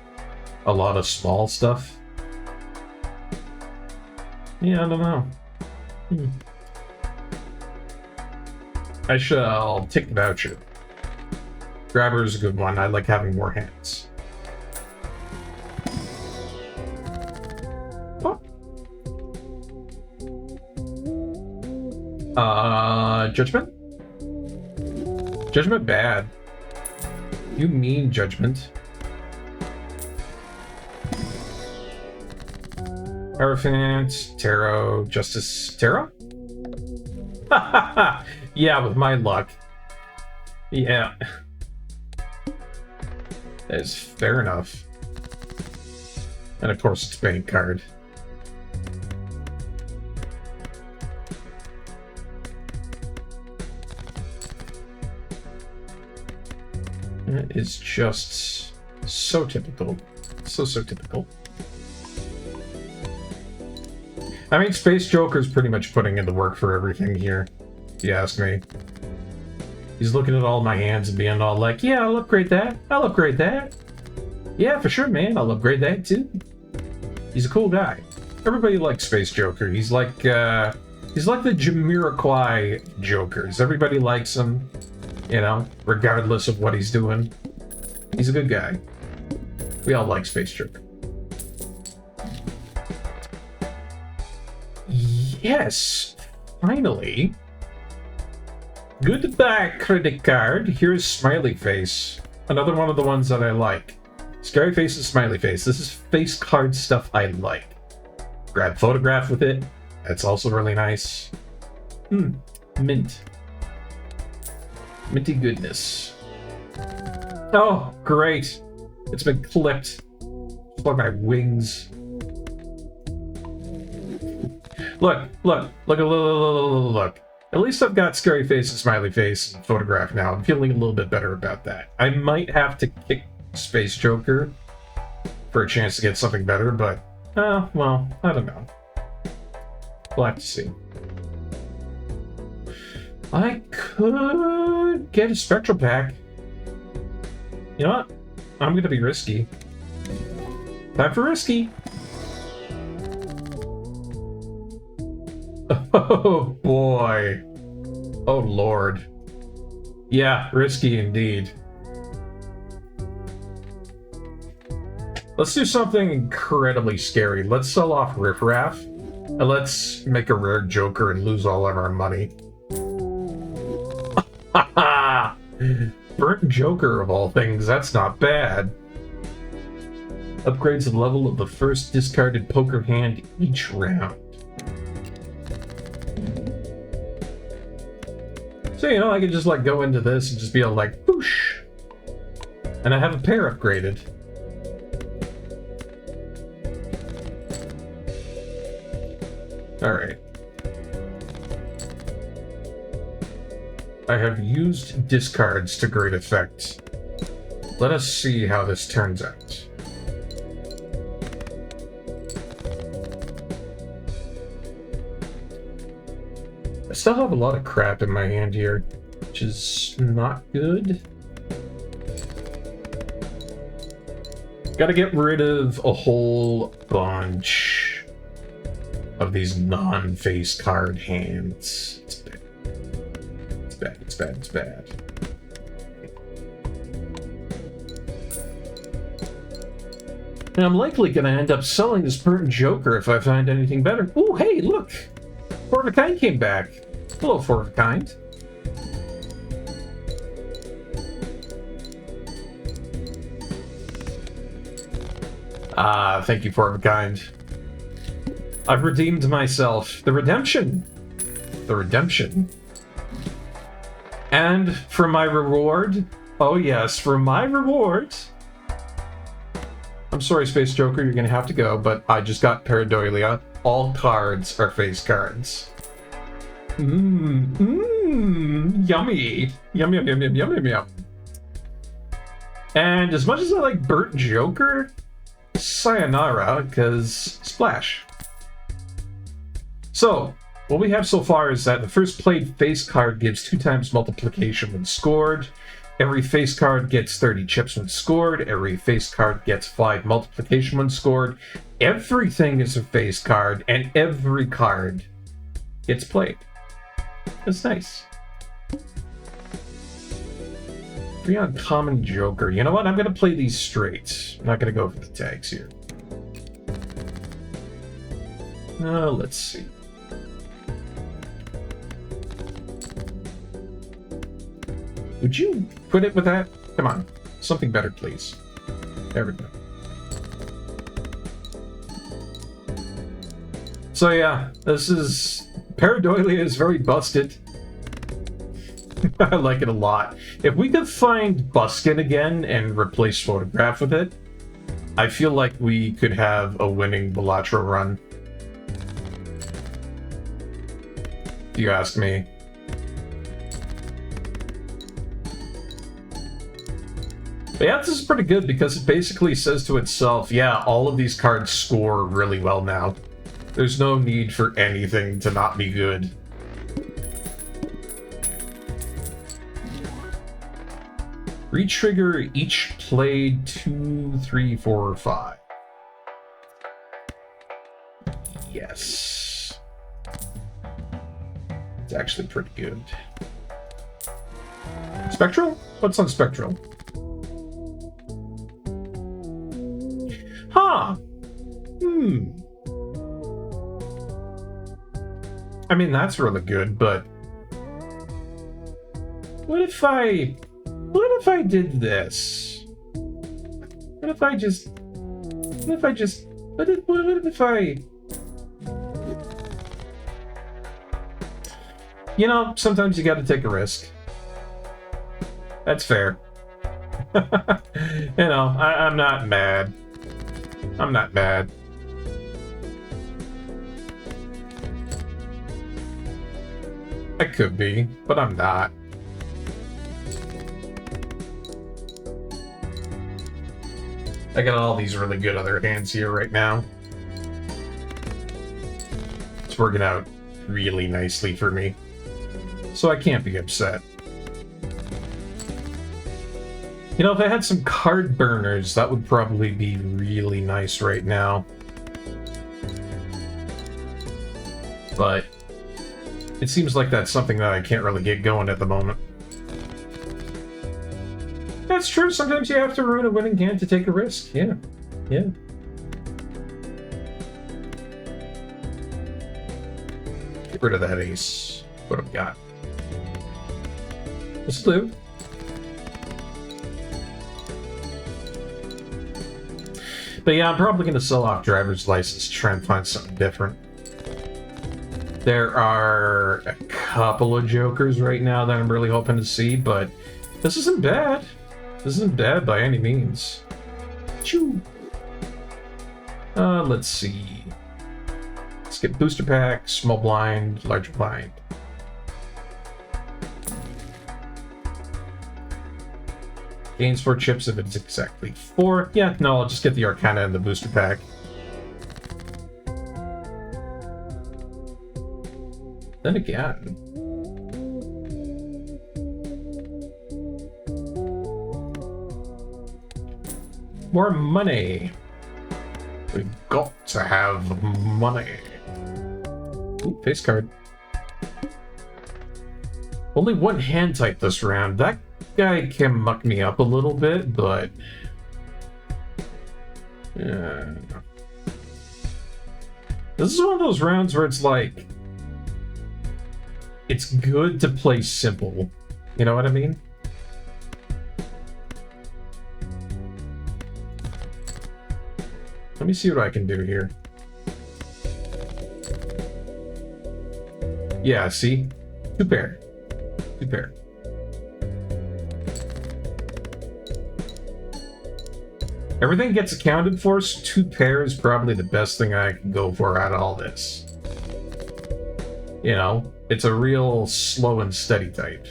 a lot of small stuff. Yeah, I don't know. I shall take the voucher. Grabber is a good one. I like having more hands. Oh. Judgment? Judgment bad. You mean Judgment. Hierophant, Tarot, Justice, Tarot? Yeah, with my luck. Yeah. That is fair enough. And of course it's bank card. That is just so typical. So typical. I mean, Space Joker's pretty much putting in the work for everything here, if you ask me. He's looking at all my hands and being all like, yeah, I'll upgrade that. I'll upgrade that. Yeah, for sure, man. I'll upgrade that, too. He's a cool guy. Everybody likes Space Joker. He's like the Jamiroquai Jokers. Everybody likes him, you know, regardless of what he's doing. He's a good guy. We all like Space Joker. Yes, finally. Goodbye, credit card. Here's Smiley Face. Another one of the ones that I like. Scary Face and Smiley Face. This is face card stuff I like. Grab photograph with it. That's also really nice. Mint. Minty goodness. Oh, great. It's been clipped. It's like my wings. Look. At least I've got Scary Face and Smiley Face and photograph now. I'm feeling a little bit better about that. I might have to kick Space Joker for a chance to get something better, but, well, I don't know. We'll have to see. I could get a Spectral Pack. You know what? I'm gonna be risky. Time for risky. Oh boy. Oh lord. Yeah, risky indeed. Let's do something incredibly scary. Let's sell off Riff Raff, and let's make a rare Joker and lose all of our money. Haha! Burnt Joker of all things, that's not bad. Upgrades the level of the first discarded poker hand each round. So, you know, I could just, like, go into this and just be all like, whoosh! And I have a pair upgraded. Alright. I have used discards to great effect. Let us see how this turns out. I still have a lot of crap in my hand here, which is not good. Gotta get rid of a whole bunch of these non-face card hands. It's bad. It's bad, it's bad, it's bad. And I'm likely gonna end up selling this burnt Joker if I find anything better. Ooh, hey, look! Four of a Kind came back. Hello, Four of a Kind. Thank you, Four of a Kind. I've redeemed myself. The redemption. The redemption. And for my reward, oh yes, for my reward. I'm sorry, Space Joker, you're gonna have to go, but I just got Pareidolia. All cards are face cards. Yummy. Yum, yum, yum, yum, yum, yum, yum. And as much as I like Burnt Joker, sayonara, because splash. So, what we have so far is that the first played face card gives 2 times multiplication when scored. Every face card gets 30 chips when scored. Every face card gets 5 multiplication when scored. Everything is a face card, and every card gets played. That's nice. Free uncommon Joker. You know what? I'm going to play these straight. I'm not going to go for the tags here. Let's see. Would you put it with that? Come on. Something better, please. There we go. So yeah, this is... Pareidolia is very busted. I like it a lot. If we could find Buskin again and replace Photograph with it, I feel like we could have a winning Balatro run. If you ask me. But yeah, this is pretty good because it basically says to itself, yeah, all of these cards score really well now. There's no need for anything to not be good. Retrigger each played 2, 3, 4, 5. Yes. It's actually pretty good. Spectral? What's on Spectral? Huh. I mean, that's really good, but... What if I did this? What if I just... What if I... You know, sometimes you gotta take a risk. That's fair. You know, I'm not mad. I'm not mad. I could be, but I'm not. I got all these really good other hands here right now. It's working out really nicely for me. So I can't be upset. You know, if I had some card burners, that would probably be really nice right now. But it seems like that's something that I can't really get going at the moment. That's true, sometimes you have to ruin a winning hand to take a risk. Yeah. Yeah. Get rid of that ace. What have we got? This blue. But yeah, I'm probably going to sell off driver's license to try and find something different. There are a couple of jokers right now that I'm really hoping to see, but this isn't bad. This isn't bad by any means. Choo. Let's see. Let's get booster pack, small blind, larger blind. Gains 4 chips if it's exactly 4. Yeah, no, I'll just get the Arcana and the booster pack. Then again... more money! We've got to have money. Ooh, face card. Only one hand type this round. That guy can muck me up a little bit, but... yeah. This is one of those rounds where it's like... it's good to play simple. You know what I mean? Let me see what I can do here. Yeah, see? 2 pair. 2 pair. Everything gets accounted for, so 2 pairs is probably the best thing I can go for out of all this. You know, it's a real slow and steady type.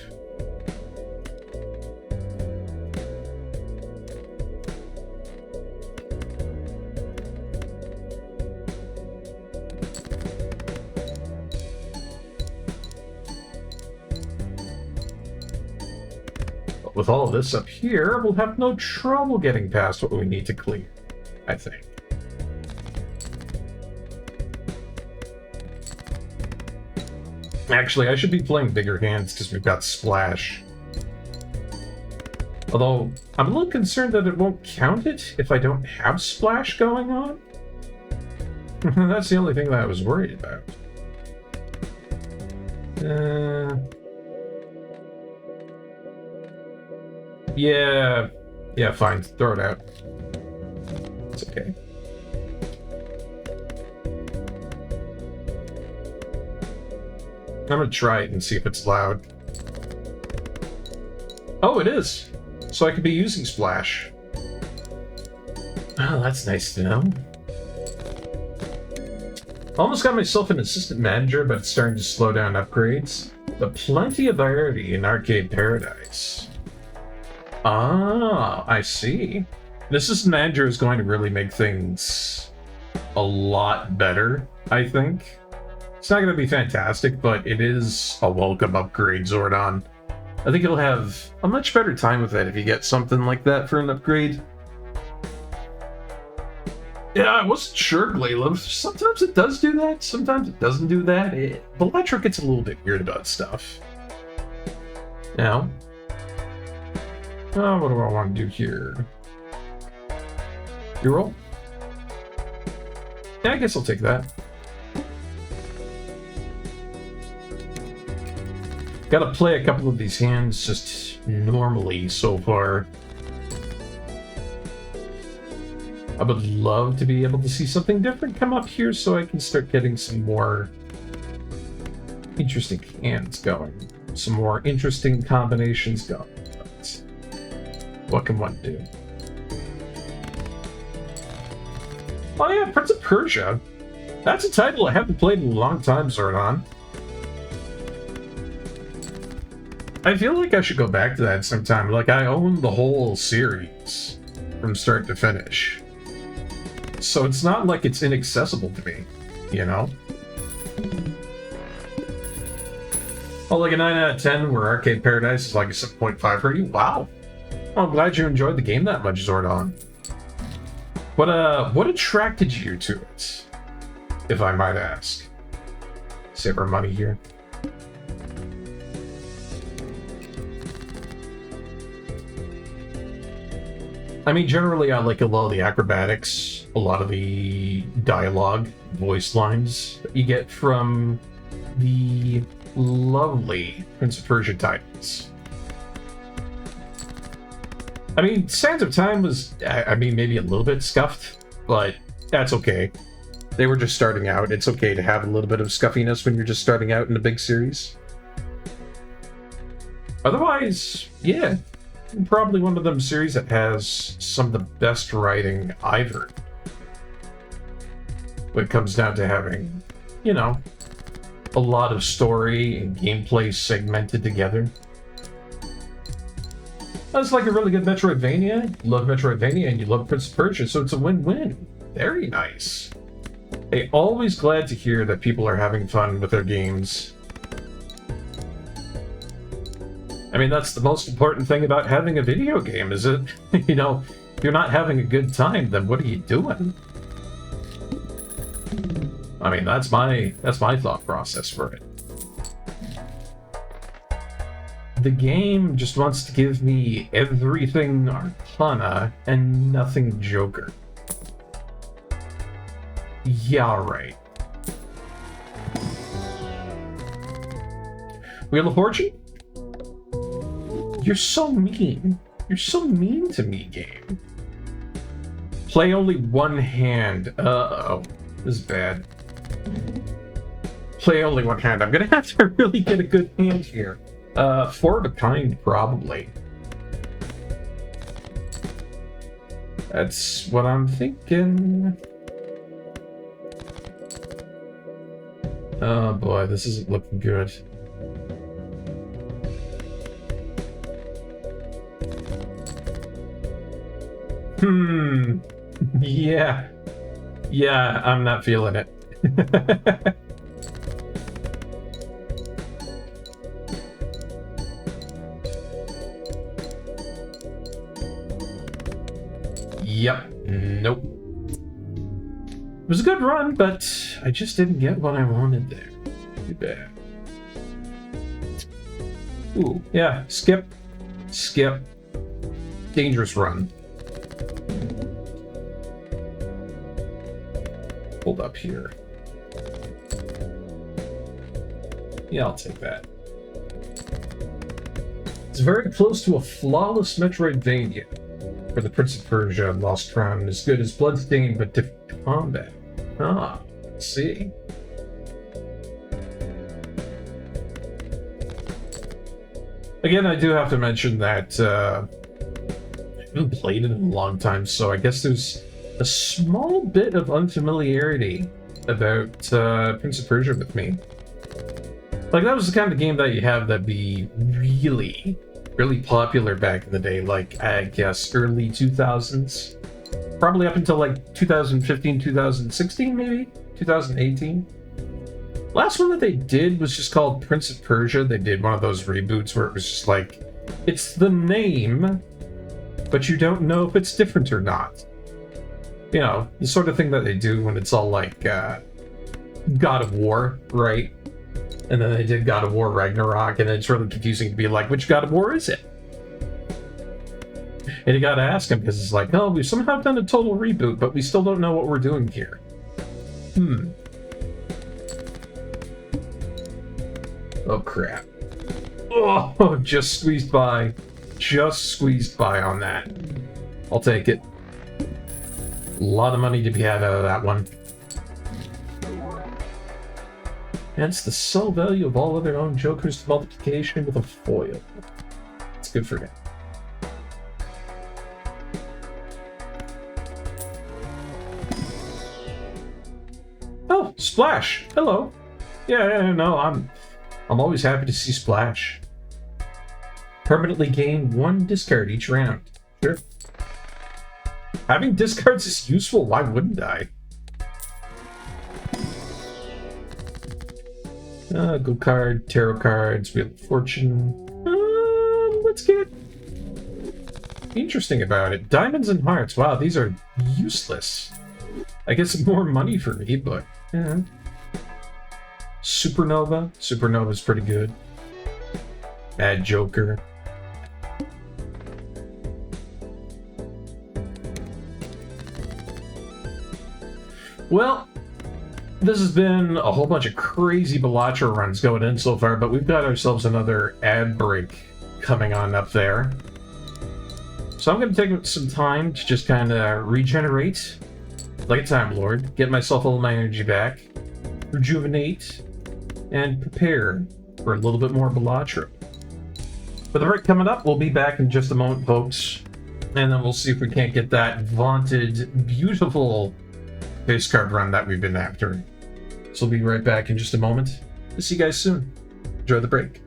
With all of this up here, we'll have no trouble getting past what we need to clear, I think. Actually, I should be playing bigger hands because we've got Splash. Although, I'm a little concerned that it won't count it if I don't have Splash going on. That's the only thing that I was worried about. Yeah, fine. Throw it out. It's okay. I'm gonna try it and see if it's loud. Oh, it is! So I could be using Splash. Oh, that's nice to know. Almost got myself an assistant manager, but it's starting to slow down upgrades. But plenty of variety in Arcade Paradise. Ah, I see. This assistant manager is going to really make things a lot better, I think. It's not going to be fantastic, but it is a welcome upgrade, Zordon. I think you'll have a much better time with it if you get something like that for an upgrade. Yeah, I wasn't sure, Glayla. Sometimes it does do that, sometimes it doesn't do that. Bellatrix gets a little bit weird about stuff. Now, what do I want to do here? You roll? Yeah, I guess I'll take that. Gotta play a couple of these hands just normally so far. I would love to be able to see something different come up here so I can start getting some more interesting hands going. Some more interesting combinations going. But what can one do? Oh yeah, Prince of Persia. That's a title I haven't played in a long time, Zordon. I feel like I should go back to that sometime. Like, I own the whole series from start to finish. So it's not like it's inaccessible to me, you know? Oh, like a 9 out of 10 where Arcade Paradise is like a 7.5 for you? Wow. Oh, I'm glad you enjoyed the game that much, Zordon. What attracted you to it, if I might ask? Save our money here. I mean, generally, I like a lot of the acrobatics, a lot of the dialogue, voice lines that you get from the lovely Prince of Persia titles. I mean, Sands of Time was, I mean, maybe a little bit scuffed, but that's okay. They were just starting out. It's okay to have a little bit of scuffiness when you're just starting out in a big series. Otherwise, yeah. Probably one of them series that has some of the best writing I've heard. When it comes down to having, you know, a lot of story and gameplay segmented together. That's like a really good Metroidvania. You love Metroidvania and you love Prince of Persia, so it's a win-win. Very nice. Hey, always glad to hear that people are having fun with their games. I mean, that's the most important thing about having a video game, is it? You know, if you're not having a good time, then what are you doing? I mean, that's my thought process for it. The game just wants to give me everything Arcana and nothing Joker. Yeah, right. Wheel of Fortune? You're so mean. You're so mean to me, game. Play only one hand. Uh-oh. This is bad. Play only one hand. I'm gonna have to really get a good hand here. Four of a kind, probably. That's what I'm thinking. Oh boy, this isn't looking good. Yeah. Yeah, I'm not feeling it. Yep. Nope. It was a good run, but I just didn't get what I wanted there. Too bad. Ooh, yeah. Skip. Skip. Dangerous run. Hold up here. Yeah, I'll take that. It's very close to a flawless Metroidvania for the Prince of Persia Lost Crown, as good as Bloodstained but different combat. Ah, let's see. Again, I do have to mention that I haven't played it in a long time, so I guess there's a small bit of unfamiliarity about Prince of Persia with me. Like, that was the kind of game that you have that'd be really, really popular back in the day, like, I guess, early 2000s. Probably up until, like, 2015, 2016, maybe? 2018? Last one that they did was just called Prince of Persia. They did one of those reboots where it was just like, it's the name, but you don't know if it's different or not. You know, the sort of thing that they do when it's all like God of War, right? And then they did God of War Ragnarok, and it's really confusing to be like, which God of War is it? And you gotta ask them, because it's like, oh, we've somehow done a total reboot, but we still don't know what we're doing here. Oh, crap. Oh, just squeezed by. Just squeezed by on that. I'll take it. A lot of money to be had out of that one. Hence the sole value of all other own jokers to multiplication with a foil. It's good for him. Oh, Splash! Hello. Yeah, no, I'm always happy to see Splash. Permanently gain 1 discard each round. Sure. Having discards is useful, why wouldn't I? Go card, tarot cards, Wheel of Fortune. Let's get interesting about it. Diamonds and hearts. Wow, these are useless. I guess more money for me, but yeah. Supernova. Supernova's pretty good. Mad Joker. Well, this has been a whole bunch of crazy Balatro runs going in so far, but we've got ourselves another ad break coming on up there. So I'm going to take some time to just kind of regenerate, like a Time Lord, get myself all my energy back, rejuvenate, and prepare for a little bit more Balatro. But the break coming up, we'll be back in just a moment, folks, and then we'll see if we can't get that vaunted, beautiful base card run that we've been after. So we'll be right back in just a moment. We'll see you guys soon. Enjoy the break.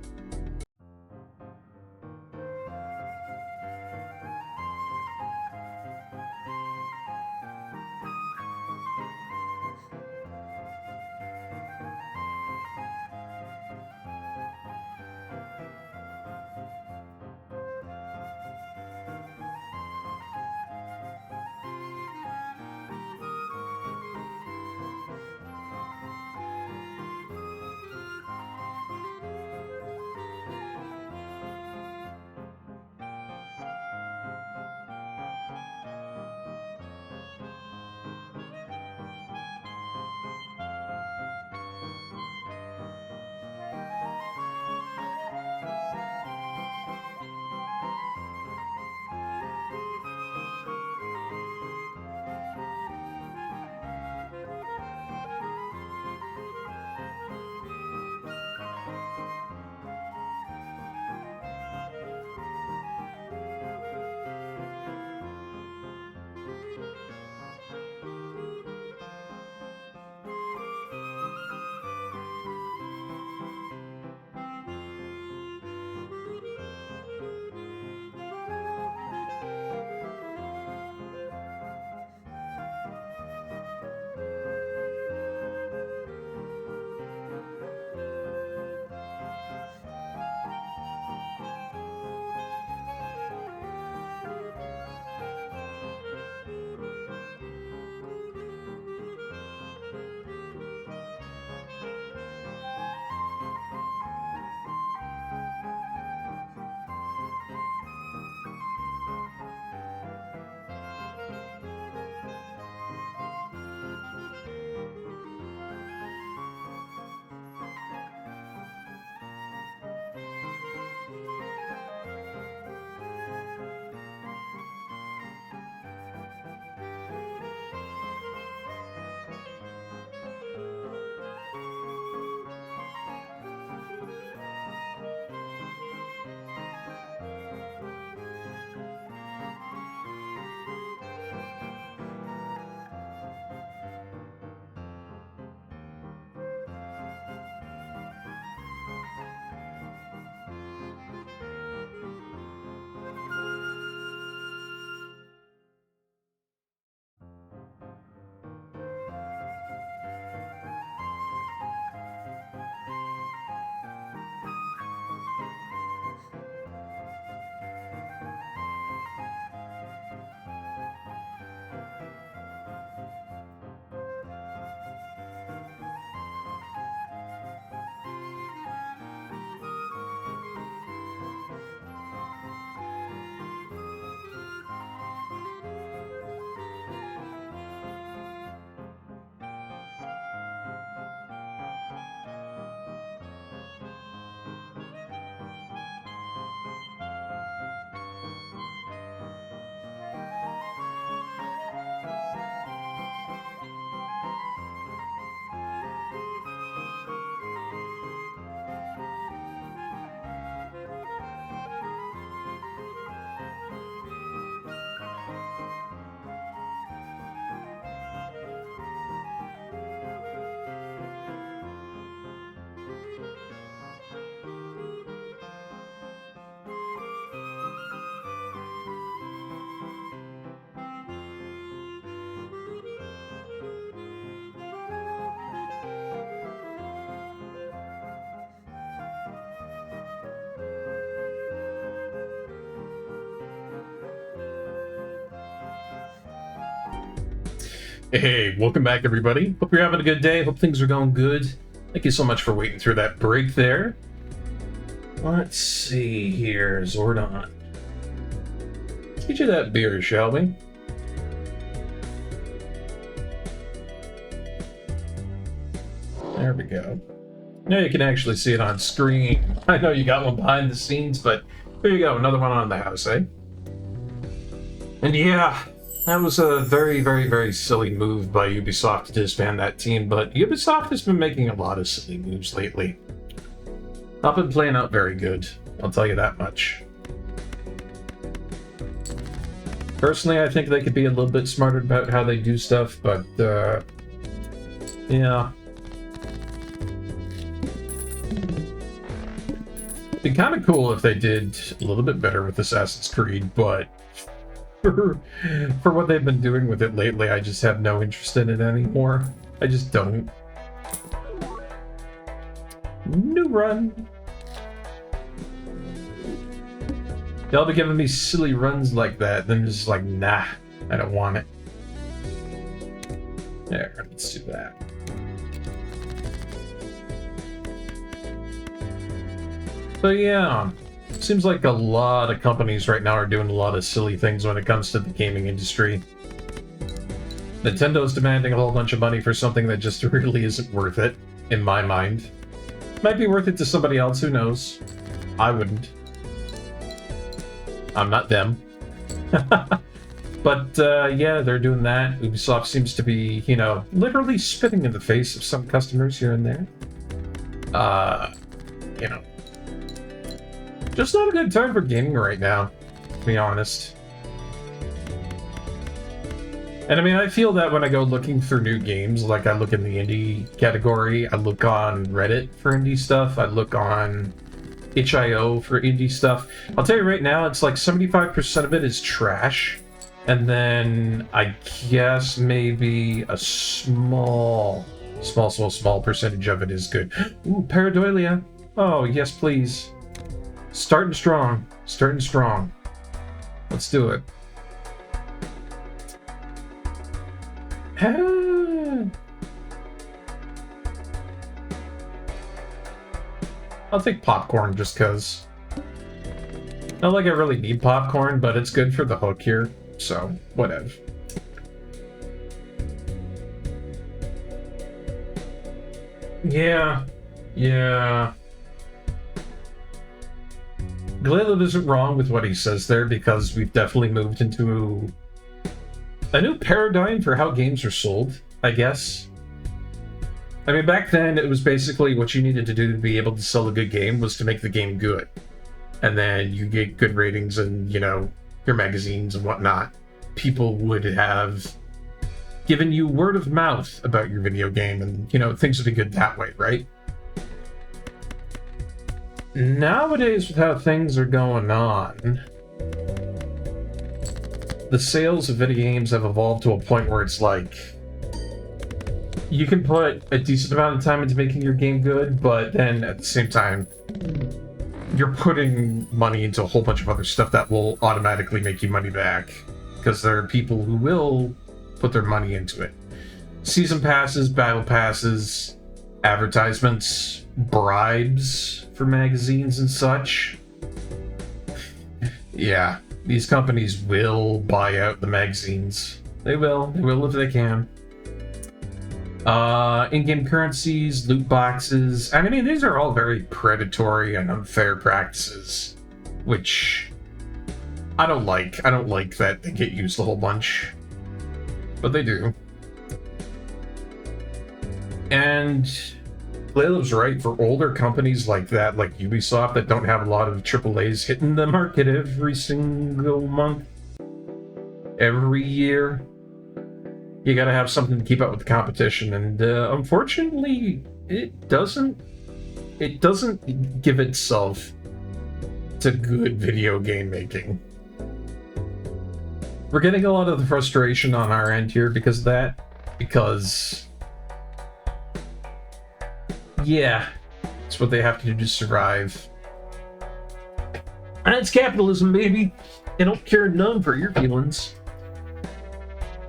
Hey, welcome back, everybody. Hope you're having a good day. Hope things are going good. Thank you so much for waiting through that break there. Let's see here, Zordon. Let's get you that beer, shall we? There we go. Now you can actually see it on screen. I know you got one behind the scenes, but there you go, another one on the house, eh? And yeah, that was a very, very, very silly move by Ubisoft to disband that team, but Ubisoft has been making a lot of silly moves lately. Not been playing out very good, I'll tell you that much. Personally, I think they could be a little bit smarter about how they do stuff, but, yeah. It'd be kind of cool if they did a little bit better with Assassin's Creed, but for what they've been doing with it lately, I just have no interest in it anymore. I just don't. New run. Y'all be giving me silly runs like that, then just like, nah, I don't want it. There, let's do that. But yeah, seems like a lot of companies right now are doing a lot of silly things when it comes to the gaming industry. Nintendo's demanding a whole bunch of money for something that just really isn't worth it, in my mind. Might be worth it to somebody else, who knows? I wouldn't. I'm not them. But yeah, they're doing that. Ubisoft seems to be, you know, literally spitting in the face of some customers here and there. You know. Just not a good time for gaming right now, to be honest. And I mean, I feel that when I go looking for new games, like I look in the indie category, I look on Reddit for indie stuff, I look on itch.io for indie stuff. I'll tell you right now, it's like 75% of it is trash. And then I guess maybe a small percentage of it is good. Ooh, Pareidolia. Oh, yes, please. Starting strong. Starting strong. Let's do it. I'll take popcorn just because. Not like I really need popcorn, but it's good for the hook here, so whatever. Yeah. Glaive isn't wrong with what he says there, because we've definitely moved into a new paradigm for how games are sold, I guess. I mean, back then, it was basically what you needed to do to be able to sell a good game was to make the game good. And then you get good ratings and, you know, your magazines and whatnot. People would have given you word of mouth about your video game, and, you know, things would be good that way, right? Nowadays, with how things are going on, the sales of video games have evolved to a point where it's like, you can put a decent amount of time into making your game good, but then at the same time, you're putting money into a whole bunch of other stuff that will automatically make you money back, because there are people who will put their money into it. Season passes, battle passes, advertisements, bribes for magazines and such. Yeah, these companies will buy out the magazines. They will if they can. In-game currencies, loot boxes, and I mean, these are all very predatory and unfair practices, which I don't like. I don't like that they get used a whole bunch, but they do. And Layla's right, for older companies like that, like Ubisoft, that don't have a lot of AAAs hitting the market every single month, every year, you gotta have something to keep up with the competition, and unfortunately, it doesn't give itself to good video game making. We're getting a lot of the frustration on our end here because of that, because yeah, it's what they have to do to survive. And it's capitalism, baby. They don't care none for your feelings.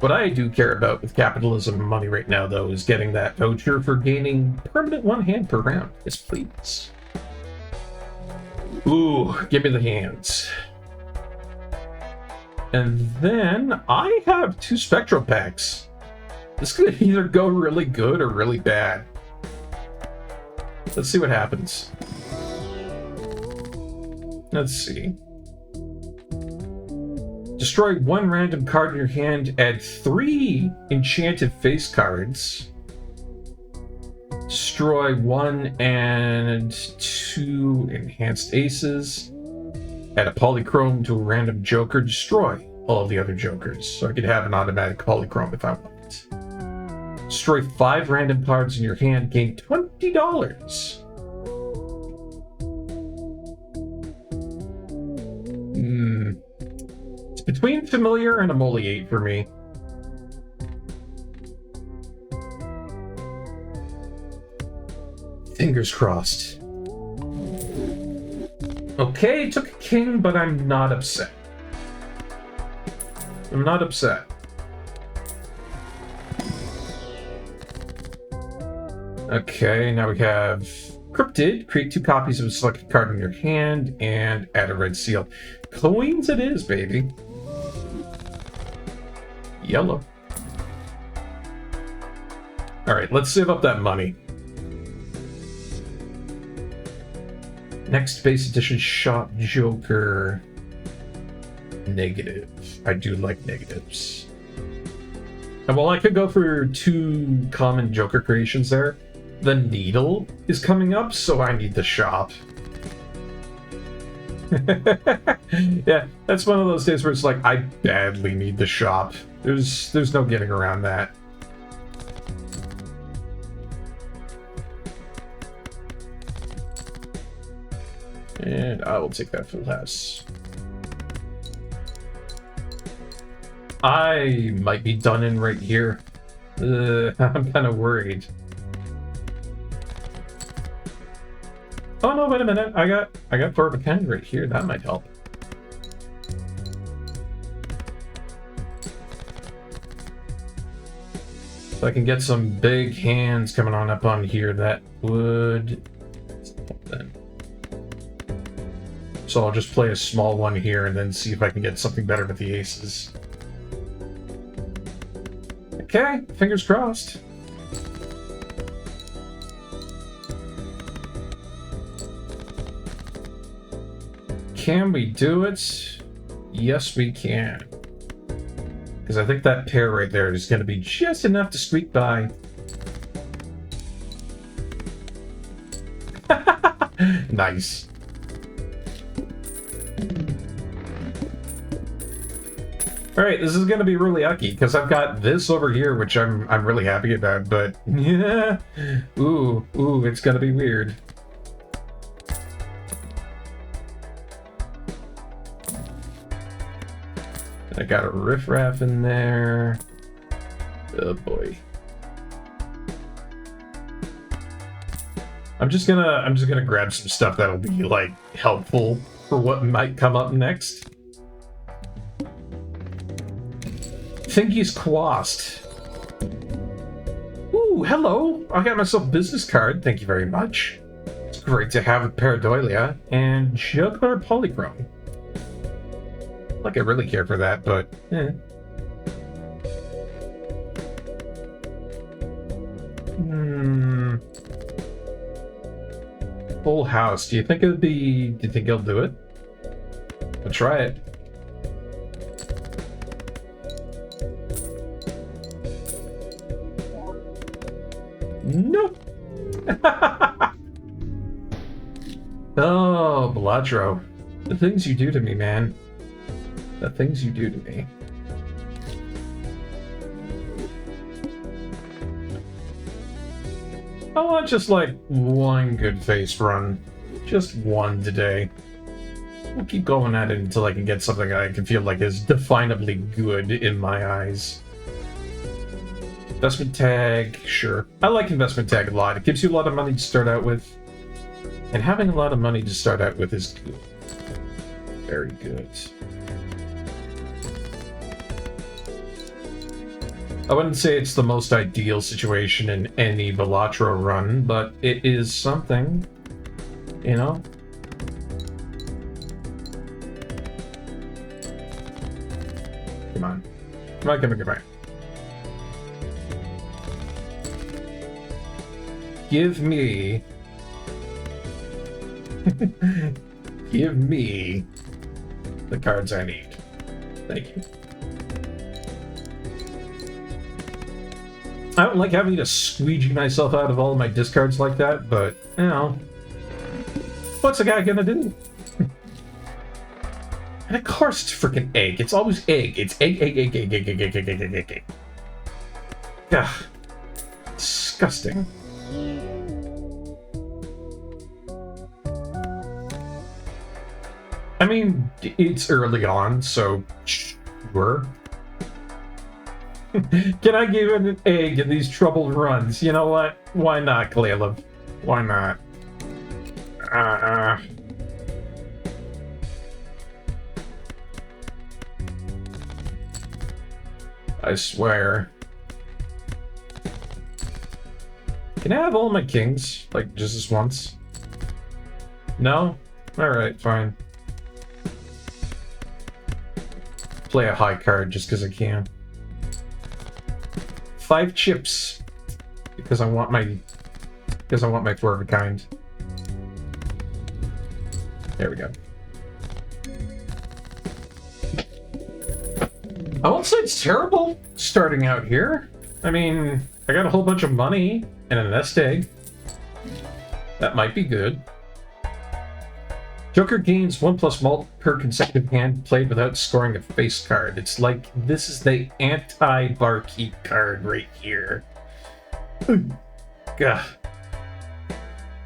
What I do care about with capitalism and money right now, though, is getting that voucher for gaining permanent one hand per round. Yes, please. Ooh, give me the hands. And then I have 2 spectral packs. This could either go really good or really bad. Let's see what happens. Let's see. Destroy 1 random card in your hand, add 3 enchanted face cards. Destroy 1 and 2 enhanced aces. Add a polychrome to a random joker. Destroy all of the other jokers. So I could have an automatic polychrome if I want. Destroy 5 random cards in your hand, gain $20. It's between familiar and emoliate for me. Fingers crossed. Okay, took a king, but I'm not upset. I'm not upset. Okay, now we have Cryptid. Create 2 copies of a selected card in your hand and add a red seal. Coins it is, baby. Yellow. Alright, let's save up that money. Next base edition shop joker. Negative. I do like negatives. And while I could go for 2 common joker creations there, the needle is coming up, so I need the shop. Yeah, that's one of those days where it's like, I badly need the shop. There's no getting around that. And I will take that full house. I might be done in right here. I'm kind of worried. Oh no, wait a minute. I got Thor of a Kind right here. That might help. So I can get some big hands coming on up on here. That would... So I'll just play a small one here and then see if I can get something better with the aces. Okay, fingers crossed. Can we do it? Yes, we can. Because I think that pair right there is going to be just enough to squeak by. Nice. Alright, this is going to be really yucky, because I've got this over here, which I'm really happy about, but yeah, ooh, it's going to be weird. I got a riffraff in there. Oh boy. I'm just gonna grab some stuff that'll be like helpful for what might come up next. Thingy's Quast. Ooh, hello! I got myself a business card, thank you very much. It's great to have a Pareidolia and Juggler Polychrome. Like I really care for that, but eh. Full house. Do you think it'll be? Do you think he'll do it? I'll try it. Nope. Oh, Belatro. The things you do to me, man. The things you do to me. I want just like one good face run. Just one today. We'll keep going at it until I can get something I can feel like is definably good in my eyes. Investment tag, sure. I like investment tag a lot. It gives you a lot of money to start out with. And having a lot of money to start out with is good. Very good. I wouldn't say it's the most ideal situation in any Balatro run, but it is something, you know? Come on. Come on, come on, come on. Give me... Give me the cards I need. Thank you. I don't like having to squeegee myself out of all of my discards like that, but, you know, what's a guy gonna do? And of course it's freaking egg. It's always egg. It's egg, egg, egg, egg, egg, egg, egg, egg, egg, egg, egg, egg. Ugh. Disgusting. I mean, it's early on, so sure. Can I give it an egg in these troubled runs? You know what? Why not, Caleb? Why not? I swear. Can I have all my kings? Like, just this once? No? Alright, fine. Play a high card just because I can. 5 chips. Because I want my 4 of a kind. There we go. I won't say it's terrible starting out here. I mean, I got a whole bunch of money and a nest egg. That might be good. Joker gains 1+ mult per consecutive hand played without scoring a face card. It's like, this is the anti-Barkeep card right here. Gah.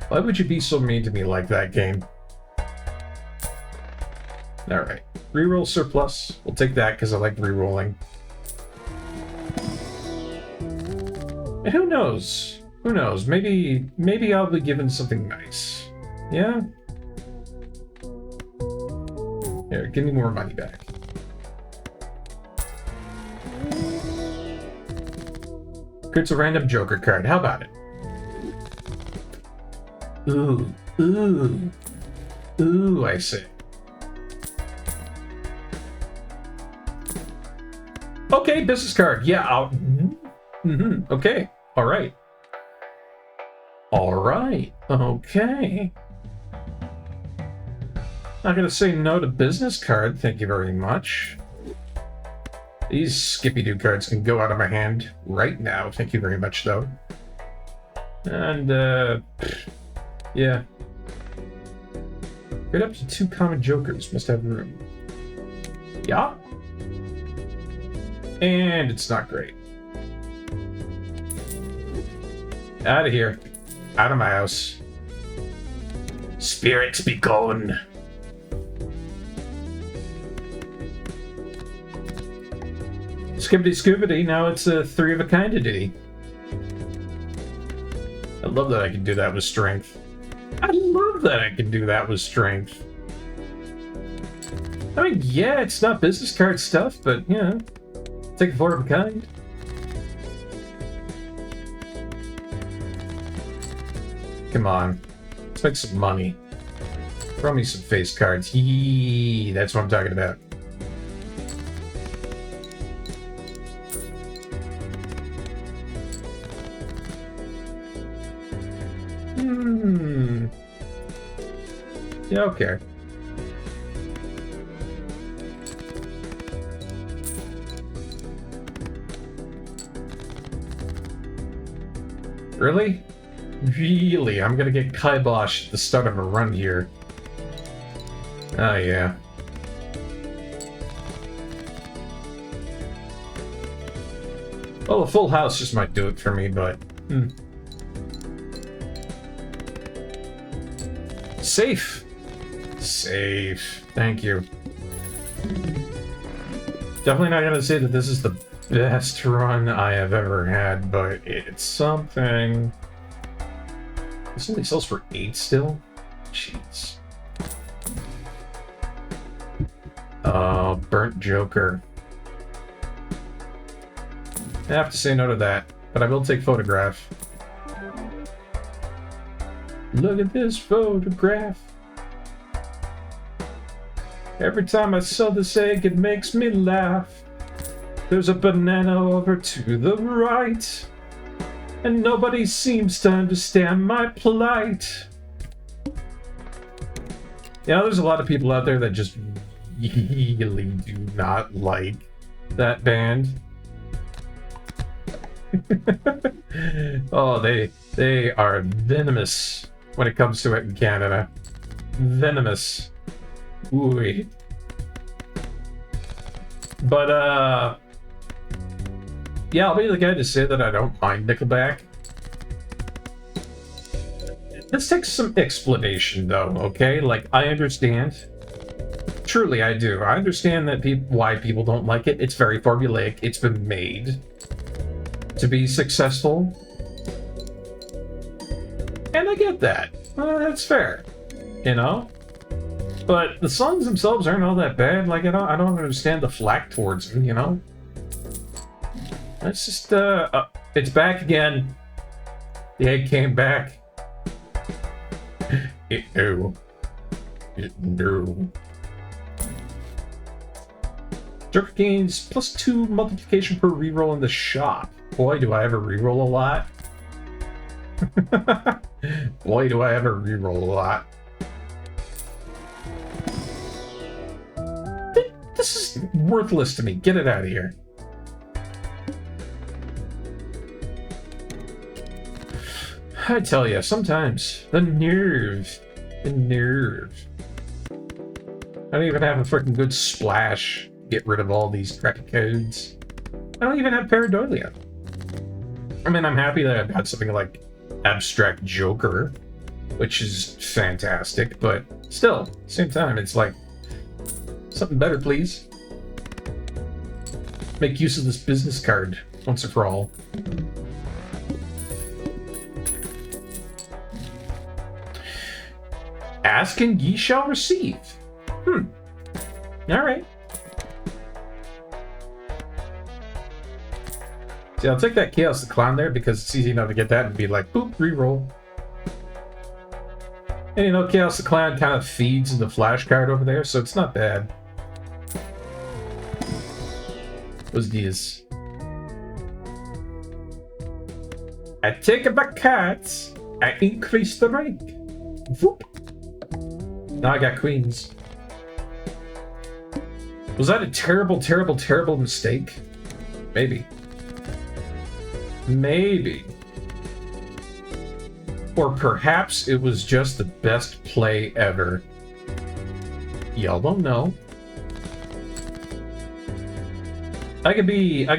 Why would you be so mean to me like that, game? Alright. Reroll surplus. We'll take that because I like rerolling. And who knows? Who knows? Maybe I'll be given something nice. Yeah? Here, give me more money back. Creates a random Joker card. How about it? Ooh. Ooh. Ooh, I say. Okay, business card. Yeah, I'll... Okay. All right. All right. Okay. Not gonna say no to business card, thank you very much. These Skippy-Doo cards can go out of my hand right now, thank you very much, though. And, yeah. Get up to 2 common jokers, must have room. Yeah. And it's not great. Out of here. Out of my house. Spirits be gone. Skibbity Scoobity, now it's a 3 of a kind entity. I love that I can do that with strength. I love that I can do that with strength. I mean, yeah, it's not business card stuff, but, you know, take a 4 of a kind. Come on. Let's make some money. Throw me some face cards. Yee, that's what I'm talking about. Yeah, okay. Really? Really? I'm gonna get kiboshed at the start of a run here. Oh, yeah. Well, a full house just might do it for me, but... Safe! Safe. Thank you. Definitely not gonna say that this is the best run I have ever had, but it's something. This only sells for 8 still? Jeez. Burnt Joker. I have to say no to that, but I will take photograph. Look at this photograph. Every time I saw this egg, it makes me laugh. There's a banana over to the right, and nobody seems to understand my plight. You know, there's a lot of people out there that just really do not like that band. Oh, they are venomous when it comes to it in Canada. Venomous. Ooh. But yeah, I'll be the guy to say that I don't mind Nickelback. This takes some explanation, though, okay? Like, I understand. Truly, I do. I understand that why people don't like it. It's very formulaic. It's been made to be successful. And I get that. That's fair. You know? But the songs themselves aren't all that bad. Like, I don't understand the flack towards them, you know? It's just, it's back again. The egg came back. No. Joker gains +2 multiplication per reroll in the shop. Boy, do I ever reroll a lot. Boy, do I ever reroll a lot. This is worthless to me. Get it out of here. I tell you, sometimes the nerve. I don't even have a freaking good splash. Get rid of all these crack codes. I don't even have pareidolia. I mean, I'm happy that I've got something like Abstract Joker, which is fantastic, but still, same time, it's like, something better, please. Make use of this business card once and for all. Ask and ye shall receive. Alright. See, I'll take that Chaos the Clown there because it's easy enough to get that and be like, boop, reroll. And you know, Chaos the Clown kind of feeds the flash card over there, so it's not bad. What's this? I take it back cards. I increase the rank. Whoop. Now I got queens. Was that a terrible, terrible, terrible mistake? Maybe. Maybe. Or perhaps it was just the best play ever. Y'all don't know. I could be a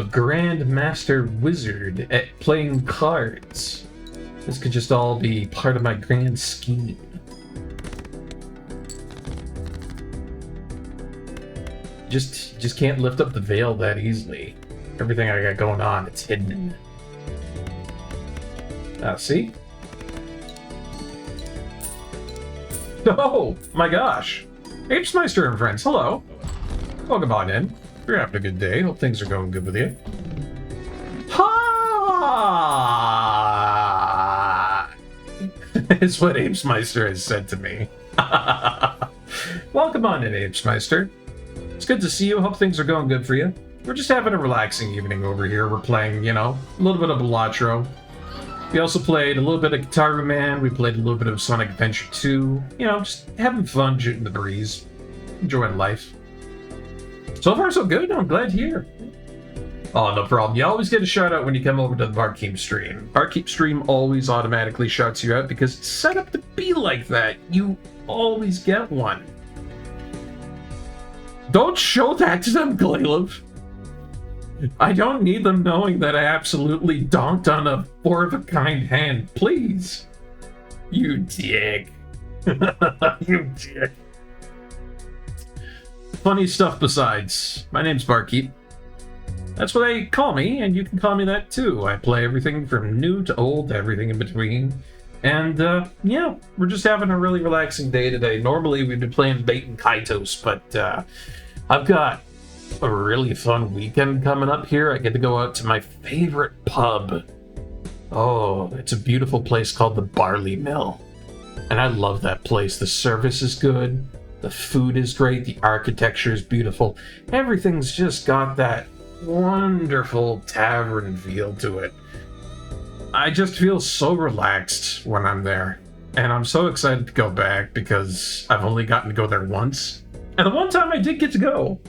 grandmaster wizard at playing cards. This could just all be part of my grand scheme. Just can't lift up the veil that easily. Everything I got going on, it's hidden. See? Oh, my gosh. Apesmeister and friends, hello. Welcome on in. You're having a good day. Hope things are going good with you. Ha! It's what Apesmeister has said to me. Welcome on in, Apesmeister. It's good to see you. Hope things are going good for you. We're just having a relaxing evening over here. We're playing, you know, a little bit of Balatro. We also played a little bit of Guitar Man. We played a little bit of Sonic Adventure 2. You know, just having fun, shooting the breeze. Enjoying life. So far, so good. I'm glad to hear. Oh, no problem. You always get a shout out when you come over to the Barkeep stream. Barkeep stream always automatically shouts you out because it's set up to be like that. You always get one. Don't show that to them, Glaylov. I don't need them knowing that I absolutely donked on a four-of-a-kind hand. Please. You dick. You dick. Funny stuff besides. My name's Barkeep. That's what they call me, and you can call me that too. I play everything from new to old, everything in between. And, yeah, we're just having a really relaxing day today. Normally, we'd be playing Bait and Kaitos, but, I've got a really fun weekend coming up here. I get to go out to my favorite pub. Oh, it's a beautiful place called the Barley Mill. And I love that place. The service is good. The food is great. The architecture is beautiful. Everything's just got that wonderful tavern feel to it. I just feel so relaxed when I'm there. And I'm so excited to go back because I've only gotten to go there once. And the one time I did get to go,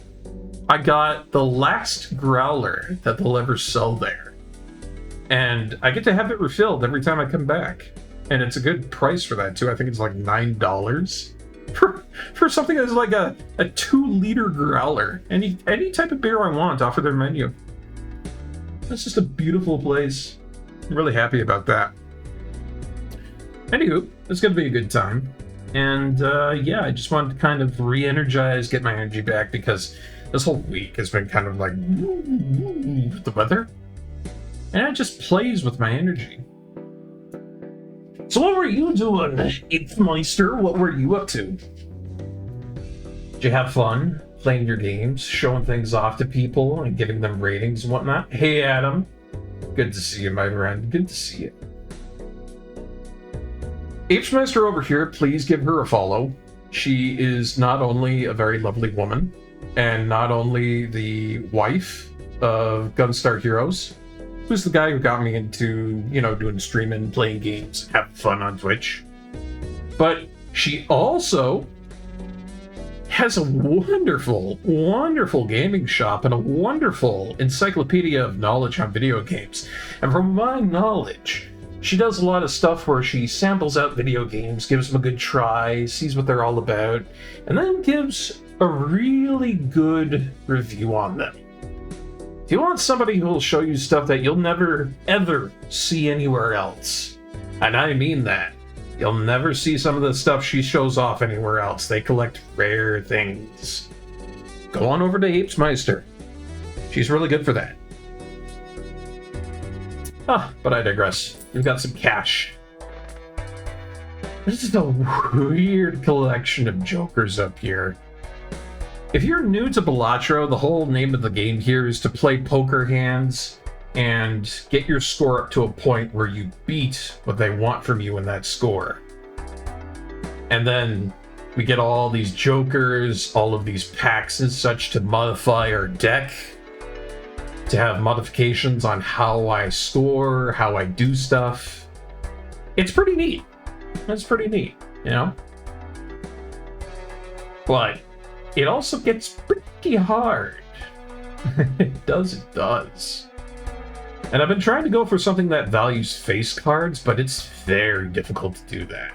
I got the last growler that they'll ever sell there. And I get to have it refilled every time I come back. And it's a good price for that too. I think it's like $9 for something that's like a 2-liter growler. Any type of beer I want off of their menu. That's just a beautiful place. I'm really happy about that. Anywho, it's gonna be a good time. And yeah, I just wanted to kind of re-energize, get my energy back, because this whole week has been kind of like with the weather. And it just plays with my energy. So what were you doing, Eighth Meister? What were you up to? Did you have fun playing your games, showing things off to people, and giving them ratings and whatnot? Hey, Adam. Good to see you, my friend. Good to see you. Eighth Meister over here, please give her a follow. She is not only a very lovely woman, and not only the wife of Gunstar Heroes, who's the guy who got me into, you know, doing streaming, playing games, having fun on Twitch. But she also has a wonderful, wonderful gaming shop and a wonderful encyclopedia of knowledge on video games. And from my knowledge, she does a lot of stuff where she samples out video games, gives them a good try, sees what they're all about, and then gives a really good review on them. If you want somebody who will show you stuff that you'll never, ever see anywhere else, and I mean that, you'll never see some of the stuff she shows off anywhere else. They collect rare things. Go on over to Eighth Meister. She's really good for that. Ah, but I digress. We've got some cash. This is a weird collection of jokers up here. If you're new to Balatro, the whole name of the game here is to play poker hands and get your score up to a point where you beat what they want from you in that score. And then we get all these jokers, all of these packs and such to modify our deck, to have modifications on how I score, how I do stuff. It's pretty neat. It's pretty neat, you know? But it also gets pretty hard. It does. And I've been trying to go for something that values face cards, but it's very difficult to do that.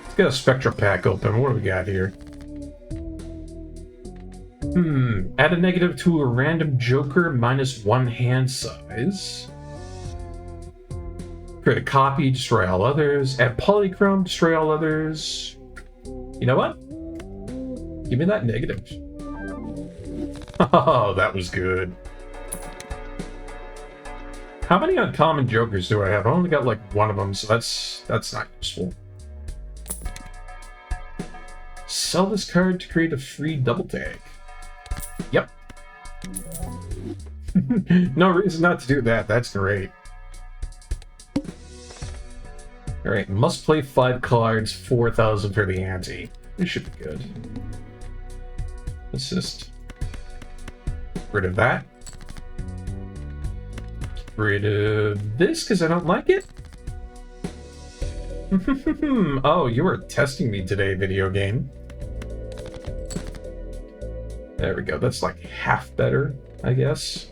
Let's get a Spectra pack open. What do we got here? Add a negative to a random joker minus 1 hand size. Create a copy, destroy all others. Add polychrome, destroy all others. You know what? Give me that negative. Oh, that was good. How many uncommon jokers do I have? I only got like one of them, so that's not useful. Sell this card to create a free double tag. Yep. No reason not to do that. That's great. Alright, must play 5 cards, 4,000 for the ante. This should be good. Let's just get rid of that. Get rid of this because I don't like it. Oh, you were testing me today, video game. There we go. That's like half better, I guess.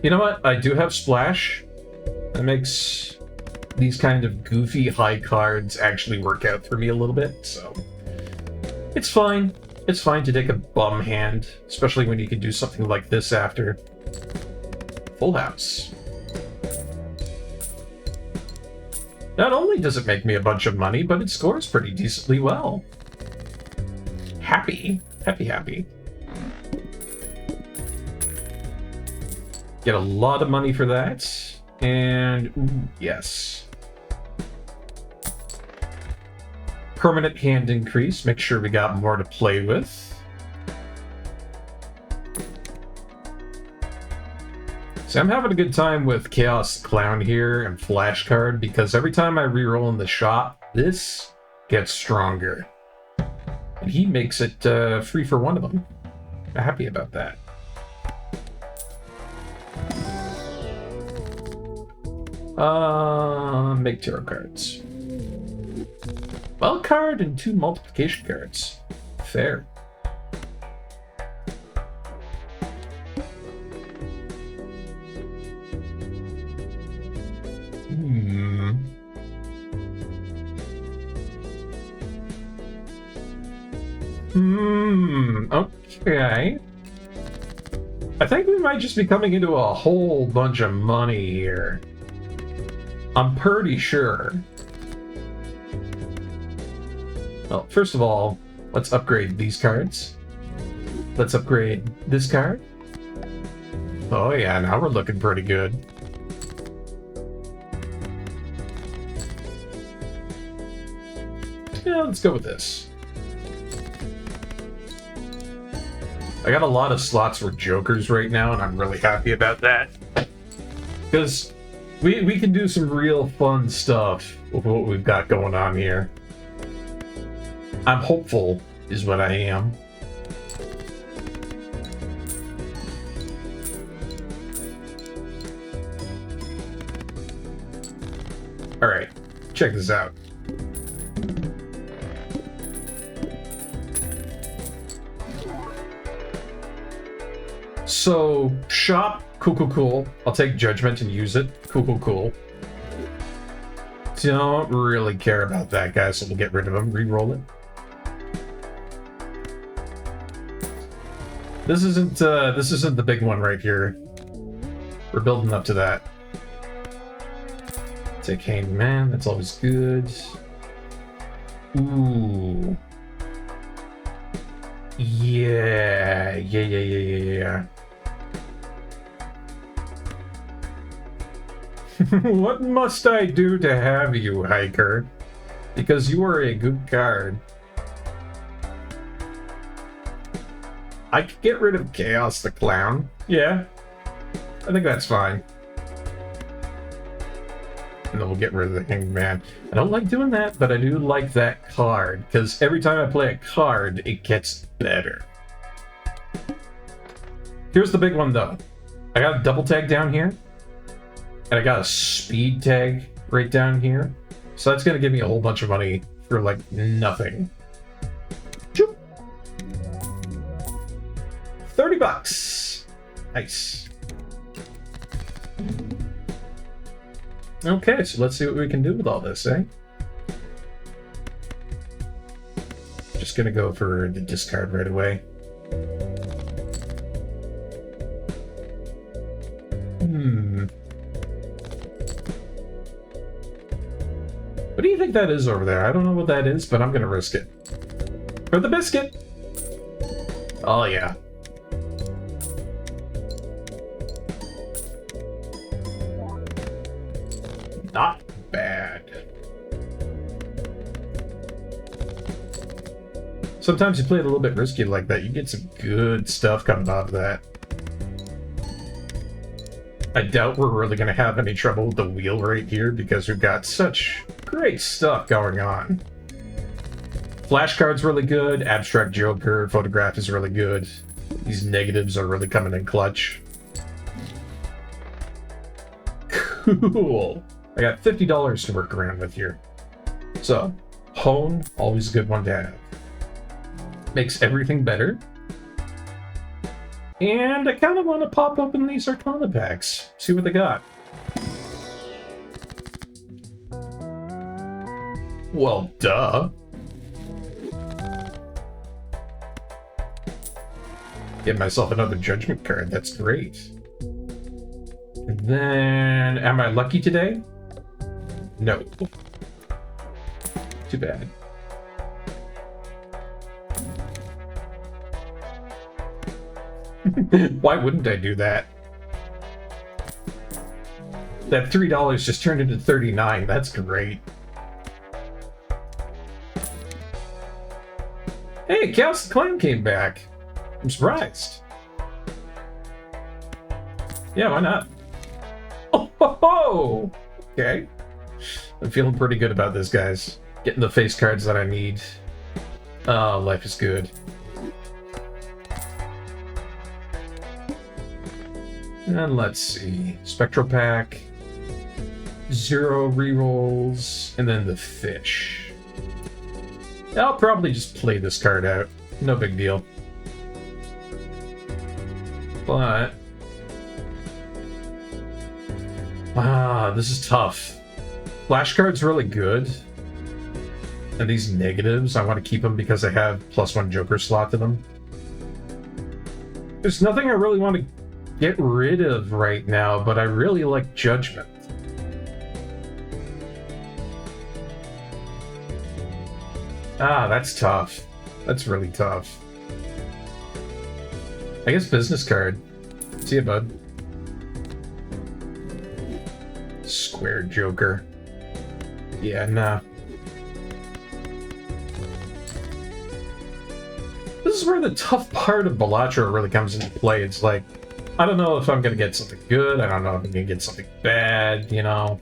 You know what? I do have Splash. That makes these kind of goofy high cards actually work out for me a little bit, so it's fine. It's fine to take a bum hand, especially when you can do something like this after. Full house. Not only does it make me a bunch of money, but it scores pretty decently well. Happy. Happy. Get a lot of money for that. And, ooh, yes. permanent hand increase. Make sure we got more to play with. So I'm having a good time with Chaos Clown here and Flashcard because every time I reroll in the shop, this gets stronger. And he makes it free for one of them. I'm happy about that. Make tarot cards. Well card and 2 multiplication cards. Fair. Okay. I think we might just be coming into a whole bunch of money here. I'm pretty sure. Well, first of all, let's upgrade these cards. Let's upgrade this card. Oh yeah, now we're looking pretty good. Yeah, let's go with this. I got a lot of slots for jokers right now, and I'm really happy about that. Because we can do some real fun stuff with what we've got going on here. I'm hopeful, is what I am. Alright, check this out. So, shop, cool. I'll take judgment and use it. Cool. Don't really care about that guy, so we'll get rid of him. Reroll it. This isn't the big one right here. We're building up to that. Take Hangman, that's always good. Ooh. Yeah. What must I do to have you, Hiker? Because you are a good card. I could get rid of Chaos the Clown. Yeah. I think that's fine. And then we'll get rid of the Hangman. I don't like doing that, but I do like that card. Because every time I play a card, it gets better. Here's the big one, though. I got a double tag down here. And I got a speed tag right down here. So that's going to give me a whole bunch of money for, like, nothing. Choop. $30. Nice. Okay, so let's see what we can do with all this, eh? Just going to go for the discard right away. What do you think that is over there? I don't know what that is, but I'm gonna risk it. For the biscuit! Oh, yeah. Not bad. Sometimes you play it a little bit risky like that, you get some good stuff coming out of that. I doubt we're really going to have any trouble with the wheel right here because we've got such great stuff going on. Flashcard's really good, Abstract Joker, Photograph is really good. These negatives are really coming in clutch. Cool. I got $50 to work around with here. So, Hone, always a good one to have. Makes everything better. And I kind of want to pop open these Arcana packs. See what they got. Well, duh. Get myself another Judgment card. That's great. And then, am I lucky today? No. Too bad. Why wouldn't I do that? That $3 just turned into $39. That's great. Hey, Chaos the Clan came back. I'm surprised. Yeah, why not? Oh, ho, ho! Okay. I'm feeling pretty good about this, guys. Getting the face cards that I need. Oh, life is good. And let's see. Spectral Pack. 0 rerolls. And then the fish. I'll probably just play this card out. No big deal. But... this is tough. Flashcard's really good. And these negatives, I want to keep them because I have +1 Joker slot to them. There's nothing I really want to get rid of right now, but I really like Judgment. That's tough. That's really tough. I guess business card. See ya, bud. Square Joker. Yeah, nah. This is where the tough part of Balatro really comes into play. It's like, I don't know if I'm gonna get something good, I don't know if I'm gonna get something bad, you know?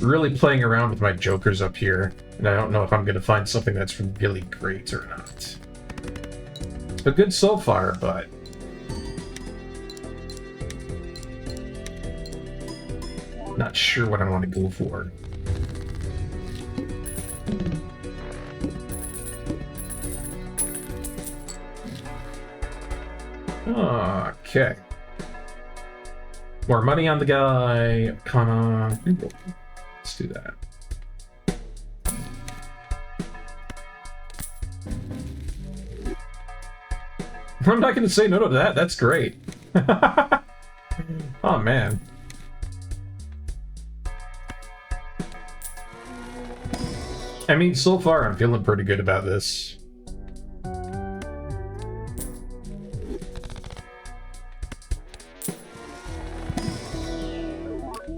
Really playing around with my Jokers up here, and I don't know if I'm gonna find something that's really great or not. It's been good so far, but... not sure what I want to go for. Okay. More money on the guy. Kinda... let's do that. I'm not going to say no to that. That's great. Oh, man. I mean, so far, I'm feeling pretty good about this.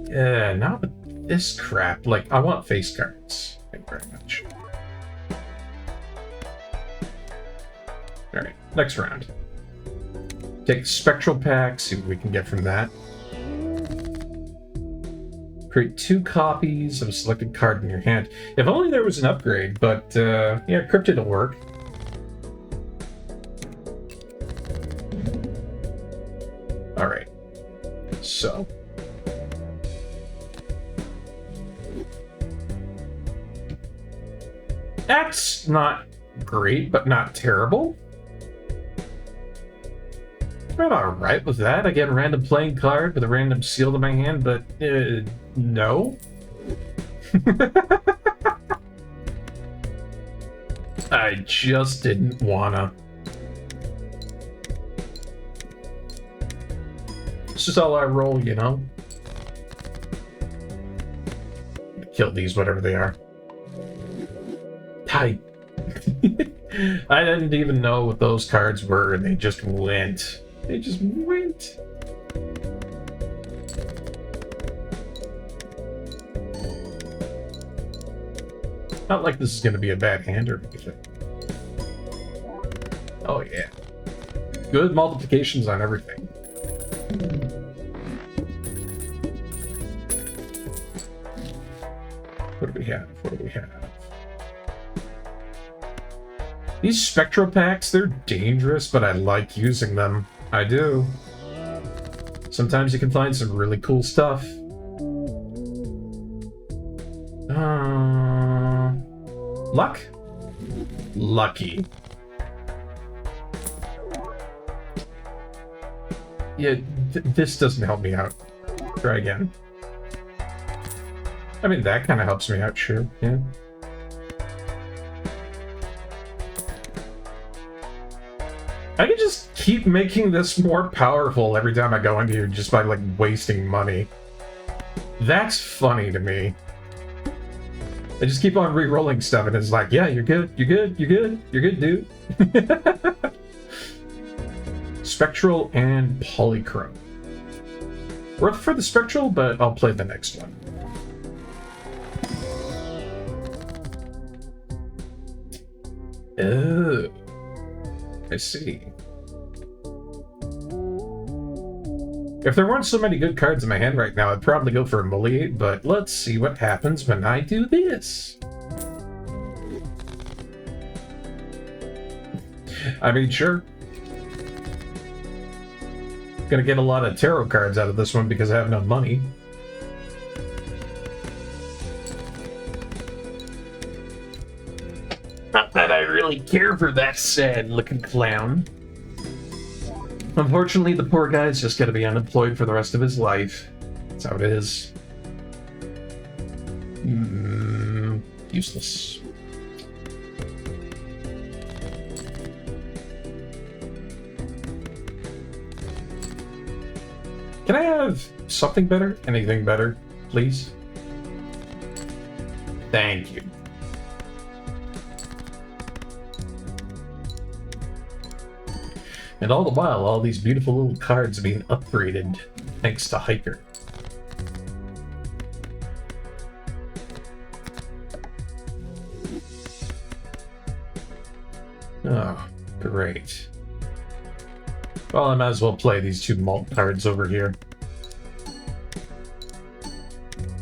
Yeah, not with this crap. Like, I want face cards. Thank you very much. Alright, next round. Take the Spectral Pack, see what we can get from that. Create 2 copies of a selected card in your hand. If only there was an upgrade, but yeah, Cryptid will work. Alright. So. That's not great, but not terrible. I'm alright with that. I get a random playing card with a random seal to my hand, but no. I just didn't wanna. It's just how I roll, you know? Kill these, whatever they are. I didn't even know what those cards were, and they just went. They just went. Not like this is going to be a bad hand or anything. Oh, yeah. Good multiplications on everything. What do we have? What do we have? These Spectral Packs, they're dangerous, but I like using them. I do. Sometimes you can find some really cool stuff. Luck? Lucky. Yeah, this doesn't help me out. Try again. I mean, that kind of helps me out, sure, yeah. I can just keep making this more powerful every time I go into here just by, like, wasting money. That's funny to me. I just keep on re-rolling stuff and it's like, yeah, you're good, you're good, you're good, you're good, dude. Spectral and Polychrome. Worth for the Spectral, but I'll play the next one. Oh, I see. If there weren't so many good cards in my hand right now, I'd probably go for Emoliate, but let's see what happens when I do this. I mean, sure. Gonna get a lot of tarot cards out of this one because I have no money. Not that I really care for that sad-looking clown. Unfortunately, the poor guy's just gonna be unemployed for the rest of his life. That's how it is. Useless. Can I have something better? Anything better, please? Thank you. And all the while, all these beautiful little cards are being upgraded thanks to Hiker. Oh, great. Well, I might as well play these two malt cards over here.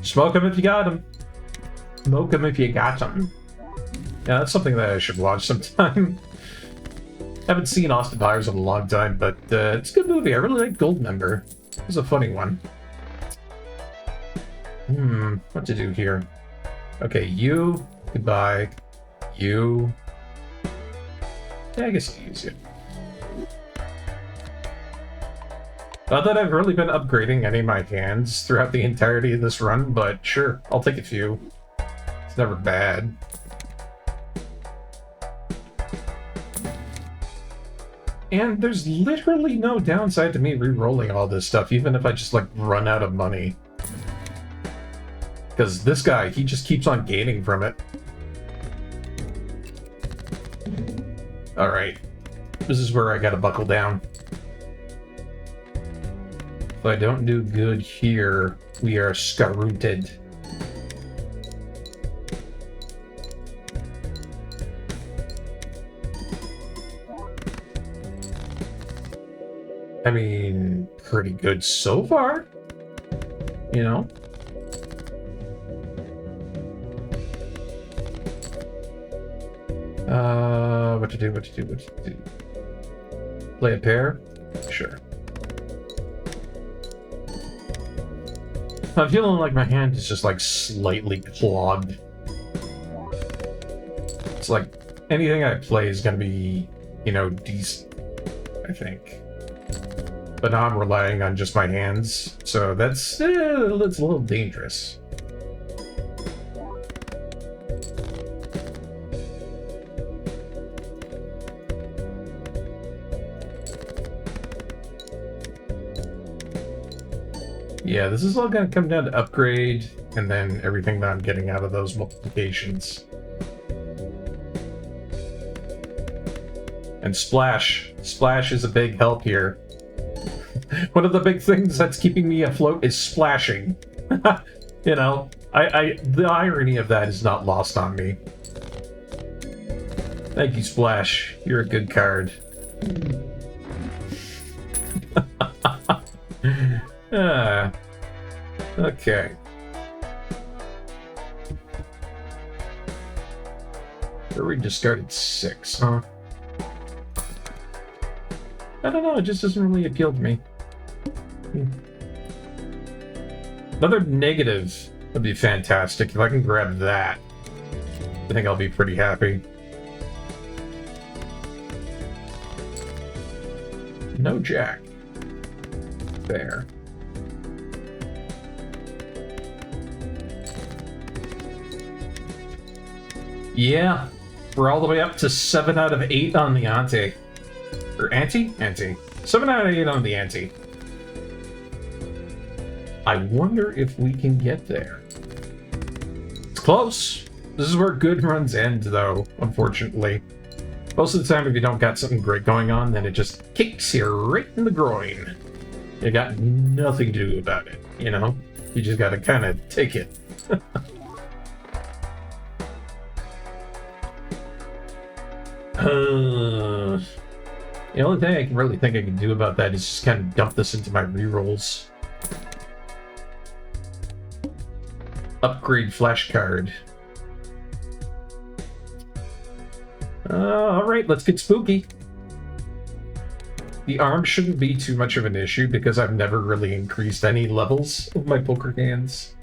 Smoke them if you got them. Smoke them if you got them. Yeah, that's something that I should watch sometime. Haven't seen Austin Powers in a long time, but it's a good movie. I really like Goldmember. It was a funny one. What to do here? Okay, you. Goodbye. You. Yeah, I guess I'll use you. Not that I've really been upgrading any of my hands throughout the entirety of this run, but sure, I'll take a few. It's never bad. And there's literally no downside to me re-rolling all this stuff, even if I just, like, run out of money. Because this guy, he just keeps on gaining from it. Alright. This is where I gotta buckle down. If I don't do good here, we are screwed. I mean, pretty good so far. You know? What to do, what to do, what to do. Play a pair? Sure. I'm feeling like my hand is just like slightly clogged. It's like anything I play is gonna be, you know, decent, I think. But now I'm relying on just my hands, so that's a little dangerous. Yeah, this is all going to come down to upgrade, and then everything that I'm getting out of those multiplications. And Splash. Splash is a big help here. One of the big things that's keeping me afloat is splashing. You know, the irony of that is not lost on me. Thank you, Splash. You're a good card. Okay. We discarded 6, huh? I don't know, it just doesn't really appeal to me. Another negative would be fantastic. If I can grab that, I think I'll be pretty happy. No jack. There. Yeah, we're all the way up to 7 out of 8 on the ante. Or ante? Ante. 7 out of 8 on the ante. I wonder if we can get there. It's close. This is where good runs end, though, unfortunately. Most of the time, if you don't got something great going on, then it just kicks you right in the groin. You got nothing to do about it, you know? You just gotta kind of take it. The only thing I can really think I can do about that is just kind of dump this into my rerolls. Upgrade flash card. Alright, let's get spooky. The arm shouldn't be too much of an issue because I've never really increased any levels of my poker hands.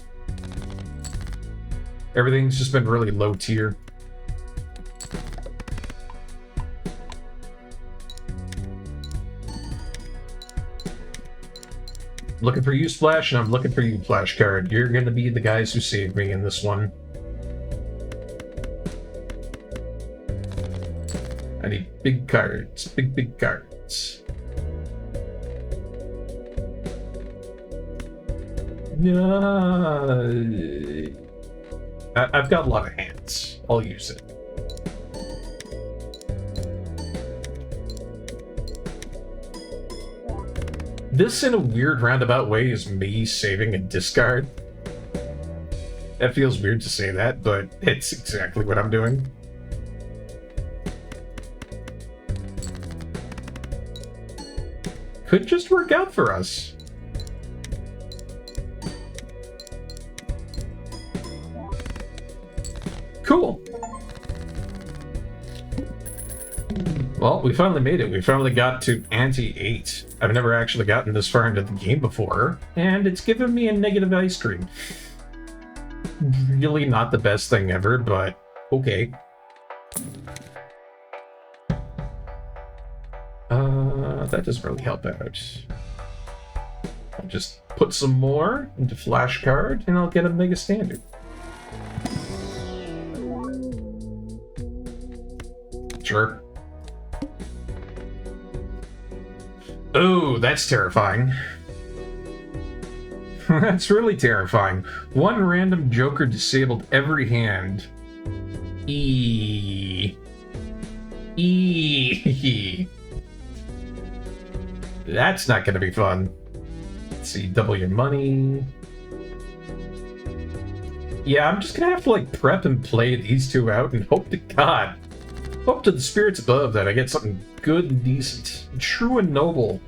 Everything's just been really low tier. Looking for you, Splash, and I'm looking for you, Flash Card. You're gonna be the guys who saved me in this one. I need big cards. Big cards. I've got a lot of hands. I'll use it. This, in a weird roundabout way, is me saving a discard. That feels weird to say that, but it's exactly what I'm doing. Could just work out for us. Cool. Well, we finally made it. We finally got to ante 8. I've never actually gotten this far into the game before, and it's given me a negative ice cream. Really not the best thing ever, but okay. That doesn't really help out. I'll just put some more into flash card, and I'll get a mega standard. Sure. Oh, that's terrifying. That's really terrifying. One random joker disabled every hand. Eee. That's not gonna be fun. Let's see, double your money. Yeah, I'm just gonna have to like prep and play these two out and hope to God. Hope to the spirits above that I get something good and decent, true and noble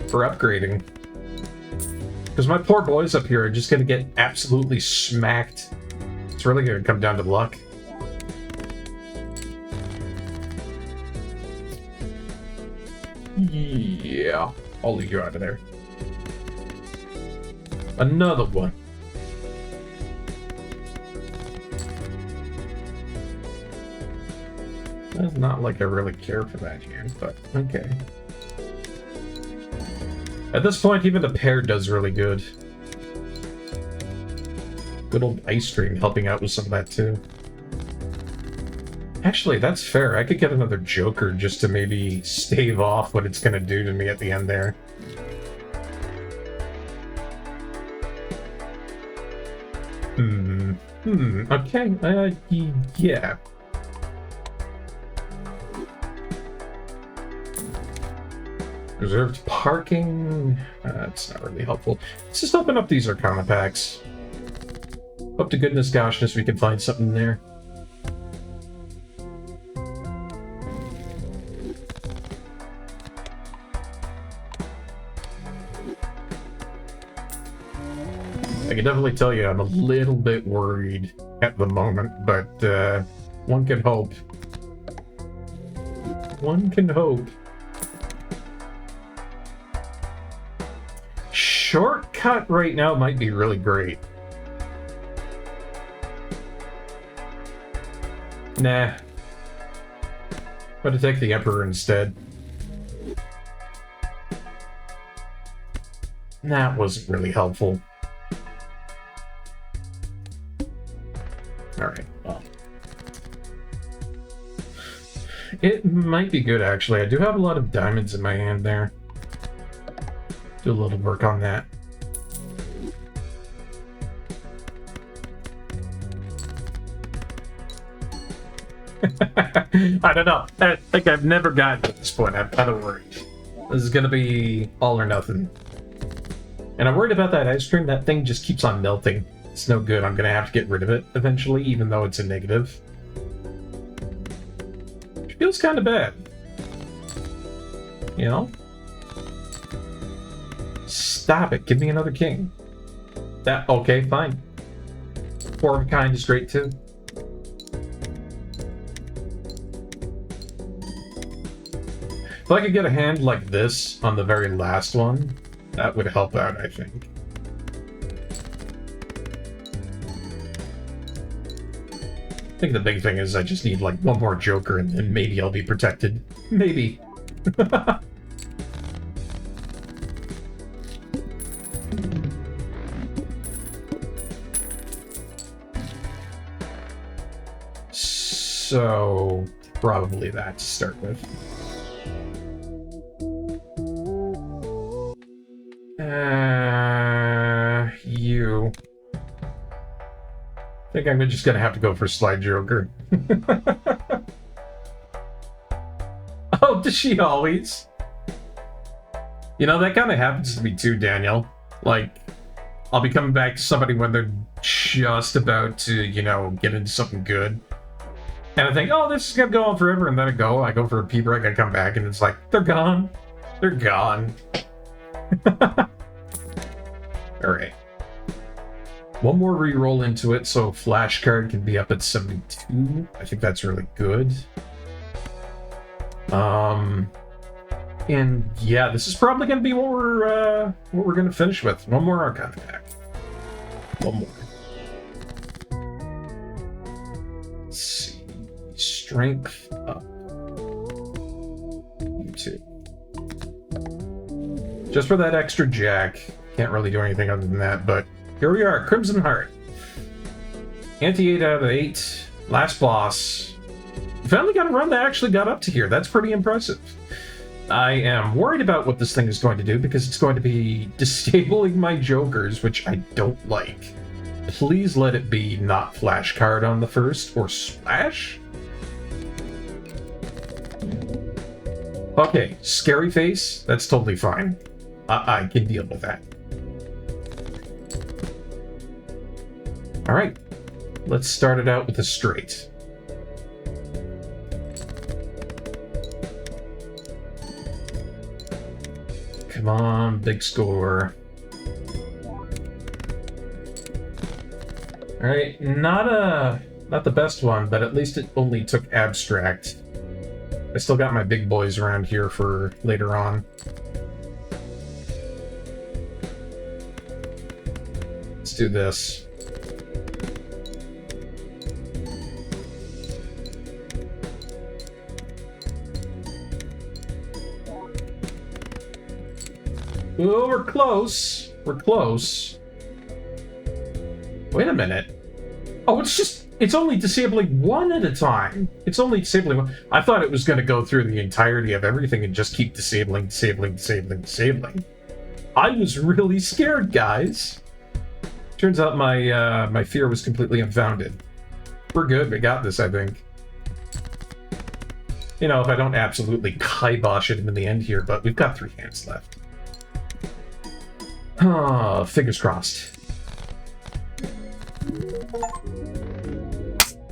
for upgrading. Because my poor boys up here are just gonna get absolutely smacked. It's really gonna come down to luck. Yeah, I'll leave you out of there. Another one. It's not like I really care for that hand, but okay. At this point, even the pair does really good. Good old ice cream helping out with some of that too. Actually, that's fair. I could get another joker just to maybe stave off what it's gonna do to me at the end there. Okay, yeah. Reserved parking. It's not really helpful. Let's just open up these Arcana packs. Hope to goodness goshness we can find something there. I can definitely tell you I'm a little bit worried at the moment, but one can hope. One can hope. Shortcut right now might be really great. Nah. I'm gonna take the Emperor instead. That wasn't really helpful. Alright, well. It might be good, actually. I do have a lot of diamonds in my hand there. Do a little work on that. I don't know. I think I've never gotten to this point. I'm kind of worried. This is gonna be all or nothing. And I'm worried about that ice cream. That thing just keeps on melting. It's no good. I'm gonna have to get rid of it eventually, even though it's a negative. feels kind of bad. You know? Stop it. Give me another king. That okay, fine. 4 of a kind is great too. If I could get a hand like this on the very last one, that would help out, I think. I think the big thing is I just need like one more Joker and then maybe I'll be protected. Maybe. So, probably that to start with. You. I think I'm just gonna have to go for Slide Joker. Oh, does she always? You know, that kind of happens to me too, Daniel. Like, I'll be coming back to somebody when they're just about to, you know, get into something good. And I think, oh, this is gonna go on forever, and then I go for a pee break, I come back, and it's like, they're gone. They're gone. Alright. One more reroll into it, so flashcard can be up at 72. I think that's really good. And yeah, this is probably gonna be what we're gonna finish with. One more Arcana pack. One more. Let's see. Strength up. You too. Just for that extra jack. Can't really do anything other than that, but here we are, Crimson Heart. Anti-8 out of 8. Last boss. Finally got a run that actually got up to here. That's pretty impressive. I am worried about what this thing is going to do because it's going to be disabling my Jokers, which I don't like. Please let it be not flashcard on the first, or splash? Okay, scary face. That's totally fine. I can deal with that. Alright, let's start it out with a straight. Come on, big score. Alright, not the best one, but at least it only took abstract. I still got my big boys around here for later on. Let's do this. Oh, we're close. We're close. Wait a minute. Oh, it's only disabling one at a time. It's only disabling one. I thought it was going to go through the entirety of everything and just keep disabling. I was really scared, guys. Turns out my fear was completely unfounded. We're good. We got this, I think. You know, if I don't absolutely kibosh it in the end here, but we've got 3 hands left. Oh, fingers crossed.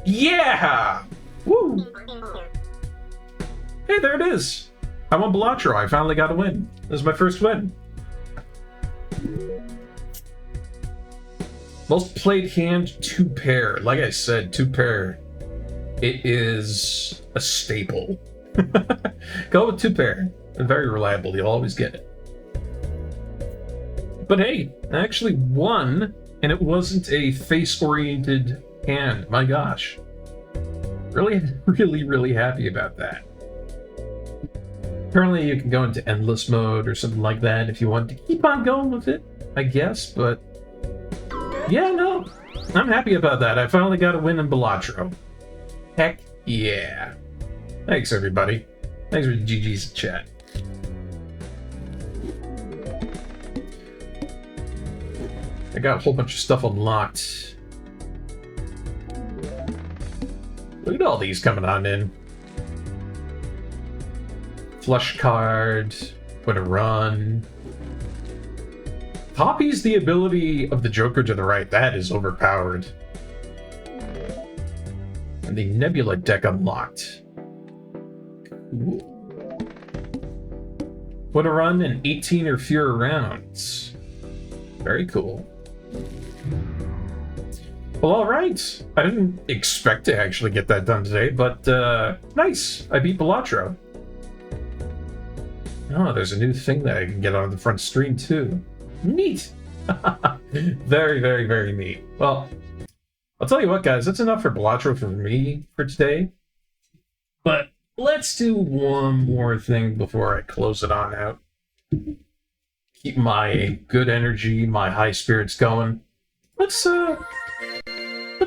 Yeah! Woo! Hey, there it is! I won Balatro. I finally got a win. This is my first win. Most played hand, 2 pair. Like I said, 2 pair. It is a staple. Go with 2 pair. And very reliable. You'll always get it. But hey, I actually won, and it wasn't a face-oriented hand. My gosh. Really happy about that. Apparently you can go into endless mode or something like that if you want to keep on going with it, I guess, but... yeah, no. I'm happy about that. I finally got a win in Balatro. Heck yeah. Thanks, everybody. Thanks for the GG's in chat. I got a whole bunch of stuff unlocked. Look at all these coming on in. Flush card. Put a run. Copies the ability of the Joker to the right. That is overpowered. And the Nebula deck unlocked. Put a run in 18 or fewer rounds. Very cool. Well, alright. I didn't expect to actually get that done today, but nice. I beat Balatro. Oh, there's a new thing that I can get on the front screen too. Neat! Very, very, very neat. Well, I'll tell you what, guys, that's enough for Balatro for me for today. But let's do one more thing before I close it on out. Keep my good energy, my high spirits going. Let's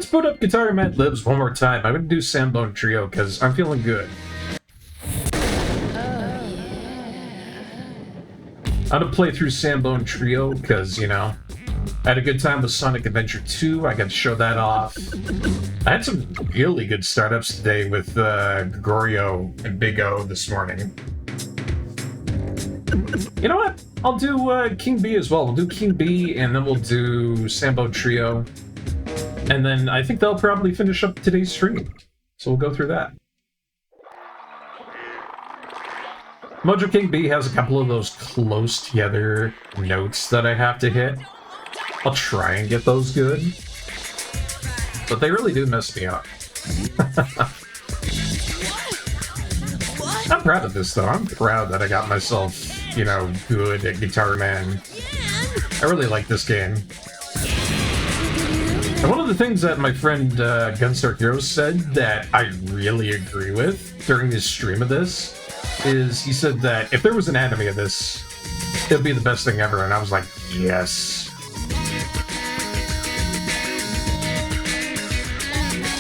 put up Guitar Mad Libs one more time. I'm gonna do Sambone Trio because I'm feeling good. I'm gonna play through Sambone Trio because, you know, I had a good time with Sonic Adventure 2. I got to show that off. I had some really good startups today with Gregorio and Big O this morning. You know what? I'll do King B as well. We'll do King B, and then we'll do Sambone Trio. And then I think they'll probably finish up today's stream. So we'll go through that. Mojo King B has a couple of those close together notes that I have to hit. I'll try and get those good. But they really do mess me up. I'm proud of this, though. I'm proud that I got myself, you know, good at Guitar Man. I really like this game. And one of the things that my friend Gunstar Heroes said that I really agree with during his stream of this is he said that if there was an anime of this, it'd be the best thing ever. And I was like, yes.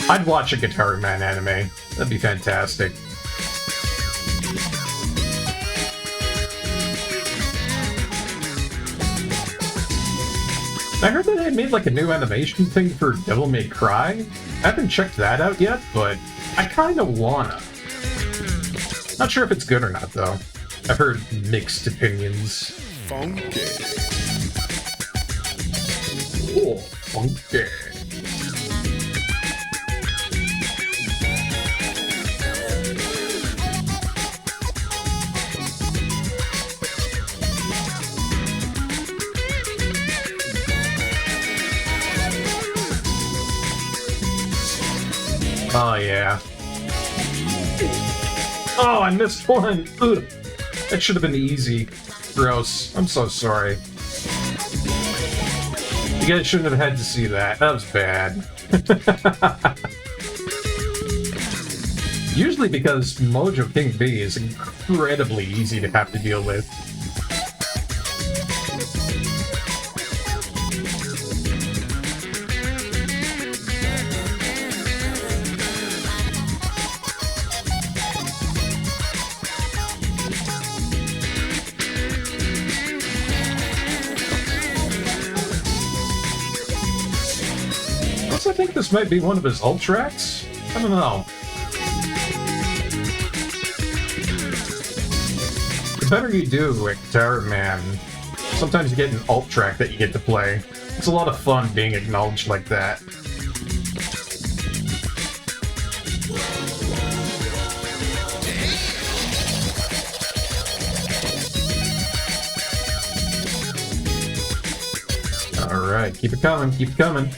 I'd watch a Guitar Man anime. That'd be fantastic. I heard that they made like a new animation thing for Devil May Cry. I haven't checked that out yet, but I kind of wanna. Not sure if it's good or not, though. I've heard mixed opinions. Funky. Oh, funky. Oh, yeah. Oh, I missed one! Ugh. That should have been easy. Gross. I'm so sorry. You guys shouldn't have had to see that. That was bad. Usually because Mojo King B is incredibly easy to have to deal with. I think this might be one of his ult tracks. I don't know. The better you do at Guitar Man, sometimes you get an ult track that you get to play. It's a lot of fun being acknowledged like that. Alright, keep it coming, keep it coming.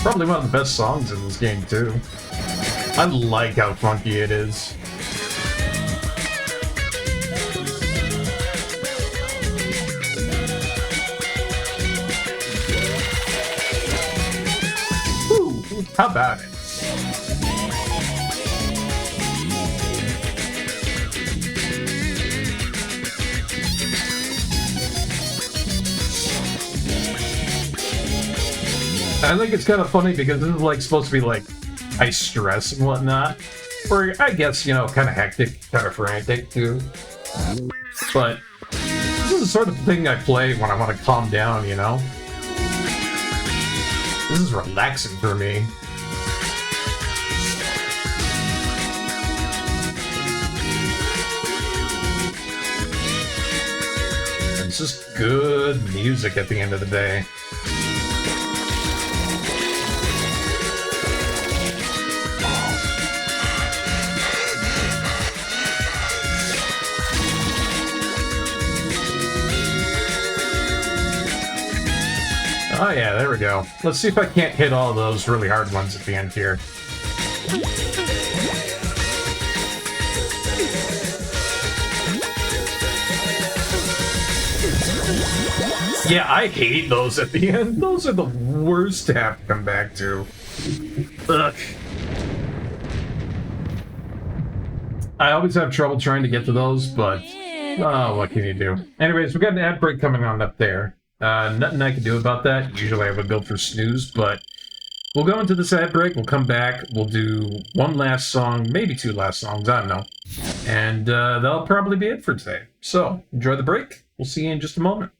Probably one of the best songs in this game, too. I like how funky it is. Woo! How about it? I think it's kind of funny because this is like supposed to be like high stress and whatnot. Or I guess, you know, kind of hectic, kind of frantic too. But this is the sort of thing I play when I want to calm down, you know? This is relaxing for me. It's just good music at the end of the day. Oh yeah, there we go. Let's see if I can't hit all those really hard ones at the end here. Yeah, I hate those at the end. Those are the worst to have to come back to. Ugh. I always have trouble trying to get to those, but oh, what can you do? Anyways, we got an ad break coming on up there. Nothing I can do about that. Usually I would go for snooze, but we'll go into this ad break. We'll come back. We'll do one last song, maybe two last songs. I don't know. And that'll probably be it for today. So enjoy the break. We'll see you in just a moment.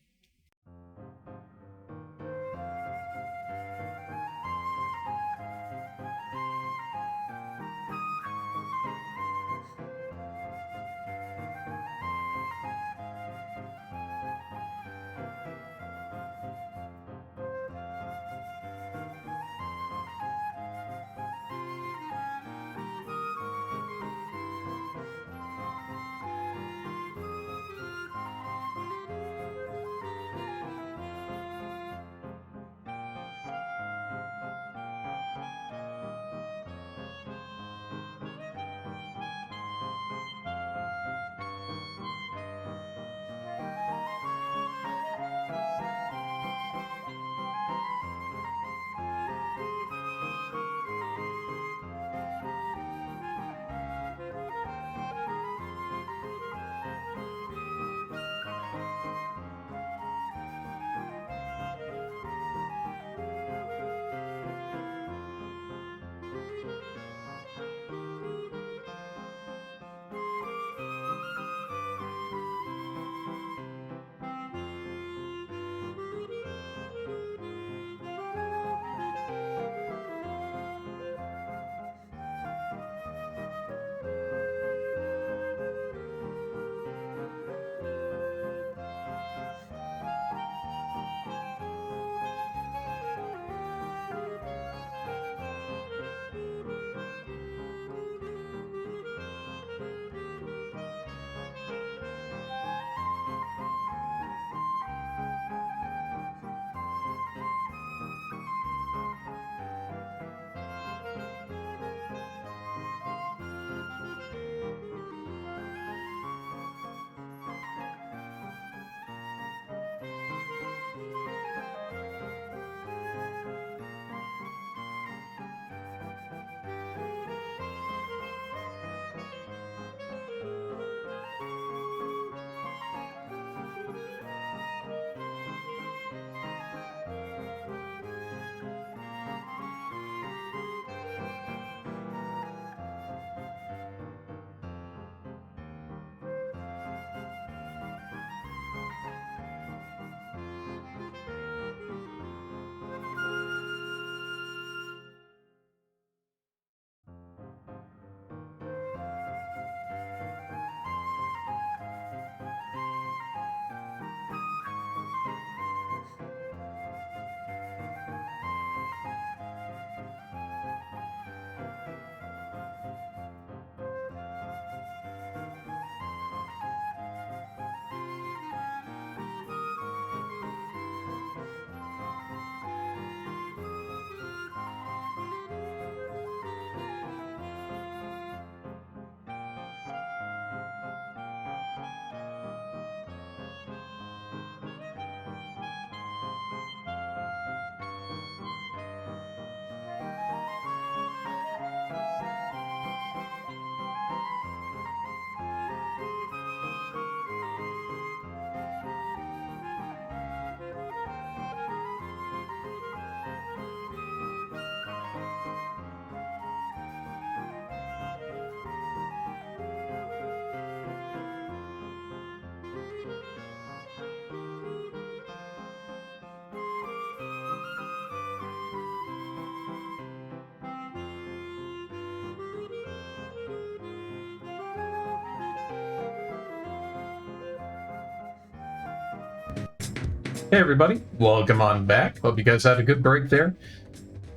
Hey everybody, welcome on back. Hope you guys had a good break there.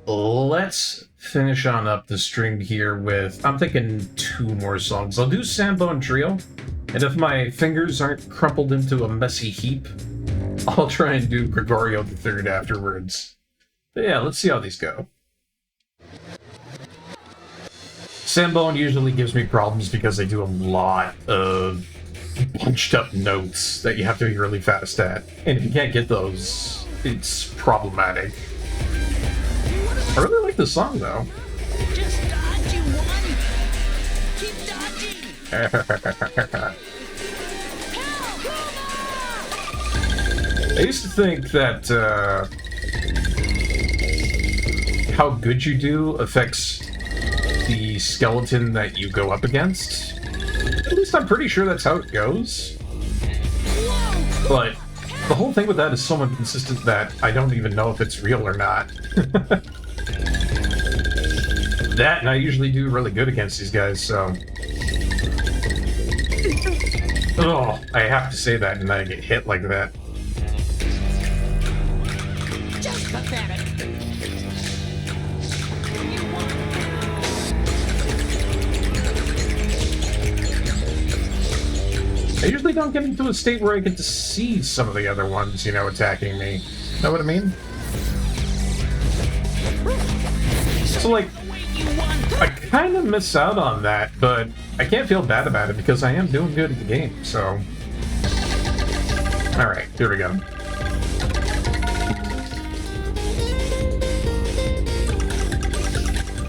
Let's finish on up the string here with, I'm thinking 2 more songs. I'll do Sambone Trio, and if my fingers aren't crumpled into a messy heap, I'll try and do Gregorio III afterwards. But yeah, let's see how these go. Sambone usually gives me problems because they do a lot of bunched up notes that you have to be really fast at. And if you can't get those, it's problematic. I really like the song though. Just dodge, you one. Keep dodging. I used to think that how good you do affects the skeleton that you go up against. At least I'm pretty sure that's how it goes. But the whole thing with that is so inconsistent that I don't even know if it's real or not. That, and I usually do really good against these guys, so... Oh, I have to say that and then I get hit like that. Just pathetic. I usually don't get into a state where I get to see some of the other ones, you know, attacking me. Know what I mean? So, like, I kind of miss out on that, but I can't feel bad about it because I am doing good at the game, so... Alright, here we go.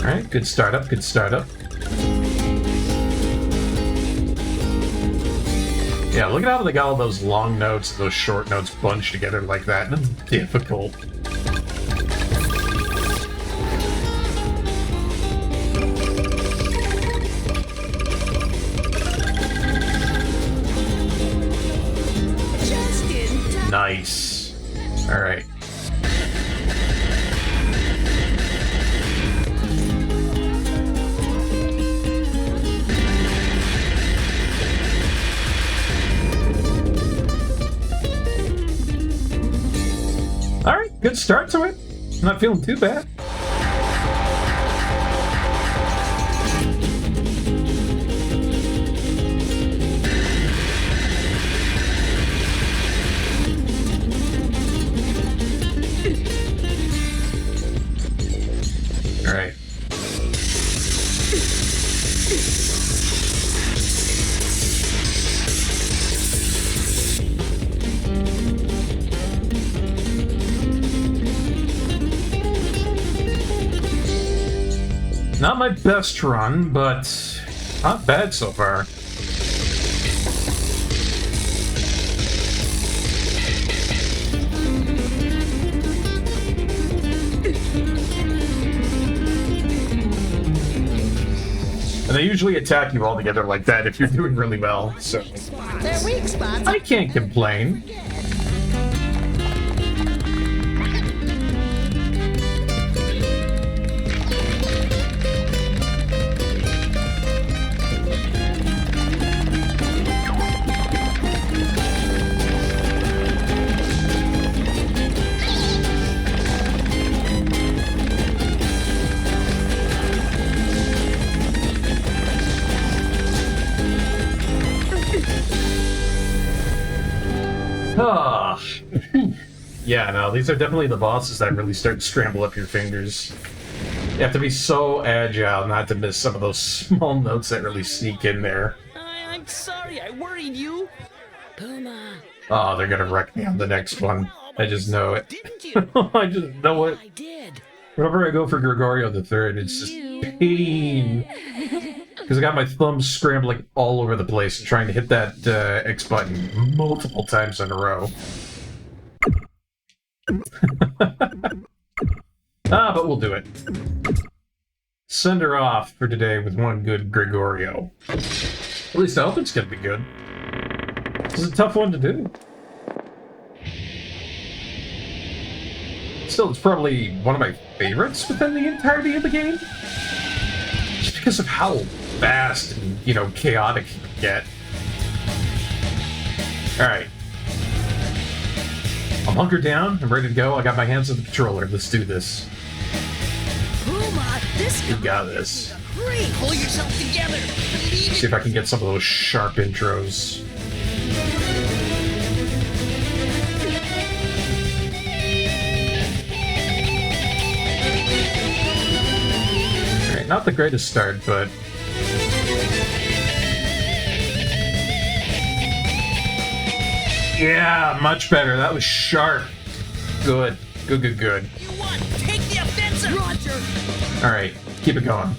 Alright, good startup, good startup. Yeah, look at how they got all those long notes, those short notes bunched together like that. That's difficult. Nice. All right. All right, good start to it. Not feeling too bad. All right. Not my best run, but not bad so far. And they usually attack you all together like that if you're doing really well, so... They're weak spots. I can't complain. Ah. Yeah, no, these are definitely the bosses that really start to scramble up your fingers. You have to be so agile not to miss some of those small notes that really sneak in there. I'm sorry, I worried you. Puma. Oh, they're gonna wreck me on the next one. I just know it. Didn't you? I just know it. I did. Whenever I go for Gregorio III, it's just pain. Because I got my thumbs scrambling all over the place and trying to hit that X button multiple times in a row. But we'll do it. Send her off for today with one good Gregorio. At least I hope it's gonna be good. This is a tough one to do. Still, it's probably one of my favorites within the entirety of the game. Just because of how fast and, you know, chaotic you can get. Alright. I'm hunker down. I'm ready to go. I got my hands on the controller. Let's do this. Puma, this We got this. great. Pull yourself together. Believe See if I can get some of those sharp intros. Alright, not the greatest start, but... Yeah, much better. That was sharp. Good. Good, good, good. you want. Take the offensive. Roger. Alright, keep it going.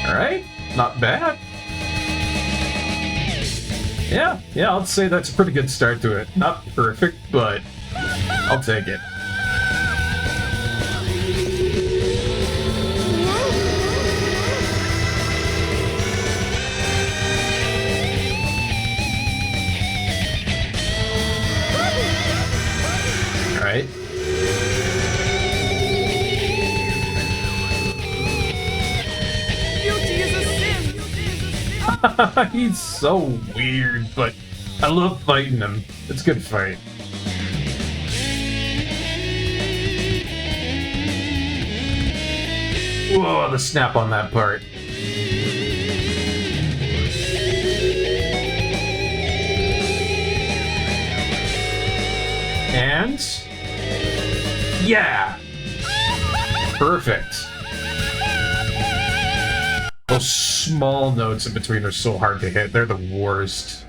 Alright, not bad. Yeah, I'll say that's a pretty good start to it. Not perfect, but I'll take it. Alright. Guilty is a sin. He's so weird, but I love fighting him. It's a good fight. Whoa, the snap on that part. And... yeah! Perfect. Those small notes in between are so hard to hit. They're the worst.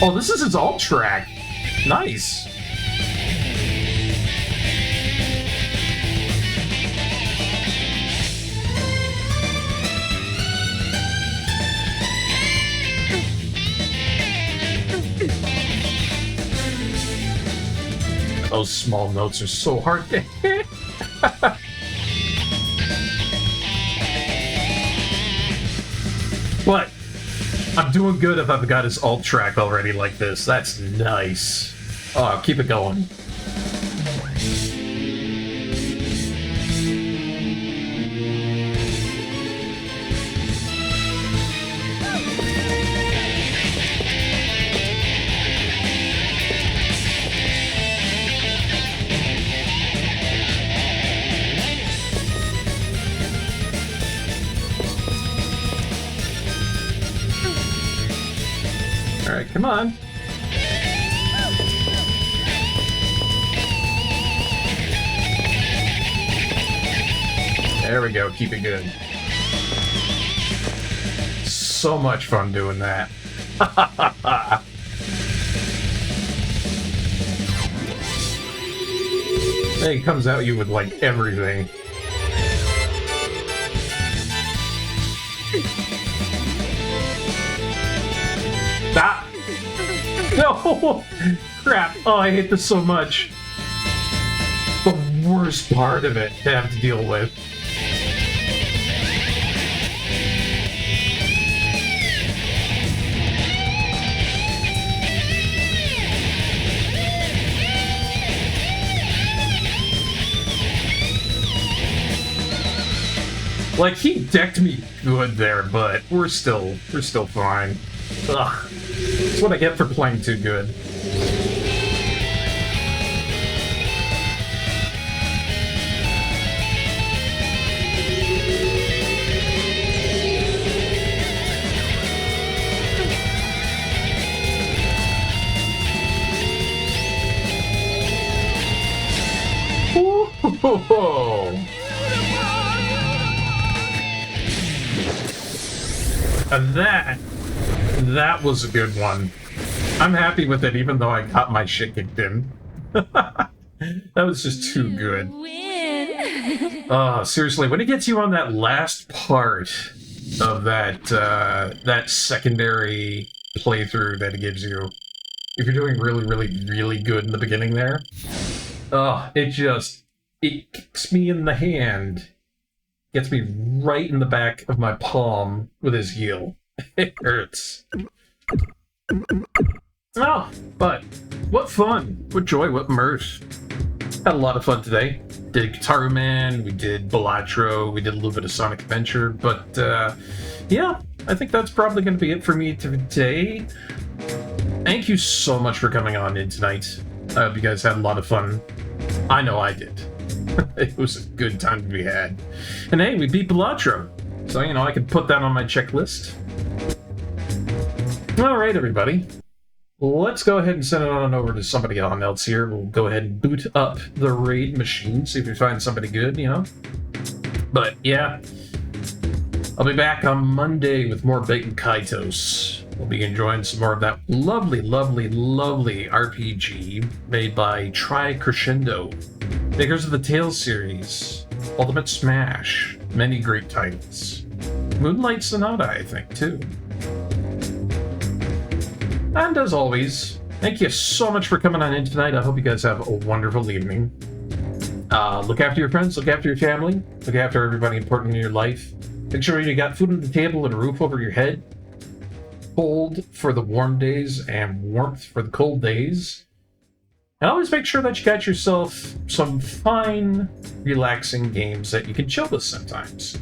Oh, this is his alt track. Nice. Those small notes are so hard to hit. But I'm doing good if I've got his alt track already like this. That's nice. Oh, keep it going. Alright, come on. There we go, keep it good. So much fun doing that. Then he comes at you with, like, everything. Ah! No! Crap! Oh, I hate this so much. The worst part of it to have to deal with. Like, he decked me good there, but we're still fine. Ugh. That's what I get for playing too good. Whoa. And that was a good one. I'm happy with it, even though I got my shit kicked in. That was just too good. Seriously, when it gets you on that last part of that secondary playthrough that it gives you, if you're doing really, really, really good in the beginning there, it kicks me in the hand. Gets me right in the back of my palm with his heel. It hurts. Oh, but what fun, what joy, what mirth. Had a lot of fun today. Did Guitar Man, we did Balatro, we did a little bit of Sonic Adventure, but yeah, I think that's probably going to be it for me today. Thank you so much for coming on in tonight. I hope you guys had a lot of fun. I know I did. It was a good time to be had. And hey, we beat Balatro, so you know I can put that on my checklist. Alright, everybody. Let's go ahead and send it on over to somebody else here. We'll go ahead and boot up the raid machine, see if we find somebody good, you know? But yeah, I'll be back on Monday with more Bacon Kaitos. We'll be enjoying some more of that lovely, lovely, lovely RPG made by Tri Crescendo, makers of the Tales series, Ultimate Smash, many great titles. Moonlight Sonata, I think, too. And as always, thank you so much for coming on in tonight. I hope you guys have a wonderful evening. Look after your friends, look after your family, look after everybody important in your life. Make sure you got food on the table and a roof over your head. Cold for the warm days and warmth for the cold days. And always make sure that you got yourself some fine, relaxing games that you can chill with sometimes.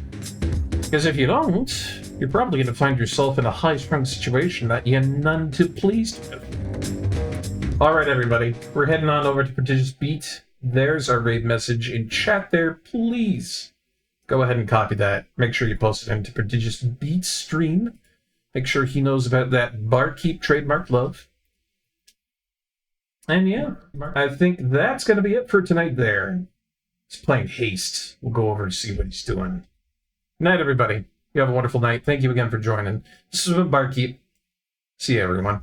Because if you don't, you're probably going to find yourself in a high-strung situation that you're none too pleased with. Alright, everybody. We're heading on over to Prodigious Beat. There's our raid message in chat there. Please go ahead and copy that. Make sure you post it into Prodigious Beat stream. Make sure he knows about that Barkeep trademark love. And yeah, I think that's going to be it for tonight there. He's playing Haste. We'll go over and see what he's doing. Good night, everybody. You have a wonderful night. Thank you again for joining. This has been Barkeep. See you, everyone.